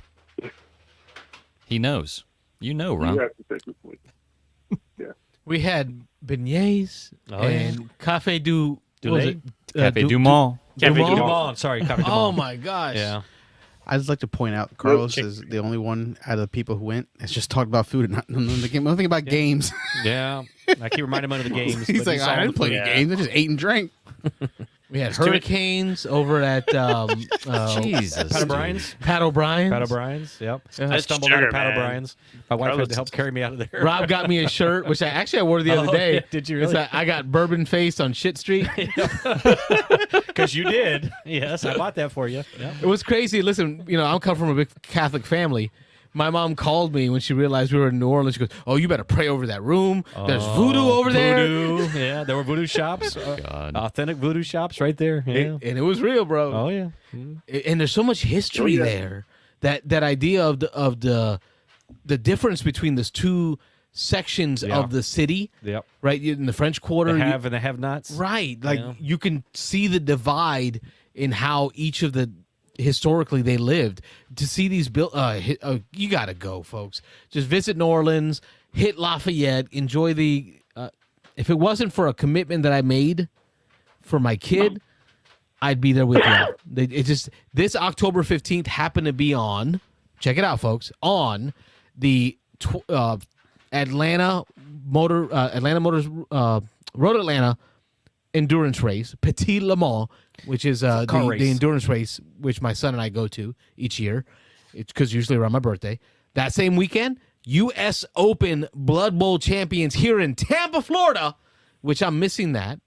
he knows. You know, Ron. you have to take this with you. Yeah. we had beignets and Cafe du Cafe du Monde. Cafe Dumont? du Dumont. Sorry, Cafe Dumont. Oh my gosh! Yeah. I just like to point out, Carlos is the only one out of the people who went that's just talked about food and not nothing about games. Yeah. I keep reminding him of the games. He's like, I didn't play any games. I just ate and drank. We had hurricanes over at Jesus. Pat O'Brien's. Pat O'Brien's. Pat O'Brien's. Yep. I That's stumbled sugar, over Pat man. O'Brien's. My wife had to help carry me out of there. Rob got me a shirt, which I wore the other day. Yeah, did you really? I got bourbon faced on Shit Street. Because you did. Yes, I bought that for you. Yep. It was crazy. Listen, I come from a big Catholic family. My mom called me when she realized we were in New Orleans. She goes, "Oh, you better pray over that room. There's voodoo over there." Yeah, there were voodoo shops. God. Authentic voodoo shops right there. Yeah. And it was real, bro. Oh, yeah. And there's so much history there. That idea of the difference between those two sections of the city. Yep. Right in the French Quarter. The have and the have-nots. Right. Like you can see the divide in how each of the historically they lived. To see these built, you got to go, folks. Just visit New Orleans, hit Lafayette, enjoy the. If it wasn't for a commitment that I made for my kid, I'd be there with you. It just this October 15th happened to be on. Check it out, folks. On the Atlanta Motors Road Atlanta endurance race, Petit Le Mans, which is the endurance race which my son and I go to each year. It's because usually around my birthday. That same weekend, U.S. Open Blood Bowl champions here in Tampa, Florida, which I'm missing that.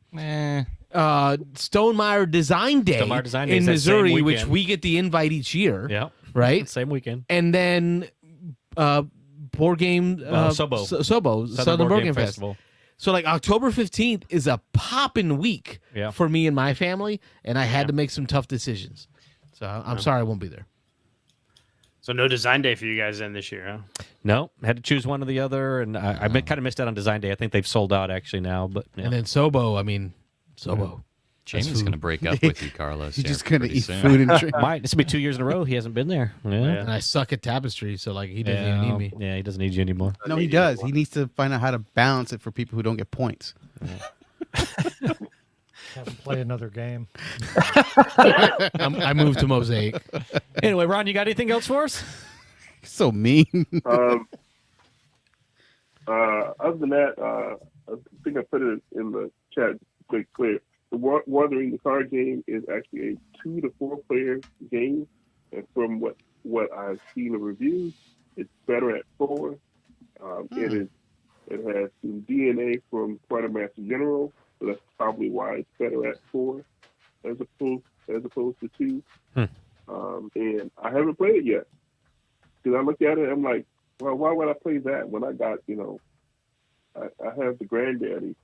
Stonemeyer Design Day in Missouri, which we get the invite each year. Yeah. Right? Same weekend. And then board game Sobo, Southern Board Game Festival. So like October 15th is a poppin' week for me and my family, and I had to make some tough decisions. So I'm sorry I won't be there. So no design day for you guys then this year, huh? No, had to choose one or the other, and I kind of missed out on design day. I think they've sold out actually now, but and then Sobo. Jamie's going to break up with you, Carlos. He's just going to eat food and drink. This will be 2 years in a row he hasn't been there. Yeah. And I suck at Tapestry, so like he doesn't even need me. Yeah, he doesn't need you anymore. No, he does. He needs to find out how to balance it for people who don't get points. Have him play another game. I moved to Mosaic. Anyway, Ron, you got anything else for us? So mean. Other than that, I think I put it in the chat quick clear. Wuthering the card game is actually a 2 to 4 player game, and from what I've seen in reviews, it's better at 4. It has some DNA from Quartermaster General, so that's probably why it's better at 4 as opposed to 2. And I haven't played it yet because I look at it, I'm like, well, why would I play that when I got, I have the granddaddy.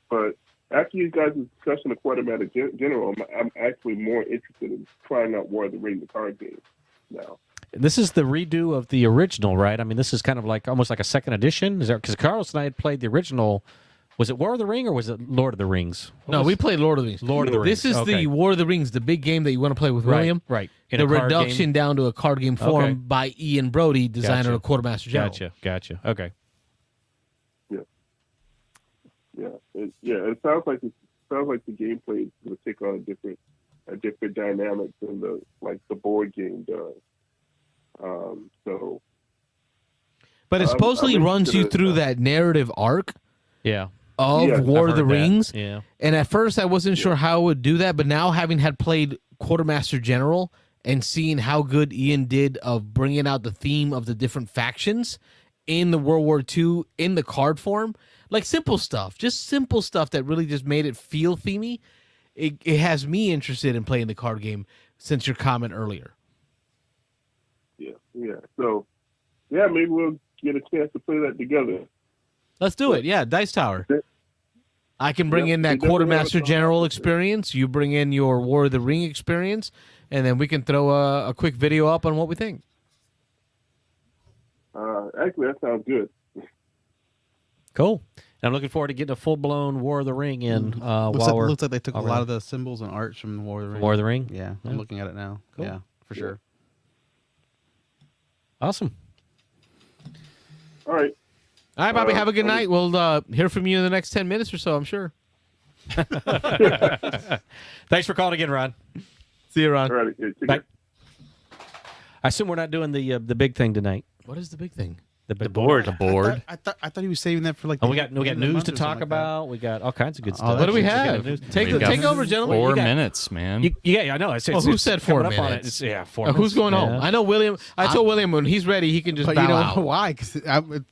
But after you guys' discussion of Quartermaster General, I'm actually more interested in trying out War of the Ring, the card game now. This is the redo of the original, right? I mean, this is kind of like almost like a second edition. Is there, because Carlos and I had played the original. Was it War of the Ring or was it Lord of the Rings? No, we played Lord of the Rings. Lord of the Rings. This is the War of the Rings, the big game that you want to play with William. Right. The reduction down to a card game form by Ian Brody, designer of Quartermaster General. Gotcha. Okay. It sounds like the gameplay is going to take on a different dynamic than the board game does. But it supposedly runs you through that narrative arc. Yeah. Of War of the Rings. Yeah. And at first I wasn't sure how it would do that, but now having had played Quartermaster General and seeing how good Ian did of bringing out the theme of the different factions in the World War II in the card form, like simple stuff that really just made it feel themey. It has me interested in playing the card game since your comment earlier. Yeah. So, maybe we'll get a chance to play that together. Let's do it. Yeah, Dice Tower. I can bring in that Quartermaster General experience. You bring in your War of the Ring experience, and then we can throw a quick video up on what we think. Actually, that sounds good. Cool. I'm looking forward to getting a full-blown War of the Ring in. Looks like they took a lot of the symbols and arts from War of the Ring. War of the Ring? Yeah, I'm looking at it now. Cool. Yeah, for sure. Awesome. All right. All right, Bobby, have a good night. We'll hear from you in the next 10 minutes or so, I'm sure. Thanks for calling again, Ron. See you, Ron. All right. Bye. I assume we're not doing the big thing tonight. What is the big thing? The board. I thought he was saving that for like. We got news to talk about. We got all kinds of good stuff. What do we have? Take over, gentlemen. 4 minutes, man. Yeah, I know. Who said 4 minutes? 4 minutes. Who's going home? I know William. I told William when he's ready, he can just bow out. Why? Because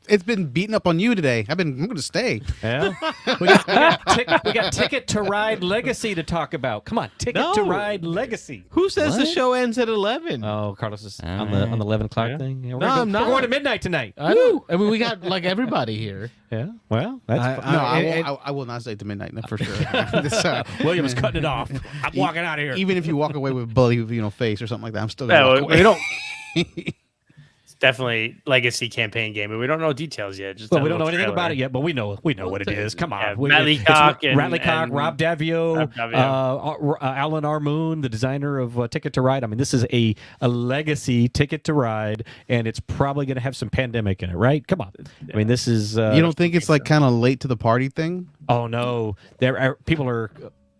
it's been beating up on you today. I'm going to stay. Yeah. we got Ticket to Ride Legacy to talk about. Come on, Ticket to Ride Legacy. Who says the show ends at 11? Oh, Carlos is on the 11 o'clock thing. Yeah, I'm not. We're going to midnight tonight. I know. I mean, we got like everybody here. Yeah. Well, that's I will not stay to midnight for sure. William is cutting it off. I'm walking out of here. Even if you walk away with a bloody face or something like that, I'm still gonna walk away. We don't. It's definitely legacy campaign game, but we don't know details yet. Well, we don't know anything about it yet, but we know what it is. Come on, Radley Cock, Rob Davio, Alan R. Moon, the designer of Ticket to Ride. I mean, this is a legacy Ticket to Ride, and it's probably going to have some pandemic in it, right? Come on, I mean, this is. You don't think it's like kind of late to the party thing? Oh no, people are.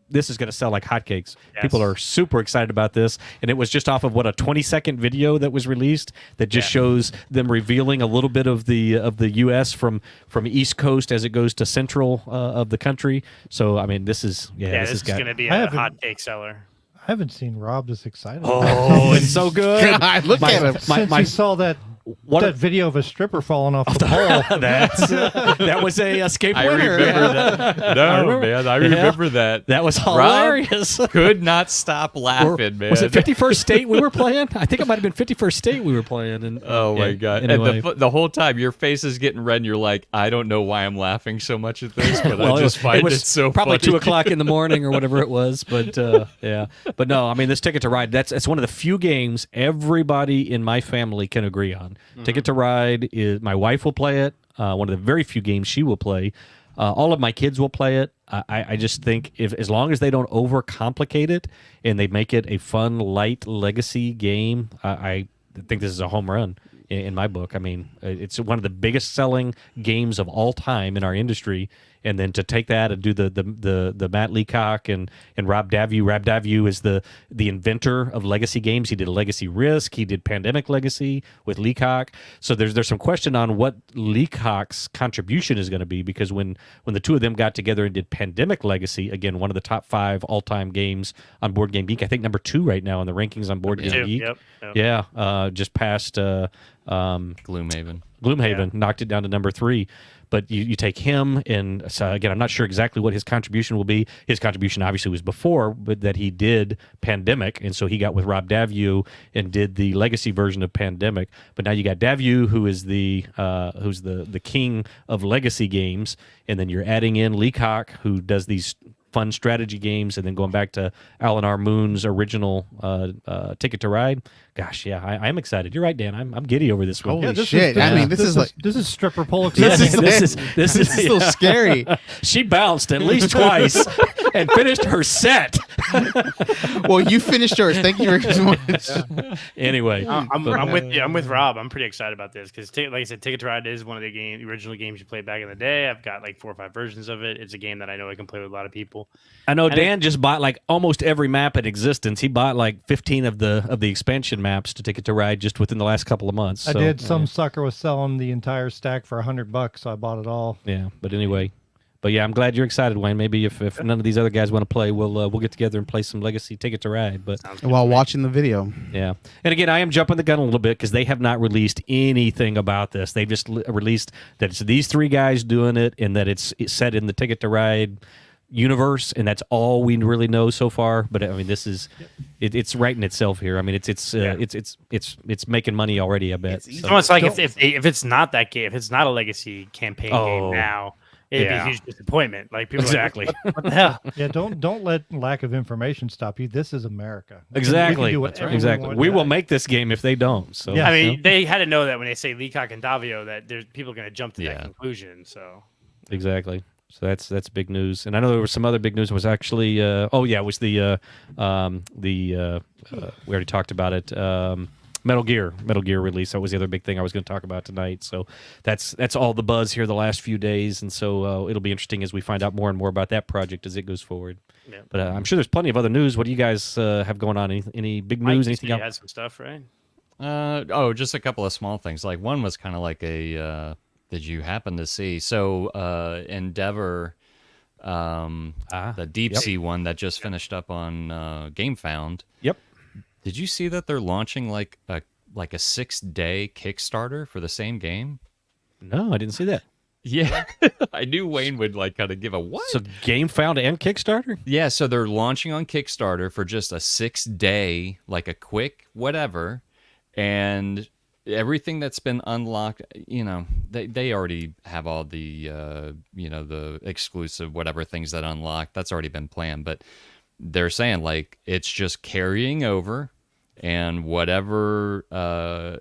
This is going to sell like hotcakes. Yes. People are super excited about this, and it was just off of what a 20-second video that was released that just shows them revealing a little bit of the U.S. from East Coast as it goes to central of the country. So I mean, this is going to be a hotcake seller. I haven't seen Rob this excited. Oh, it's so good! God, look at him. Since he saw that video of a stripper falling off the pole. That was a escape winner. I remember that. No, man, I remember that. That was hilarious. Rob could not stop laughing, man. Was it 51st State we were playing? I think it might have been 51st State we were playing. And, oh, my God. Anyway. And the whole time, your face is getting red, and you're like, I don't know why I'm laughing so much at this, but I just find it so probably funny. 2 o'clock in the morning or whatever it was. But, yeah. But, no, I mean, this Ticket to Ride, it's one of the few games everybody in my family can agree on. Mm-hmm. Ticket to Ride is my wife will play it. One of the very few games she will play. All of my kids will play it. I just think as long as they don't overcomplicate it and they make it a fun, light legacy game, I think this is a home run in my book. I mean, it's one of the biggest selling games of all time in our industry, and then to take that and do the Matt Leacock and Rob Daviau. Rob Daviau is the inventor of legacy games. He did Legacy Risk. He did Pandemic Legacy with Leacock. So there's some question on what Leacock's contribution is going to be, because when the two of them got together and did Pandemic Legacy, again, one of the top 5 all-time games on Board Game Geek, I think number 2 right now in the rankings on Board Game Geek. Yep. Yeah, just past Gloomhaven. Knocked it down to number 3. But you take him, and so again, I'm not sure exactly what his contribution will be. His contribution obviously was before, but that he did Pandemic, and so he got with Rob Daviau and did the legacy version of Pandemic. But now you got Daviau, who is who's the king of legacy games, and then you're adding in Leacock, who does these fun strategy games, and then going back to Alan R. Moon's original Ticket to Ride. Gosh, yeah, I am excited. You're right, Dan. I'm giddy over this one. Holy shit! I mean, this is stripper pole. This is so scary. She bounced at least twice and finished her set. Well, you finished yours. Thank you very much. Anyway, I'm with you. I'm with Rob. I'm pretty excited about this because, like I said, Ticket to Ride is one of the original games you played back in the day. I've got like 4 or 5 versions of it. It's a game that I know I can play with a lot of people. I know Dan just bought like almost every map in existence. He bought like 15 of the expansion maps to Ticket to Ride just within the last couple of months. I did. Some sucker was selling the entire stack for $100, so I bought it all. Yeah, but anyway. But yeah, I'm glad you're excited, Wayne. Maybe if none of these other guys want to play, we'll get together and play some Legacy Ticket to Ride. But while watching the video, yeah. And again, I am jumping the gun a little bit because they have not released anything about this. They've just released that it's these 3 guys doing it, and that it's set in the Ticket to Ride universe, and that's all we really know so far. But I mean, this is it's writing itself here. I mean, it's making money already. I bet. It's almost like if it's not that game, if it's not a Legacy campaign game now. It'd be a huge disappointment. Like people exactly. Are like, what the hell? Yeah, don't let lack of information stop you. This is America. Exactly. Exactly. We will make this game if they don't. So yeah, I mean, they had to know that when they say Leacock and Daviau that there's people going to jump to that conclusion. So exactly. So that's big news. And I know there was some other big news. It was actually it was the we already talked about it. Metal Gear release. That was the other big thing I was going to talk about tonight. So that's all the buzz here the last few days, and so it'll be interesting as we find out more and more about that project as it goes forward. Yeah. But I'm sure there's plenty of other news. What do you guys have going on? Any big news? Anything else? You had some stuff, right? Just a couple of small things. Like one was kind of like a did you happen to see? So Endeavor, the Deep Sea one that just finished up on GameFound. Yep. Did you see that they're launching like a 6-day Kickstarter for the same game? No, I didn't see that. Yeah, I knew Wayne would like kind of give a what? So GameFound and Kickstarter? Yeah, so they're launching on Kickstarter for just a 6-day, like a quick whatever, and everything that's been unlocked, they already have all the the exclusive whatever things that unlock. That's already been planned, but they're saying like it's just carrying over. And whatever else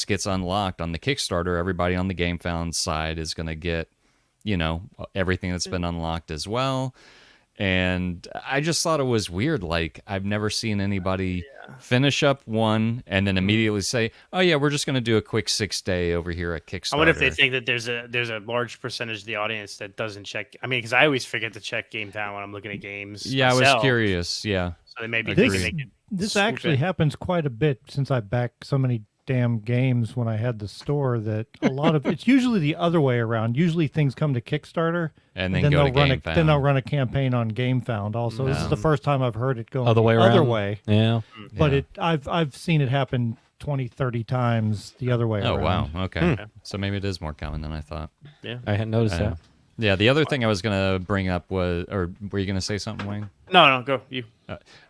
gets unlocked on the Kickstarter, everybody on the GameFound side is going to get, everything that's been unlocked as well. And I just thought it was weird. Like, I've never seen anybody finish up one and then immediately say, "Oh yeah, we're just going to do a quick 6-day over here at Kickstarter." I wonder if they think that there's a large percentage of the audience that doesn't check. I mean, because I always forget to check GameFound when I'm looking at games. Yeah, myself. I was curious. Yeah, so they may be thinking they could. This actually happens quite a bit since I backed so many damn games when I had the store that a lot of it's usually the other way around. Usually things come to Kickstarter and then go to GameFound. Then they'll run a campaign on GameFound also. This is the first time I've heard it go the other way. Yeah. But I've seen it happen 20, 30 times the other way around. Oh, wow. Okay. So maybe it is more common than I thought. Yeah. I hadn't noticed that. Yeah, the other thing I was going to bring up was, or were you going to say something, Wayne? No, go. You.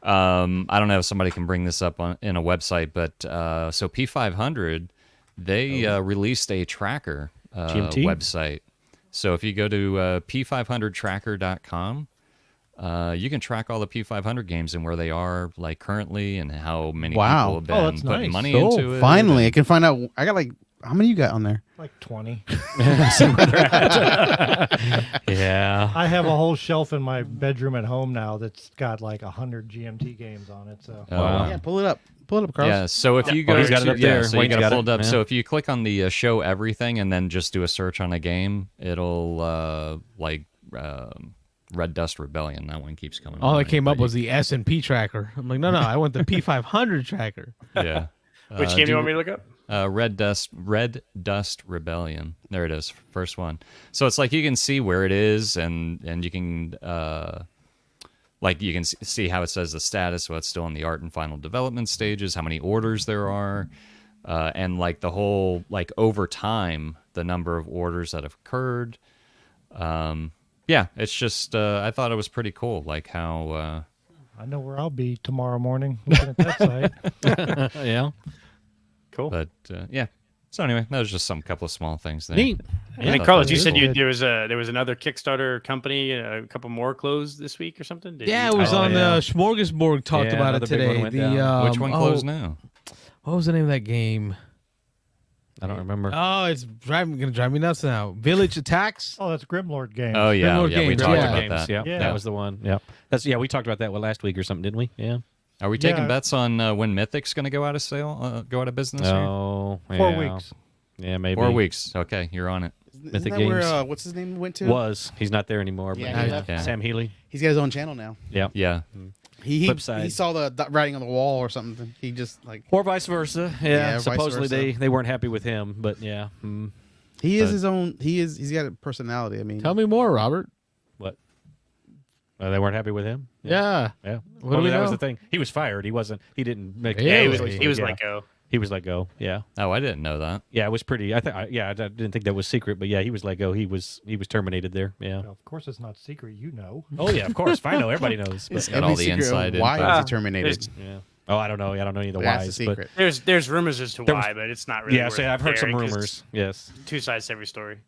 I don't know if somebody can bring this up in a website, but so P500, they released a tracker website. So if you go to p500tracker.com, you can track all the P500 games and where they are like currently and how many people have been putting money into it. Finally, I can find out. I got like, how many you got on there? Like 20. Yeah. I have a whole shelf in my bedroom at home now that's got like 100 GMT games on it. So wow. Yeah, pull it up. pull it up, Carlos. Yeah. So if you go, he's got it up there. so you Wayne's got got to it, pull it up. yeah. So if you click on the show everything and then just do a search on a game, it'll Red Dust Rebellion. That one keeps coming. All up, that came up but was the S&P tracker. I'm like, no, I want the P500 tracker. yeah. Which game do you want me to look up? Red Dust Rebellion. There it is, first one. So it's like you can see where it is, and you can you can see how it says the status. So it's still in the art and final development stages. How many orders there are, and like the whole over time the number of orders that have occurred. Yeah, it's just I thought it was pretty cool, like how. I know where I'll be tomorrow morning looking at that site. Yeah. Cool. But yeah. So anyway, that was just some couple of small things there. Neat. I think Carlos, you said there was another Kickstarter company, a couple more closed this week or something. Did Yeah, you- it was on the Smorgasbord talked about it another big one today. went The down. Which one closed now? What was the name of that game? I don't remember. Oh, it's gonna drive me nuts now. Village Attacks. Oh, that's Grimlord Games. Oh yeah, Grimlord yeah, we Games, talked yeah. about Games, that. Yeah, Yeah. that was the one. Yeah, we talked about that last week or something, didn't we? Yeah. Are we taking Yeah. bets on when Mythic's going to go out of sale, go out of business? Oh, 4 yeah. weeks. Yeah, maybe 4 weeks. Okay, you're on it. Isn't Mythic that where Games. what's his name went to? He's not there anymore. But Yeah, he left. Yeah. Sam Healy. He's got his own channel now. Yeah. Yeah. He Flipside. saw the writing on the wall or something. He just Or vice versa. Yeah. Yeah, vice Supposedly versa. they weren't happy with him, but yeah. he is But- his own. He's got a personality. I mean, Tell me more, Robert. What? They weren't happy with him. Yeah. Yeah. What do we that was know? the thing. He was fired. He wasn't. He didn't make. Yeah, he Really? was yeah. let go. He was let go. Yeah. Oh, I didn't know that. Yeah. It was pretty. I didn't think that was secret, but yeah, he was let go. He was terminated there. Yeah. Well, of course, it's not secret. You know. Oh yeah. Of course. I know. Everybody knows. it's But, got every all the secret of inside why info. was he terminated? yeah. Oh, I don't know. I don't know any of the That's the whys. secret. There's rumors as to There why, was- but it's not But really. yeah. So I've heard some airing 'cause rumors. Yes. it's two sides to every story.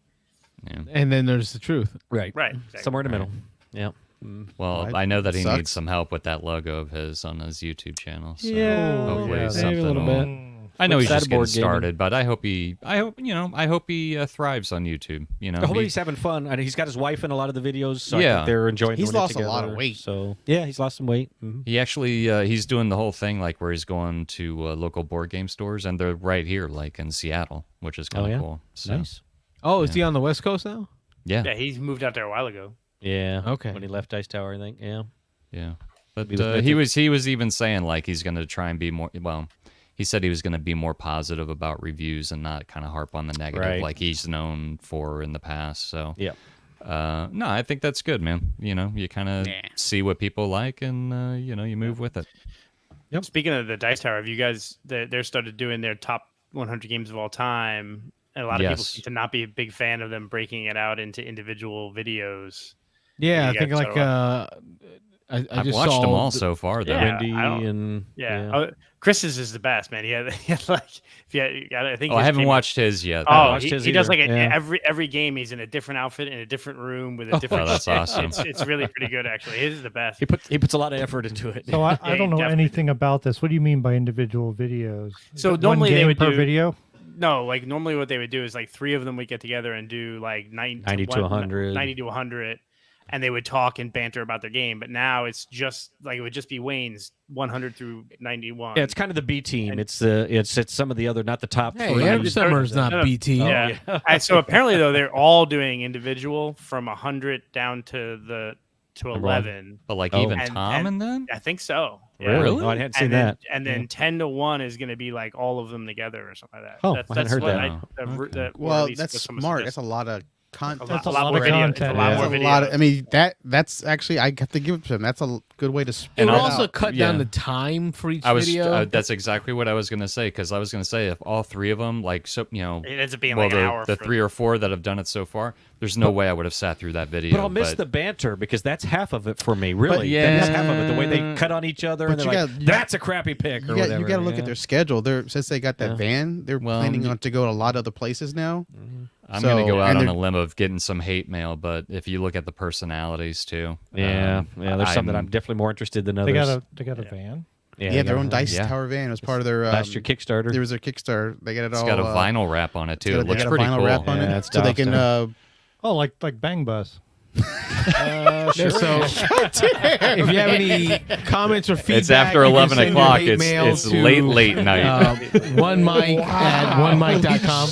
Yeah. And then there's the truth. Right. Right. Exactly. Somewhere in the middle. Yeah. Well, Well, I know that he sucks. needs some help with that logo of his on his YouTube channel. So Yeah, hopefully yeah, something maybe a little will- bit. I know he's just getting Saddleboard gaming. started, but I hope he thrives on YouTube. You know, I hope He- he's having fun. I mean, he's got his wife in a lot of the videos, so I Yeah. think they're enjoying. He's doing it lost a lot of together. weight. So yeah, he's lost some weight. Mhm. He actually he's doing the whole thing like where he's going to local board game stores, and they're right here, like in Seattle, which is kind of yeah? cool. So, Nice. Oh, is he on the West Coast now? Yeah, Yeah, he's moved out there a while ago. Yeah. Okay. When he left Dice Tower, I think. Yeah. yeah. But He was he Mythic. was even saying like he's going to try and be more. Well, he said he was going to be more positive about reviews and not kind of harp on the negative Right. like he's known for in the past. So Yeah. no, I think that's good, man. You know, you kind of see what people like, and you move with it. Speaking of the Dice Tower, have you guys they're started doing their top 100 games of all time, and a lot of people Yes. seem to not be a big fan of them breaking it out into individual videos. Yeah, You I think guys like are- I I've just watched saw them all the- so far, though. Yeah. Wendy I don't- and Yeah, Oh, Chris's is the best, man. He had like if you had, I think. Oh, I his haven't came- watched his yet. Oh, watched he, his he does either. like Yeah. every game. He's in a different outfit in a different room with a different. that's awesome. It's really pretty good, actually. His is the best. he puts a lot of effort into it. So I Yeah, don't know definitely. anything about this. What do you mean by individual videos? Is So it normally one they game would per do- video. No, like normally what they would do is like three of them would get together and do like 90 to 100. 90 to 100, and they would talk and banter about their game. But now it's just like it would just be Wayne's 100 through 91. Yeah, it's kind of the B team. And- It's some of the other, not the top Hey, three. Ed Summer's not No, no. BT. Yeah. And so apparently though they're all doing individual from 100 down to Number one. 11. But like Oh. even And- Tom and- and them? I think so. Yeah. Really? Oh, I hadn't seen And then, that. and then 10 to 1 is going to be like all of them together or something like that. Oh, I hadn't heard what that. or well, at least that's what someone smart. suggested. That's a lot of content. That's a lot more video. content. It's a lot Yeah. more That's a video. lot of, I mean, that's actually I have to give it to him. That's a good way to It spread would it also out. cut down the time for each I was. video. That's exactly what I was gonna say because I was gonna say if all three of them, like so, It ends up being well, like an hour. the for- 3 or 4 that have done it so far, there's no way I would have sat through that video. But I'll miss the banter because that's half of it for me. Really, yeah. that's half of it. The way they cut on each other, But and they're you like, got- "That's a crappy pick." Or You whatever. got to look yeah. at their schedule. They're since they got that Yeah. van, they're Well, planning on to go to a lot of other places now. I'm So- gonna go out and on they're- a limb of getting some hate mail, but if you look at the personalities too, Yeah, there's some that I'm definitely more interested than others. They got a van. Yeah, they their got own a- Dice yeah. Tower van. It was part of their last year Kickstarter. There was their Kickstarter. They got it it's all. got a vinyl wrap on it too. It They looks got a pretty vinyl cool. wrap on Yeah, it, it's so they dope can. stuff. Oh, like Bang Bus. Sure. So if you have any comments or feedback, It's after you can 11 send your o'clock. hate mail It's to, late night. One mic at onemic.com.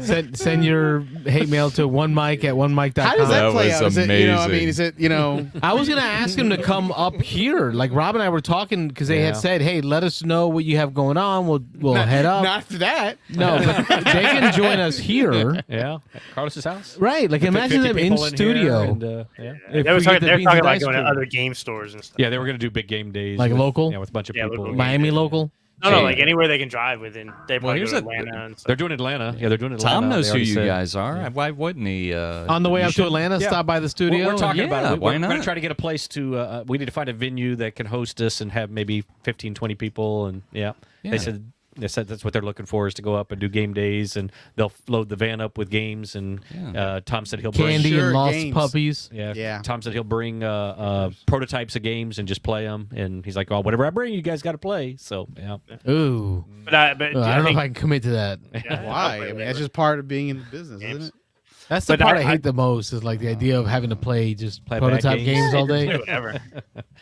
Shit. Send your hate mail to one mic at onemic.com. How does that That play was out? Is it, you know, I amazing. mean, is it, you know, I was gonna ask him to come up here. Like Rob and I were talking because they had said, "Hey, let us know what you have going on. We'll head up." not after that. No, but they can join us here. Yeah, at Carlos's house. Right, like imagine 50 them in people here studio. and, If They were we talking, get the they're beans talking and about ice going to cream. other game stores and stuff. Yeah, they were going to do big game days. Like with, local? Yeah, with a bunch of Yeah, people. local. Miami local. No, like anywhere they can drive within. They probably here's go to a- Atlanta and stuff. They're doing Atlanta. Yeah, they're doing Atlanta. Tom knows They who already you said. guys are. Why wouldn't he? On the way you up to should- Atlanta, yeah. stop by the studio. We're talking about Yeah, it. why We're going not? to try to get a place to. We need to find a venue that can host us and have maybe 15, 20 people. And Yeah. they said that's what they're looking for is to go up and do game days, and they'll load the van up with games. And Tom said he'll bring Candy Sure, and lost games. puppies. Yeah. Tom said he'll bring prototypes of games and just play them. And he's like, "Oh, whatever I bring, you guys got to play." So yeah. Ooh, But I I don't know if I can commit to that. Why? I mean, that's just part of being in the business, isn't it? That's the But part I I- hate the most is like the idea of having to play just Play bad prototype games. games all day. whatever.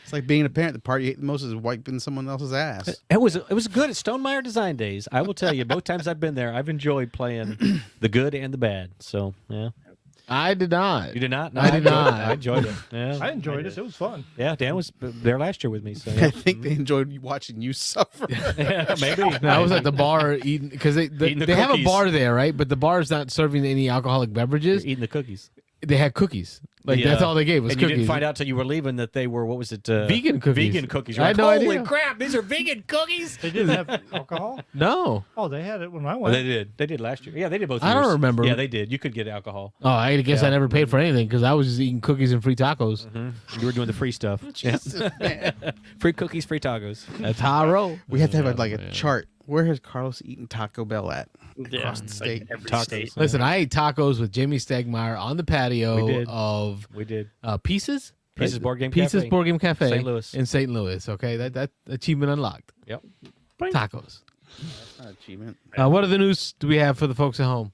It's like being a parent. The part you hate the most is wiping someone else's ass. It was good at Stonemeyer Design Days. I will tell you, both times I've been there, I've enjoyed playing the good and the bad. So yeah, I did not. you did not. I did enjoyed it. not. I enjoyed it. Yeah, I enjoyed it. It was fun. yeah. Dan was there last year with me. So I yeah. think they enjoyed watching you suffer. Yeah, maybe. No, I was at the bar eating because they Eating the they have a cookies. bar there, right? But the bar is not serving any alcoholic beverages. eating the cookies. They had cookies. Like The, that's all they gave was and cookies. you didn't find out till you were leaving that they were, what was it? Vegan cookies. Vegan cookies. I You're had like, no holy idea. crap, these are vegan cookies. They didn't have alcohol. No. Oh, they had it when I Oh, went. they did. They did last year. Yeah, they did both I don't years. remember. Yeah, they did. You could get alcohol. Oh, I guess I Yeah. never paid for anything because I was just eating cookies and free tacos. You were doing the free stuff. Jesus, man. Free cookies, free tacos. That's how I roll. We have to have like a chart. Where has Carlos eaten Taco Bell at? Yeah, Across the it's state. like every Tacos. state. Listen, I ate tacos with Jimmy Stegmeyer on the patio We did. of We did. Pieces. Pieces Right? Board Game Pieces Cafe. Board Game Cafe, St. Louis. in St. Louis. Okay, that achievement unlocked. Yep. Tacos. Not achievement. What other news do we have for the folks at home?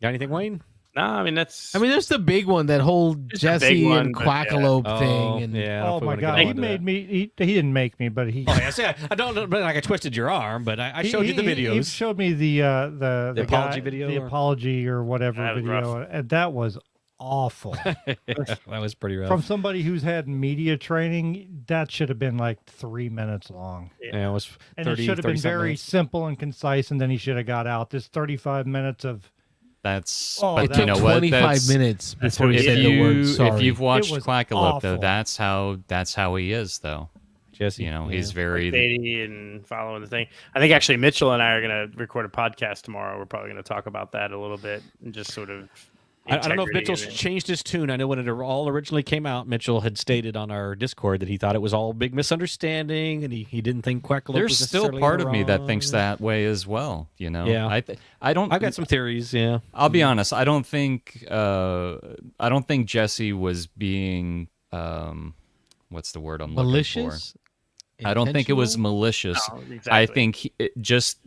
Got anything, Wayne? No, I mean that's. I mean, there's the big one, that whole It's a big Jesse one, and but Quackalope thing, and yeah. I don't know Oh if we my wanna God! get He into made that. me. He didn't make me, but he. Oh, yeah, see, I don't know, but like I twisted your arm, but I showed you the He videos. showed me the apology guy- video the or- apology or whatever That was video, and that was awful. That was pretty rough. From somebody who's had media training, that should have been like 3 minutes long. yeah, it was And 30, it should have been 30 something very minutes. simple and concise, and then he should have got out. This 35 minutes of That's. Oh, but that- you it know took what? 25 That's- minutes before he what said he the word If sorry. you've watched was Quackalope, though, awful. that's how he is, though. Jesse, You know, yeah. he's very. Beatty and following the thing. I think actually Mitchell and I are going to record a podcast tomorrow. We're probably going to talk about that a little bit and just sort of. I don't know if integrity Mitchell's and- changed his tune. I know when it all originally came out, Mitchell had stated on our Discord that he thought it was all a big misunderstanding, and he didn't think Quackalope was There's still necessarily part of me that wrong. thinks that way as well. You know. Yeah. I don't. I've got some theories. Yeah. I'll be honest. I don't think Jesse was being. What's the word I'm looking for? Malicious? I don't think it was Intentional? malicious. No, exactly. I think it just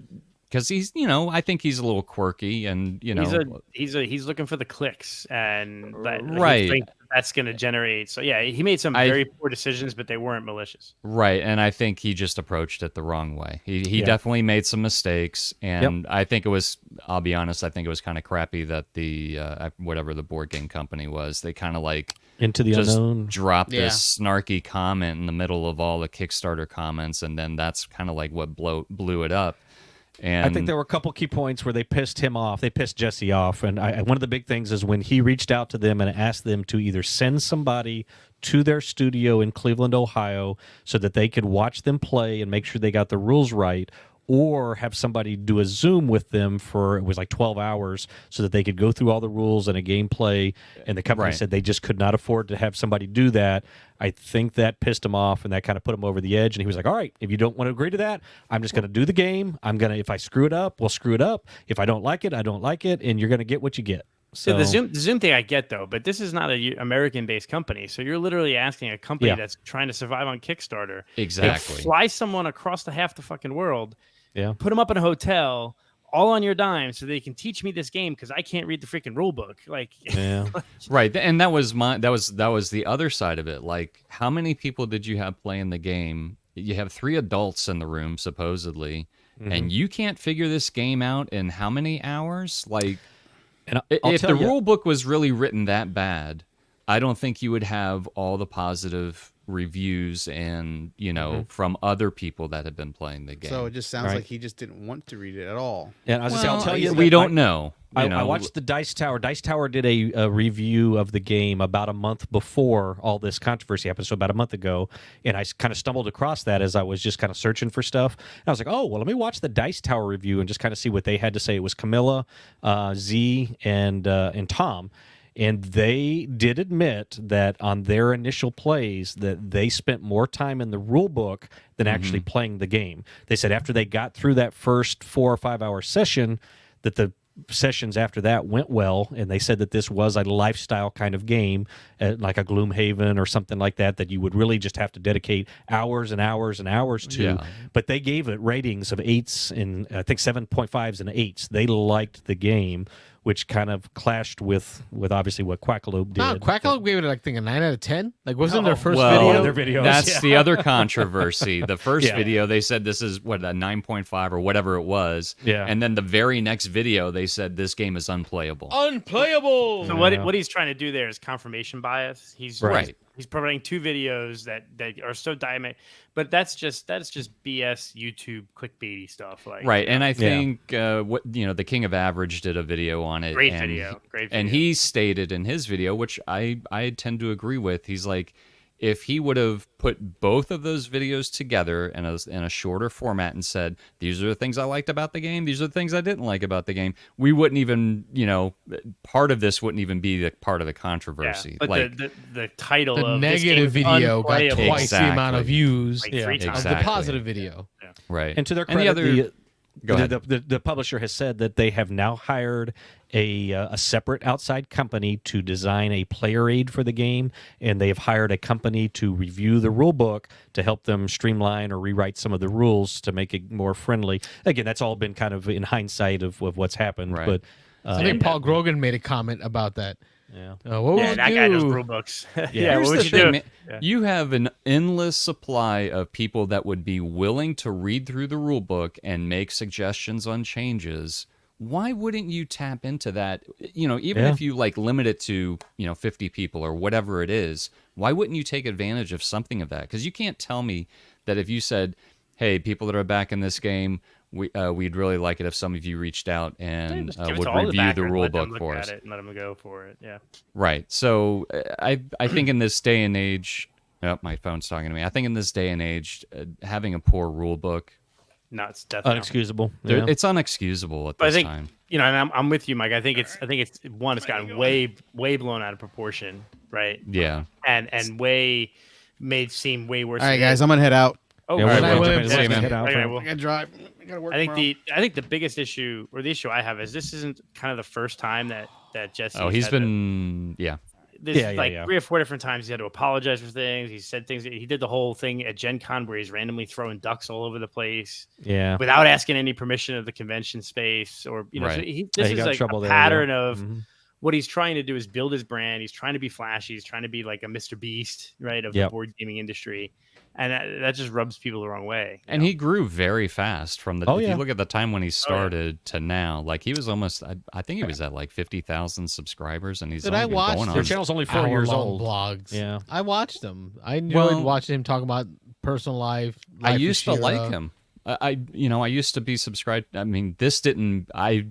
because he's, I think he's a little quirky, and he's looking for the clicks, and that, Right. he thinks that's going to generate. So yeah, he made some very poor decisions, but they weren't malicious. right. And I think he just approached it the wrong way. He definitely made some mistakes, and I think it was. I'll be honest. I think it was kind of crappy that the whatever the board game company was, they kind of like. Into the Just unknown. drop this snarky comment in the middle of all the Kickstarter comments, and then that's kind of like what blew it up. And I think there were a couple key points where they pissed him off. They pissed Jesse off, and one of the big things is when he reached out to them and asked them to either send somebody to their studio in Cleveland, Ohio, so that they could watch them play and make sure they got the rules right, or have somebody do a Zoom with them for, it was like 12 hours, so that they could go through all the rules and a gameplay. And the company Right. said they just could not afford to have somebody do that. I think that pissed him off, and that kind of put him over the edge. And he was like, all right, if you don't want to agree to that, I'm just going to do the game. If I screw it up, we'll screw it up. If I don't like it, I don't like it. And you're going to get what you get. So the Zoom thing I get though, but this is not a American-based company, so you're literally asking a company that's trying to survive on Kickstarter, Exactly. to fly someone across half the fucking world, Yeah. put them up in a hotel, all on your dime so they can teach me this game because I can't read the freaking rule book. Like, Yeah. Right, and that was the other side of it. Like, how many people did you have playing the game? You have 3 adults in the room supposedly, and you can't figure this game out in how many hours? Like, And if the rule book was really written that bad, I don't think you would have all the positive reviews and from other people that have been playing the game. So it just sounds like he just didn't want to read it at all. And I'll tell you, we don't know. I watched the Dice Tower. Dice Tower did a review of the game about a month before all this controversy happened, so about a month ago, and I kind of stumbled across that as I was just kind of searching for stuff. And I was like, oh, well, let me watch the Dice Tower review and just kind of see what they had to say. It was Camilla, Z, and Tom. And they did admit that on their initial plays that they spent more time in the rule book than actually playing the game. They said after they got through that first 4 or 5 hour session that the sessions after that went well, and they said that this was a lifestyle kind of game, like a Gloomhaven or something like that, that you would really just have to dedicate hours and hours and hours to. Yeah. But they gave it ratings of 8s and I think 7.5s and 8s. They liked the game, which kind of clashed with obviously what Quackalope did. No, Quackalope gave it, I think, a 9 out of 10. Like, wasn't their first well, video? That's the other controversy. The first video, they said this is, a 9.5 or whatever it was. Yeah. And then the very next video, they said this game is unplayable. Unplayable! So what he's trying to do there is confirmation bias. He's Right. He's providing 2 videos that are so dynamic, but that's just BS YouTube clickbaity stuff. Like, Right, and I think the King of Average did a video on it. Great and video. And he stated in his video, which I tend to agree with. He's like, if he would have put both of those videos together in a shorter format and said, these are the things I liked about the game, these are the things I didn't like about the game, we wouldn't even, part of this wouldn't even be the part of the controversy. But like the title The of negative this game is video got unplayable. twice the amount of views Like 3 times. of the positive video. right. And to their And credit, the other, go ahead. the publisher has said that they have now hired a separate outside company to design a player aid for the game, and they have hired a company to review the rule book to help them streamline or rewrite some of the rules to make it more friendly. Again, that's all been kind of in hindsight of what's happened. Right. But I think Paul Grogan made a comment about that. yeah. What would Yeah, you that guy knows do? rule books. Here's what the would you thing, do? man. You have an endless supply of people that would be willing to read through the rule book and make suggestions on changes. Why wouldn't you tap into that? Even if you limit it to 50 people or whatever it is, why wouldn't you take advantage of something of that? Because you can't tell me that if you said, "Hey, people that are back in this game, we'd really like it if some of you reached out and Just give it would to all the review the backers, rule let them book look for at us." it and let them go for it. Yeah. Right. So I think in this day and age, my phone's talking to me. I think in this day and age, having a poor rule book, No, it's definitely Unexcusable. Yeah. it's unexcusable at But I this think time. and I'm with you, Mike. I think it's it's gotten way blown out of proportion, right? Yeah. And way made seem way worse. All right, than it guys, is. I'm gonna head out. Oh, Yeah, all right, we're well, jumping see you, in. man. Head out. Okay, well, I gotta drive. I gotta work. I think tomorrow. I think the biggest issue, or the issue I have, is this isn't kind of the first time that Jesse. Oh, he's had to- been This Yeah, yeah, like yeah. 3 or 4 different times he had to apologize for things. He said things. He did the whole thing at Gen Con where he's randomly throwing ducks all over the place Yeah. without asking any permission of the convention space, or so Right. this he is got in like trouble a there, pattern yeah. of Mhm. what he's trying to do is build his brand. He's trying to be flashy. He's trying to be like a Mr. Beast, right, of the Yep. board gaming industry, and that just rubs people the wrong way. and he grew very fast from the. Oh, if yeah. you look at the time when he started to now, like he was almost. I think he was at like 50,000 subscribers, and he's Did only I been watch going Their on. channel's only 4 years Hour-long old. blogs. Yeah. I watched them. I enjoyed Well, watching him talk about personal life. I life used with to Shira. like him. I used to be subscribed. I mean, this didn't. I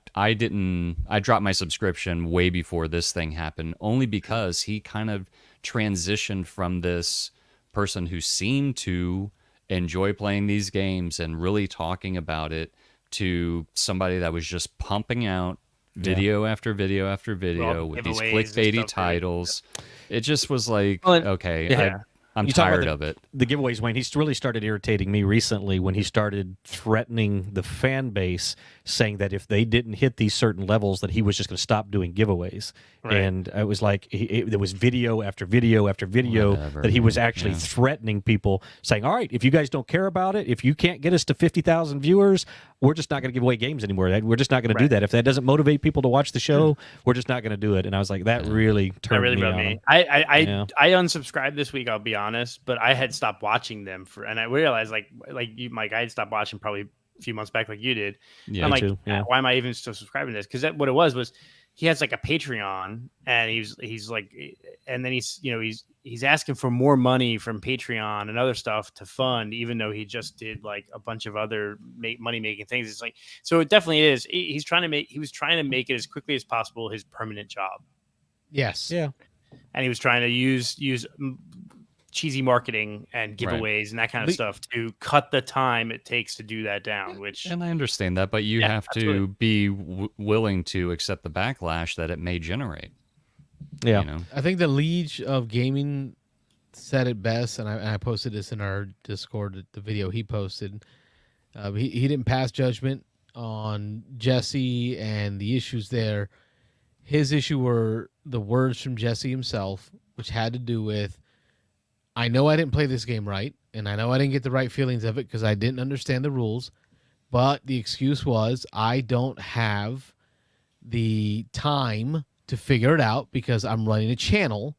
dropped my subscription way before this thing happened, only because he kind of transitioned from this person who seemed to enjoy playing these games and really talking about it to somebody that was just pumping out video after video after video with these giveaways and clickbaity stuff, right? titles. It just was like, Well, and- okay, Yeah. I'm You talk about tired of it. The giveaways, Wayne, he's really started irritating me recently when he started threatening the fan base, saying that if they didn't hit these certain levels, that he was just going to stop doing giveaways. Right. And it was like there was video after video after video Whatever, that he was man. actually Yeah. threatening people, saying, "All right, if you guys don't care about it, if you can't get us to 50,000 viewers, we're just not going to give away games anymore. We're just not going to do that. If that doesn't motivate people to watch the show, we're just not going to do it. And I was like, that really turned me on. I unsubscribed this week, I'll be honest, but I had stopped watching them and I realized like you, Mike, I had stopped watching probably a few months back like you did. Yeah, I'm like, too. Yeah. why am I even still subscribing to this? Because what it was he has like a Patreon, and he's like, and then he's asking for more money from Patreon and other stuff to fund, even though he just did like a bunch of other money making things. It's like, so it definitely is. He was trying to make it as quickly as possible his permanent job. Yes. Yeah. And he was trying to use cheesy marketing and giveaways and that kind of stuff to cut the time it takes to do that down. And I understand that, but you have to be willing to accept the backlash that it may generate. Yeah, you know? I think the Liege of Gaming said it best, and I posted this in our Discord, the video he posted. He didn't pass judgment on Jesse and the issues there. His issue were the words from Jesse himself, which had to do with, I know I didn't play this game right, and I know I didn't get the right feelings of it because I didn't understand the rules, but the excuse was I don't have the time to figure it out because I'm running a channel.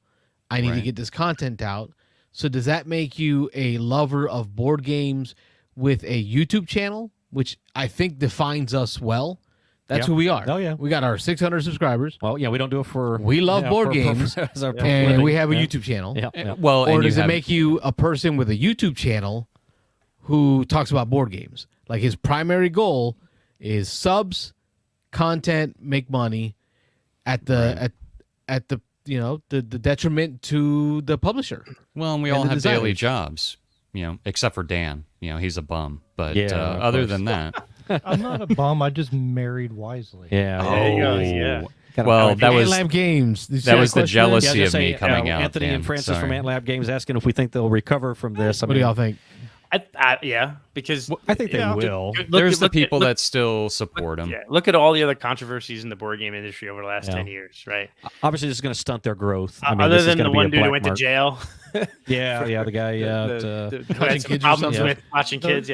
I need to get this content out. So does that make you a lover of board games with a YouTube channel, which I think defines us well? That's who we are. Oh, yeah. We got our 600 subscribers. Well, yeah, we don't do it for... We love board games, and we have a YouTube channel. Yeah. Well, or does it make you a person with a YouTube channel who talks about board games? Like his primary goal is subs, content, make money at the at the the detriment to the publisher. Well, and we all have daily jobs, except for Dan. He's a bum. But other than that, I'm not a bum. I just married wisely. Yeah. There you go. Yeah. Well, that was Antlab Games. That was the jealousy of me coming out. Anthony Dan. and Francis Sorry. from Antlab Games asking if we think they'll recover from this. What do y'all think? Yeah, because I think they will. There's the people that still support him. Yeah, look at all the other controversies in the board game industry over the last 10 years, right? Obviously, this is going to stunt their growth. Other than the one dude who went to jail. Yeah, the guy who had some problems with watching kids.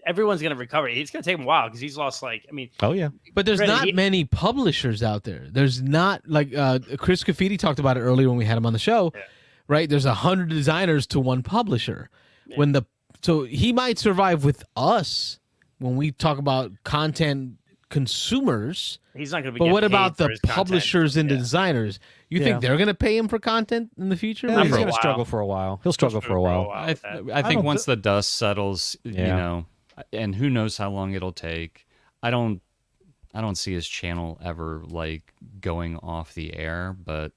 Everyone's going to recover. It's going to take him a while because he's lost But there's not many publishers out there. There's not like Chris Scaffidi talked about it earlier when we had him on the show. Yeah. Right? There's 100 designers to one publisher. Yeah. So he might survive with us when we talk about content consumers. He's not going to be. But what about the publishers publishers and the designers? You think they're going to pay him for content in the future? He's going to struggle for a while. He'll struggle for a while. I think once the dust settles, and who knows how long it'll take. I don't see his channel ever going off the air, but.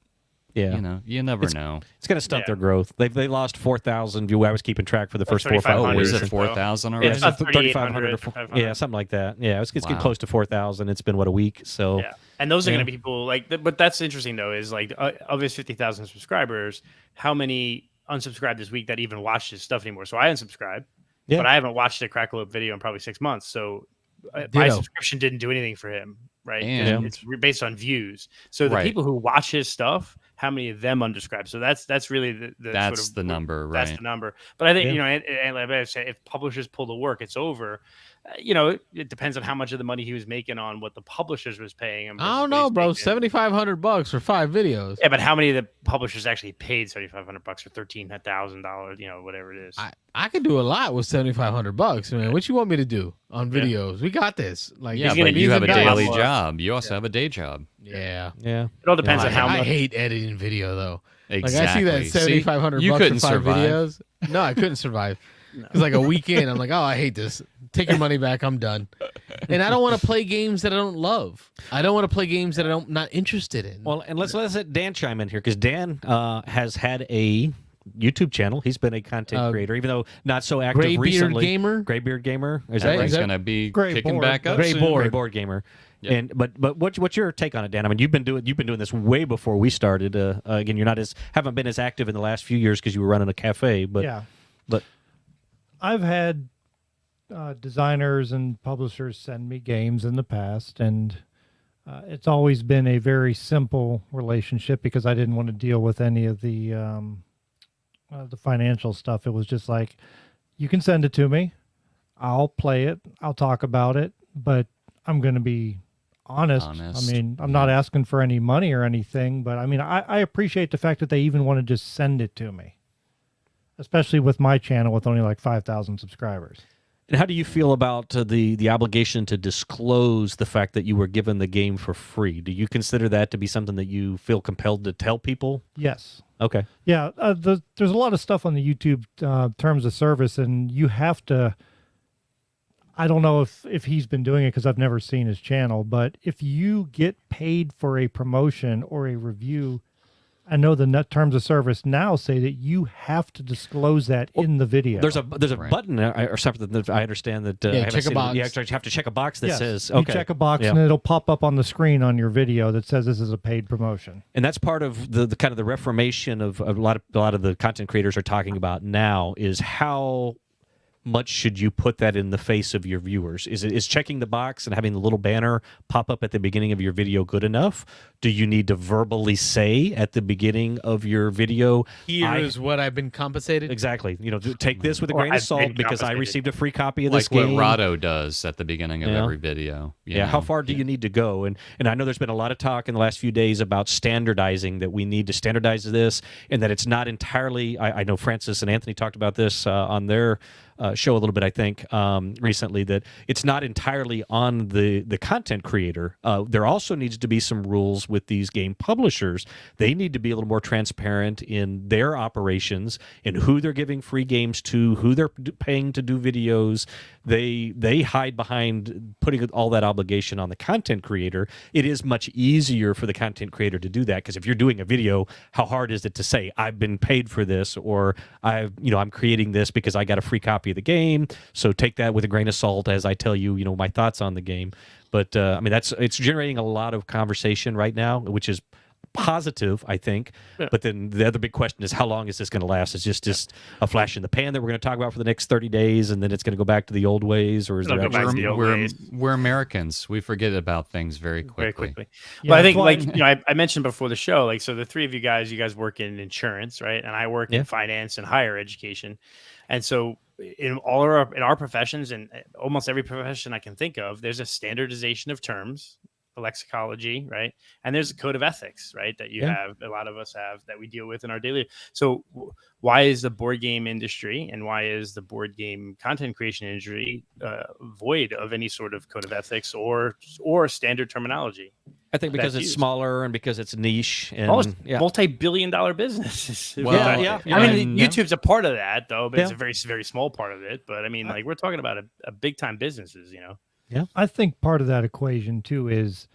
Yeah, you never know. It's going to stunt their growth. They lost 4,000 views. I was keeping track for the first 4 or 5 years. Was it 4,000 already? Yeah, 3,500. Yeah, something like that. Yeah, it's getting close to 4,000. It's been a week. So and those are going to be people but that's interesting though. Is of his 50,000 subscribers, how many unsubscribed this week that even watched his stuff anymore? So I unsubscribed, but I haven't watched a Crackle video in probably 6 months. So my subscription didn't do anything for him, right? And it's based on views. So the people who watch his stuff, how many of them unsubscribe? So that's really that's sort of, the number, right? That's the number. But I think and like I said, if publishers pull the work, it's over. It depends on how much of the money he was making on what the publishers was paying him. I don't know, bro. $7,500 for 5 videos. Yeah, but how many of the publishers actually paid $7,500 or $13,000? Whatever it is. I could do a lot with $7,500, man. What you want me to do on videos? We got this. But you have a daily job. You also have a day job. Yeah. It all depends on how much. I hate editing video though. Exactly. I see that $7,500 for 5 videos. No, I couldn't survive. Because a weekend, I'm like, oh, I hate this. Take your money back. I'm done. And I don't want to play games that I don't love. I don't want to play games that I'm not interested in. Well, and let's let Dan chime in here because Dan has had a YouTube channel. He's been a content creator, even though not so active recently. Graybeard Gamer. Is that right? He's going to be kicking back up soon. Grayboard Gamer. Yep. And but what's your take on it, Dan? I mean, you've been doing this way before we started. Again, you're haven't been as active in the last few years because you were running a cafe. But I've had designers and publishers send me games in the past, and it's always been a very simple relationship because I didn't want to deal with any of the financial stuff. It was just like, you can send it to me. I'll play it. I'll talk about it, but I'm going to be honest. I mean, I'm not asking for any money or anything, but I mean, I appreciate the fact that they even want to just send it to me, especially with my channel with only like 5,000 subscribers. And how do you feel about the obligation to disclose the fact that you were given the game for free? Do you consider that to be something that you feel compelled to tell people? Yes. Okay. Yeah, there's a lot of stuff on the YouTube terms of service, and you have to. I don't know if he's been doing it because I've never seen his channel, but if you get paid for a promotion or a review, I know the terms of service now say that you have to disclose that in the video. There's a button or something that I understand that I check a box. You actually have to check a box that says you check a box and it'll pop up on the screen on your video that says this is a paid promotion. And that's part of the kind of the reformation of a lot of the content creators are talking about now is how much should you put that in the face of your viewers? Is checking the box and having the little banner pop up at the beginning of your video good enough? Do you need to verbally say at the beginning of your video, here's what I've been compensated? Exactly. Take this with a grain of salt because I received a free copy of this game. Like what Rado does at the beginning of every video. You know? How far do you need to go? And I know there's been a lot of talk in the last few days about standardizing, that we need to standardize this, and that it's not entirely, I know Francis and Anthony talked about this on their show a little bit, I think, recently, that it's not entirely on the content creator. There also needs to be some rules with these game publishers. They need to be a little more transparent in their operations and who they're giving free games to, who they're paying to do videos. They hide behind putting all that obligation on the content creator. It is much easier for the content creator to do that, because if you're doing a video, how hard is it to say, I've been paid for this, or I'm creating this because I got a free copy of the game, so take that with a grain of salt as I tell you, my thoughts on the game. But I mean, it's generating a lot of conversation right now, which is positive, I think. Yeah. But then the other big question is, how long is this going to last? It's just a flash in the pan that we're going to talk about for the next 30 days, and then it's going to go back to the old ways, or is there we're Americans. We forget about things very quickly. Yeah, well, I think, I mentioned before the show, so the three of you guys work in insurance, right? And I work in finance and higher education. And so in our professions, and almost every profession I can think of, there's a standardization of terms, a lexicology, right? And there's a code of ethics, right? That you have, a lot of us have, that we deal with in our daily. So why is the board game industry and why is the board game content creation industry void of any sort of code of ethics or standard terminology? I think because it's smaller and because it's niche and multi-billion-dollar businesses. Well, I mean, YouTube's a part of that, though, but it's a very, very small part of it. But I mean, we're talking about a big-time businesses, Yeah, I think part of that equation too is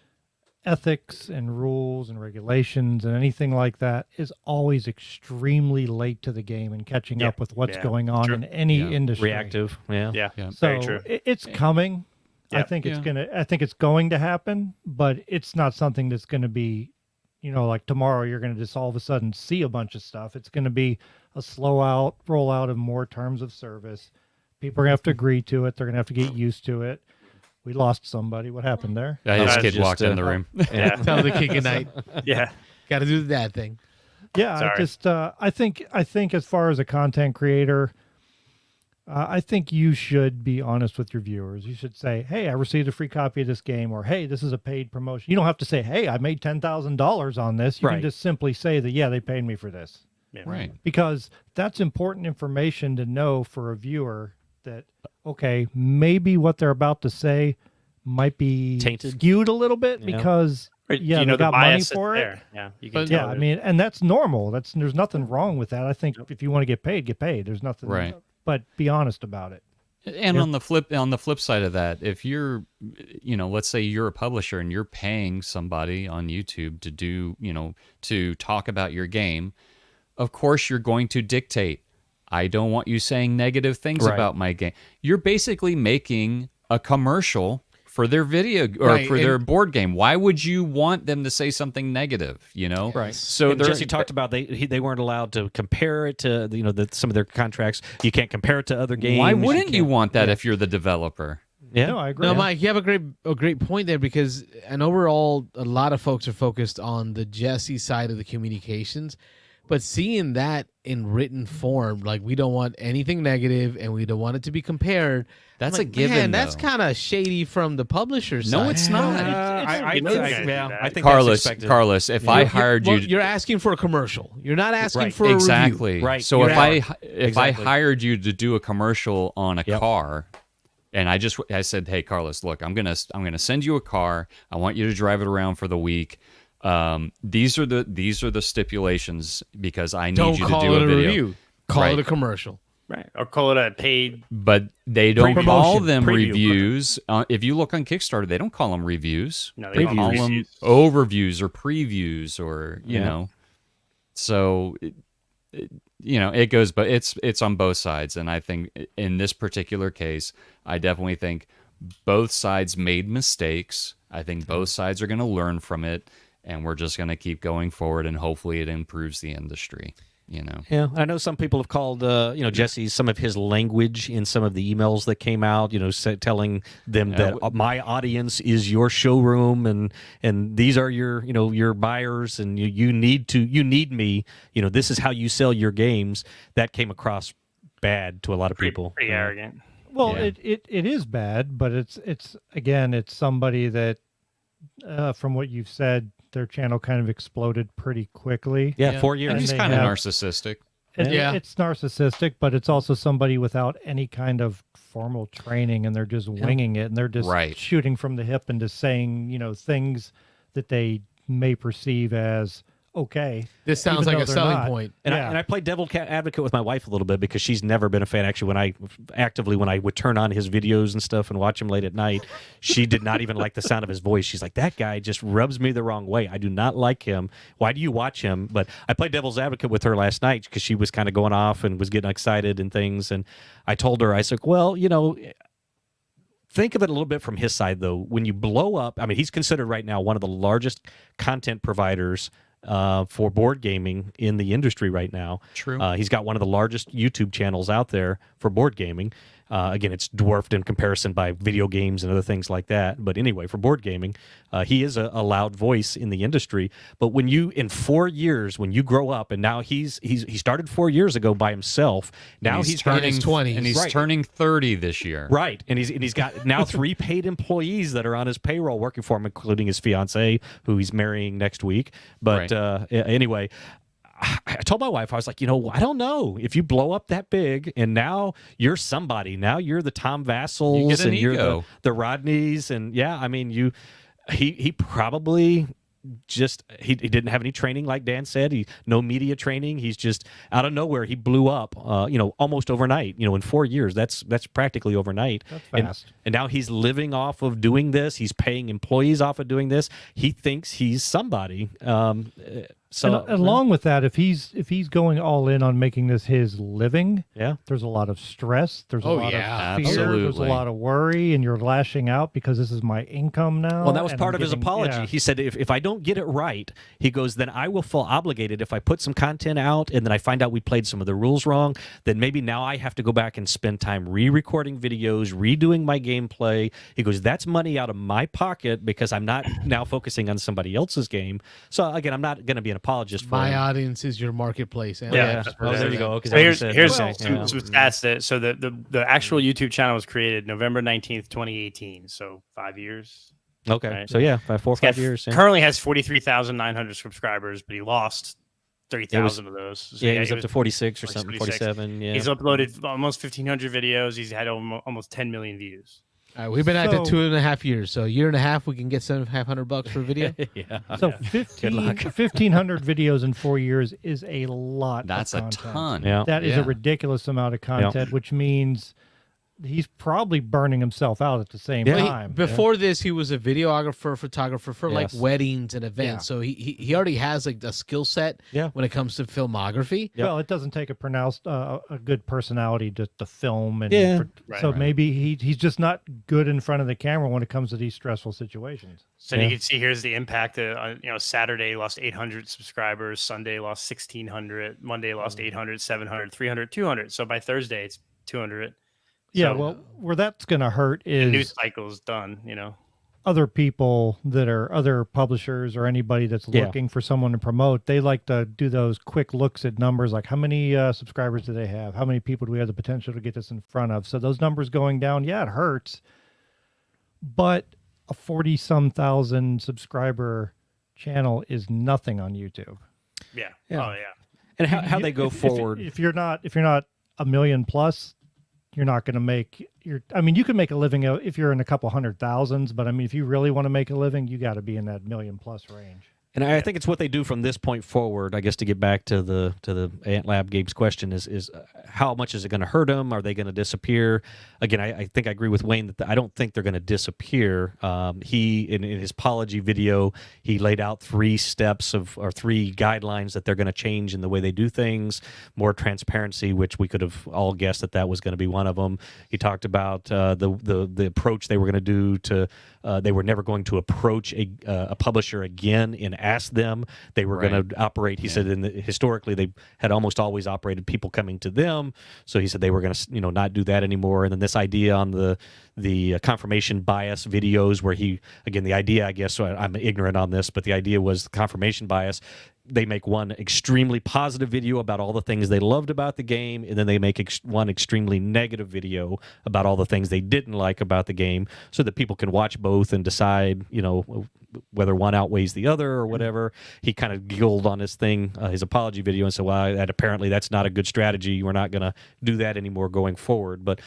ethics and rules and regulations and anything like that is always extremely late to the game and catching up with what's going on in any industry. Reactive, So very true. It's coming. I think it's going to happen, but it's not something that's going to be, like tomorrow you're going to just all of a sudden see a bunch of stuff. It's going to be a rollout of more terms of service. People are going to have to agree to it. They're going to have to get used to it. We lost somebody. What happened there? His kid walked in the room. Tell the kid good night. Yeah. Got to do that thing. Yeah. I think as far as a content creator, I think you should be honest with your viewers. You should say, hey, I received a free copy of this game, or hey, this is a paid promotion. You don't have to say, hey, I made $10,000 on this. You can just simply say that, they paid me for this. Yeah. Right. Because that's important information to know for a viewer that, okay, maybe what they're about to say might be tainted, skewed a little bit because they got money for it. Yeah, I mean, and that's normal. There's nothing wrong with that. I think if you want to get paid, get paid. There's nothing right. But be honest about it. And on the flip side of that, if you're, let's say you're a publisher and you're paying somebody on YouTube to do, to talk about your game, of course you're going to dictate, I don't want you saying negative things about my game. You're basically making a commercial for their video or for their board game. Why would you want them to say something negative? Right. So Jesse talked about they weren't allowed to compare it to some of their contracts. You can't compare it to other games. Why wouldn't you want that if you're the developer? Yeah, no, I agree. No, Mike, you have a great point there, because I know a lot of folks are focused on the Jesse side of the communications, But seeing that in written form, like we don't want anything negative and we don't want it to be compared. That's I'm a like, given, Man, that's though. kind of shady from the publisher's side. No, it's not. I think Carlos, that's expected. Carlos, if I hired you, You're asking for a commercial. You're not asking Right. for a exactly. review. Right. So You're if I Exactly. hired you to do a commercial on a car, and I said, hey Carlos, look, I'm gonna send you a car. I want you to drive it around for the week. These are the stipulations because I need Don't you call to do it a a video. review. Call Right. it a commercial. Right. Or call it a paid. But they don't Preview. call them Preview. reviews. If you look on Kickstarter, they don't call them reviews. No, They call call them them reviews. overviews or previews or you Yeah. know. So it goes, but it's on both sides, and I think in this particular case, I definitely think both sides made mistakes. I think both sides are going to learn from it, and we're just going to keep going forward, and hopefully it improves the industry. Yeah, I know some people have called, Jesse, some of his language in some of the emails that came out, telling them that my audience is your showroom and these are your buyers and you need me. This is how you sell your games. That came across bad to a lot of people. Pretty arrogant. Well, Yeah. it is bad, but it's somebody that, from what you've said, their channel kind of exploded pretty quickly. Yeah, 4 years. And he's they kind of have- narcissistic. It's narcissistic, but it's also somebody without any kind of formal training, and they're just winging it, and they're just Right. shooting from the hip and just saying, things that they may perceive as okay. This sounds even like though a they're selling not. point. And, Yeah. I played devil advocate with my wife a little bit because she's never been a fan. Actually, when I would turn on his videos and stuff and watch him late at night, she did not even like the sound of his voice. She's like, that guy just rubs me the wrong way. I do not like him. Why do you watch him? But I played devil's advocate with her last night because she was kind of going off and was getting excited and things. And I told her, I said, well, think of it a little bit from his side, though. When you blow up, I mean, he's considered right now one of the largest content providers for board gaming in the industry right now. True. He's got one of the largest YouTube channels out there for board gaming. Again, it's dwarfed in comparison by video games and other things like that. But anyway, for board gaming, he is a loud voice in the industry. But when in 4 years, when you grow up, and now he started 4 years ago by himself. Now he's turning his 20s. and he's Right. turning 30 this year. Right, and he's got now 3 paid employees that are on his payroll working for him, including his fiancee, who he's marrying next week. But anyway, I told my wife, I was like, I don't know if you blow up that big, and now you're somebody. Now you're the Tom Vassals, You get an and you're ego. the Rodneys, and he probably. He didn't have any training, like Dan said. No media training. He's just out of nowhere. He blew up, almost overnight. In 4 years, that's practically overnight. That's And- fast. And now he's living off of doing this. He's paying employees off of doing this. He thinks he's somebody. So And along with that, if he's going all in on making this his living, yeah. there's a lot of stress. There's a Oh, lot yeah, of fear. There's a absolutely. lot of worry, and you're lashing out because this is my income now. Well, that was and part I'm of his getting- apology. yeah. He said, if I don't get it right, he goes, then I will feel obligated. If I put some content out and then I find out we played some of the rules wrong, then maybe now I have to go back and spend time re-recording videos, redoing my gameplay. He goes, that's money out of my pocket because I'm not now focusing on somebody else's game. So again, I'm not going to be an apologist for My him. audience is your marketplace. And Yeah. that's Oh, what there it you is. go. 'Cause So like you here's said, here's okay, some, yeah. some stats that so the actual YouTube channel was created November 19th, 2018. So 5 years. Okay. Right. So yeah, by 4 or He's got 5 years. Yeah. Currently has 43,900 subscribers, but he lost 30,000 of those. So Yeah, he was up to 46 or something, 46. 47. Yeah. He's uploaded almost 1,500 videos. He's had almost 10 million views. All right, we've been at it So- 2.5 years, so a year and a half we can get $7,500 for a video. yeah. So Good luck. 1,500 videos in 4 years is a lot. That's of a content. ton. Yeah. That is Yeah. a ridiculous amount of content, which means he's probably burning himself out at the same Well, time. before this, he was a videographer, photographer for like Yes. weddings and events. So he already has like a skill set Yeah. when it comes to filmography. Yep. Well, it doesn't take a pronounced, a good personality to film, and Yeah. so maybe he's just not good in front of the camera when it comes to these stressful situations. So you can see here's the impact. Saturday lost 800 subscribers. Sunday lost 1,600. Monday lost 800, 700, 300, 200. So by Thursday, it's 200. Yeah, So well, where that's going to hurt the news is cycle is done. other people that are other publishers or anybody that's looking for someone to promote, they like to do those quick looks at numbers, like how many subscribers do they have? How many people do we have the potential to get this in front of? So those numbers going down, yeah, it hurts. But a 40-some thousand subscriber channel is nothing on YouTube. Yeah. Yeah. Oh, yeah. And how they go forward. If you're not a million plus, you're not going to make you can make a living if you're in a couple 100,000s, but I mean, if you really want to make a living, you got to be in that million plus range. And I think it's what they do from this point forward. I guess to get back to the Ant Lab Games question is how much is it going to hurt them? Are they going to disappear? Again, I think I agree with Wayne that I don't think they're going to disappear. He in his apology video, he laid out 3 steps or 3 guidelines that they're going to change in the way they do things. More transparency, which we could have all guessed that was going to be one of them. He talked about the approach they were going to do to. They were never going to approach a publisher again and ask them. They were going to operate. He said historically they had almost always operated people coming to them. So he said they were going to not do that anymore. And then this idea on the confirmation bias videos where the idea, I guess, so I'm ignorant on this, but the idea was confirmation bias. They make one extremely positive video about all the things they loved about the game, and then they make one extremely negative video about all the things they didn't like about the game, so that people can watch both and decide, whether one outweighs the other or whatever. He kind of giggled on his apology video, and said, "Well, apparently that's not a good strategy. We're not going to do that anymore going forward." But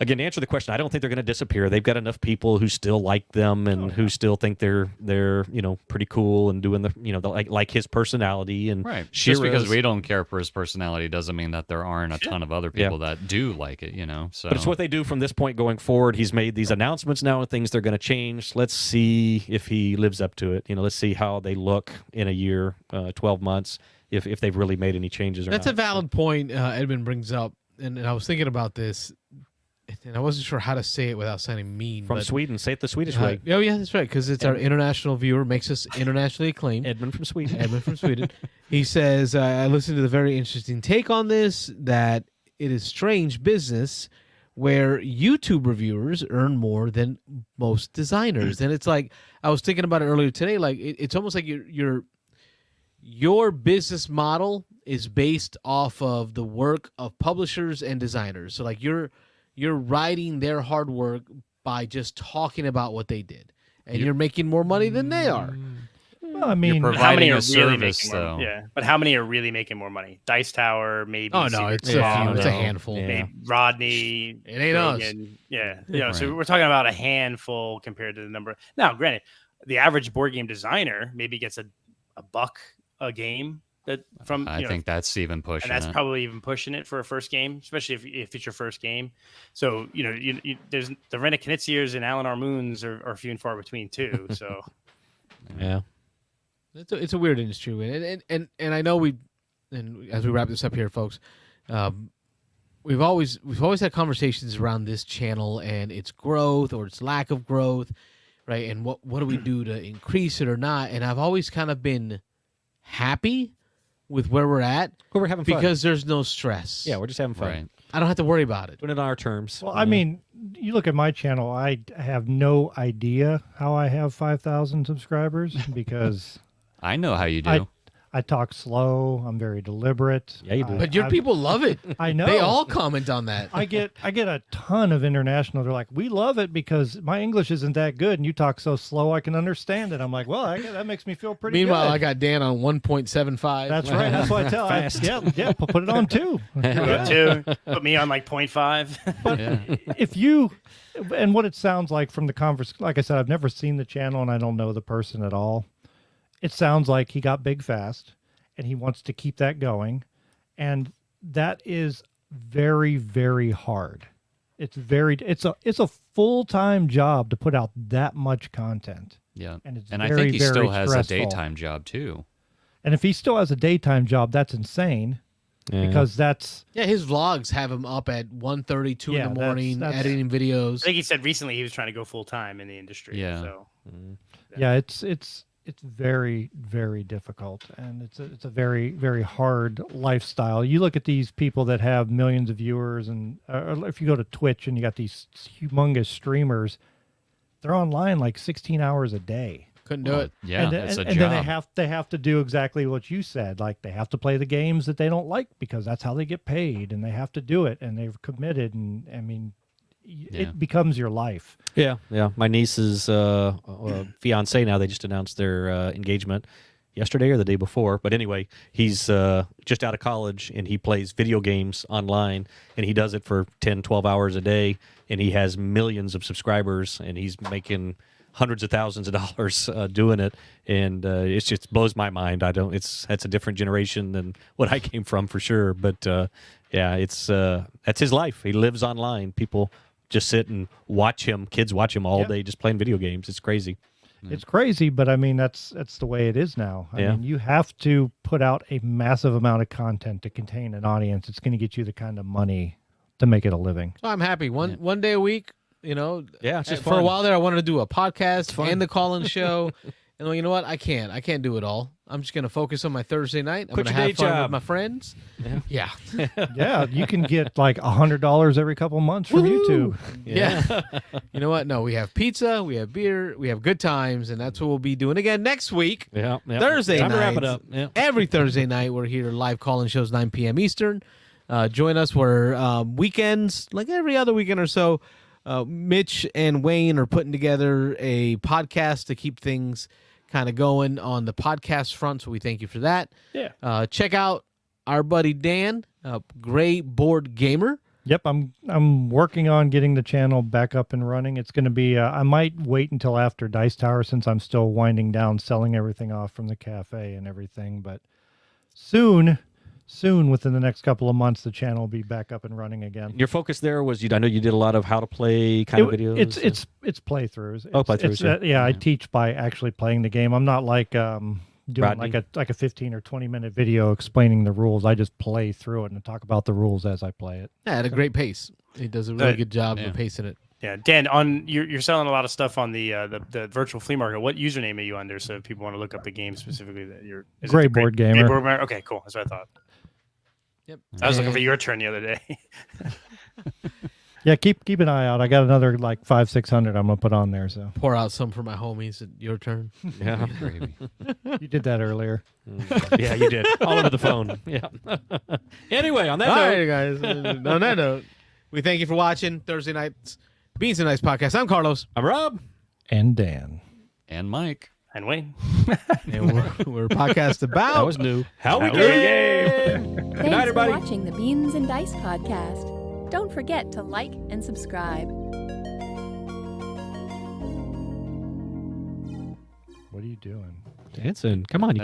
again, to answer the question, I don't think they're going to disappear. They've got enough people who still like them and who still think they're pretty cool and doing like his personality and right. Shira's. Just because we don't care for his personality doesn't mean that there aren't a ton of other people that do like it. So. But it's what they do from this point going forward. He's made these announcements now and things they're going to change. Let's see if he lives up to it. Let's see how they look in a year, 12 months, if they've really made any changes or That's not. a valid point Edmund brings up, and I was thinking about this. And I wasn't sure how to say it without sounding mean. From Sweden. Say it the Swedish way. Oh, yeah, that's right, because it's our international viewer, makes us internationally acclaimed. Edmund from Sweden. Edmund from Sweden. He says, I listened to the very interesting take on this, that it is strange business where YouTube reviewers earn more than most designers. And it's like, I was thinking about it earlier today, like it's almost like your business model is based off of the work of publishers and designers. So like you're riding their hard work by just talking about what they did, and you're making more money than they are. Well, I mean, how many are really making more? Yeah, but how many are really making more money? Dice Tower, maybe. Oh no, it's a handful. Maybe Rodney. It ain't us. Yeah, right. So we're talking about a handful compared to the number. Now, granted, the average board game designer maybe gets a buck a game. I think that's even pushing and that's it. probably even pushing it for a first game, especially if it's your first game. So there's the Rena Kniziers and Alan R. Moons are few and far between too. So yeah, it's a weird industry, and I know and as we wrap this up here, folks, we've always had conversations around this channel and its growth or its lack of growth, right? And what do we do to increase it or not? And I've always kind of been happy with where we're at, we're having fun because there's no stress. Yeah, we're just having fun. Right. I don't have to worry about it. Doing it on our terms. Well, I mean, you look at my channel, I have no idea how I have 5,000 subscribers because I know how you do. I talk slow. I'm very deliberate. Yeah, you do. But your people love it. I know. They all comment on that. I get a ton of international. They're like, we love it because my English isn't that good, and you talk so slow I can understand it. I'm like, well, that makes me feel pretty Meanwhile, good. I got Dan on 1.75. That's right. That's what I tell. Yeah, put it on 2. Put me on like 0.5. But if you, and what it sounds like from the conversation, like I said, I've never seen the channel and I don't know the person at all. It sounds like he got big fast and he wants to keep that going. And that is very, very hard. It's a full-time job to put out that much content. Yeah. And it's I very, think he very still has stressful. a daytime job too. And if he still has a daytime job, that's insane. Yeah. Because that's... Yeah, his vlogs have him up at 1:30, 2 in the morning, that's editing videos. I think he said recently he was trying to go full-time in the industry. Yeah. So. Yeah, it's very, very difficult, and it's a very, very hard lifestyle. You look at these people that have millions of viewers, and if you go to Twitch and you got these humongous streamers, they're online like 16 hours a day. Couldn't do it. Yeah, it's a job. And then they have to do exactly what you said. Like they have to play the games that they don't like because that's how they get paid, and they have to do it, and they've committed. And I mean, it becomes your life. Yeah. My niece's fiance now, they just announced their engagement yesterday or the day before. But anyway, he's just out of college, and he plays video games online, and he does it for 10, 12 hours a day, and he has millions of subscribers, and he's making hundreds of thousands of dollars doing it, and it just blows my mind. That's a different generation than what I came from for sure. But it's that's his life. He lives online. People just sit and watch him. Kids watch him all day, just playing video games. It's crazy. It's crazy, but I mean that's the way it is now. I mean, you have to put out a massive amount of content to contain an audience. It's going to get you the kind of money to make it a living. So I'm happy. One day a week. It's just for fun. a while there, I wanted to do a podcast and the call-in show. And you know what? I can't do it all. I'm just going to focus on my Thursday night. I'm going to have fun with my friends. Yeah. Yeah, you can get like $100 every couple months from YouTube. Yeah. You know what? No, we have pizza, we have beer, we have good times, and that's what we'll be doing again next week. Yeah. Thursday Time night. to wrap it up. Yeah. Every Thursday night, we're here live call-in shows 9 p.m. Eastern. Join us where weekends, like every other weekend or so, Mitch and Wayne are putting together a podcast to keep things kind of going on the podcast front, so we thank you for that. Yeah. Check out our buddy Dan, Gray Board Gamer. Yep, I'm working on getting the channel back up and running. It's going to be I might wait until after Dice Tower since I'm still winding down selling everything off from the cafe and everything, but soon within the next couple of months the channel will be back up and running again. Your focus there was I know you did a lot of how to play kind of videos. It's playthroughs. Playthroughs. I teach by actually playing the game. I'm not like doing Rodney. like a 15 or 20 minute video explaining the rules. I just play through it and talk about the rules as I play it. Yeah, at a great pace. He does a really good job of pacing it. Yeah, Dan, you're selling a lot of stuff on the virtual flea market. What username are you under? So if people want to look up the game specifically, that you're Gray Board Gamer. Okay, cool. That's what I thought. Yep. I was looking for your turn the other day. Yeah, keep an eye out. I got another like 500-600 I'm gonna put on there. So pour out some for my homies. Your turn. Yeah, you did that earlier. Yeah, you did. All over the phone. Yeah. Anyway, on that All note, right, guys. On that note, we thank you for watching Thursday night's Beans and Ice podcast. I'm Carlos. I'm Rob. And Dan. And Mike. And Wayne. And we're a podcast about That was new. How we How we game. Good Thanks night, everybody. for watching the Beans and Dice podcast. Don't forget to like and subscribe. What are you doing? Dancing. Come on, you can't.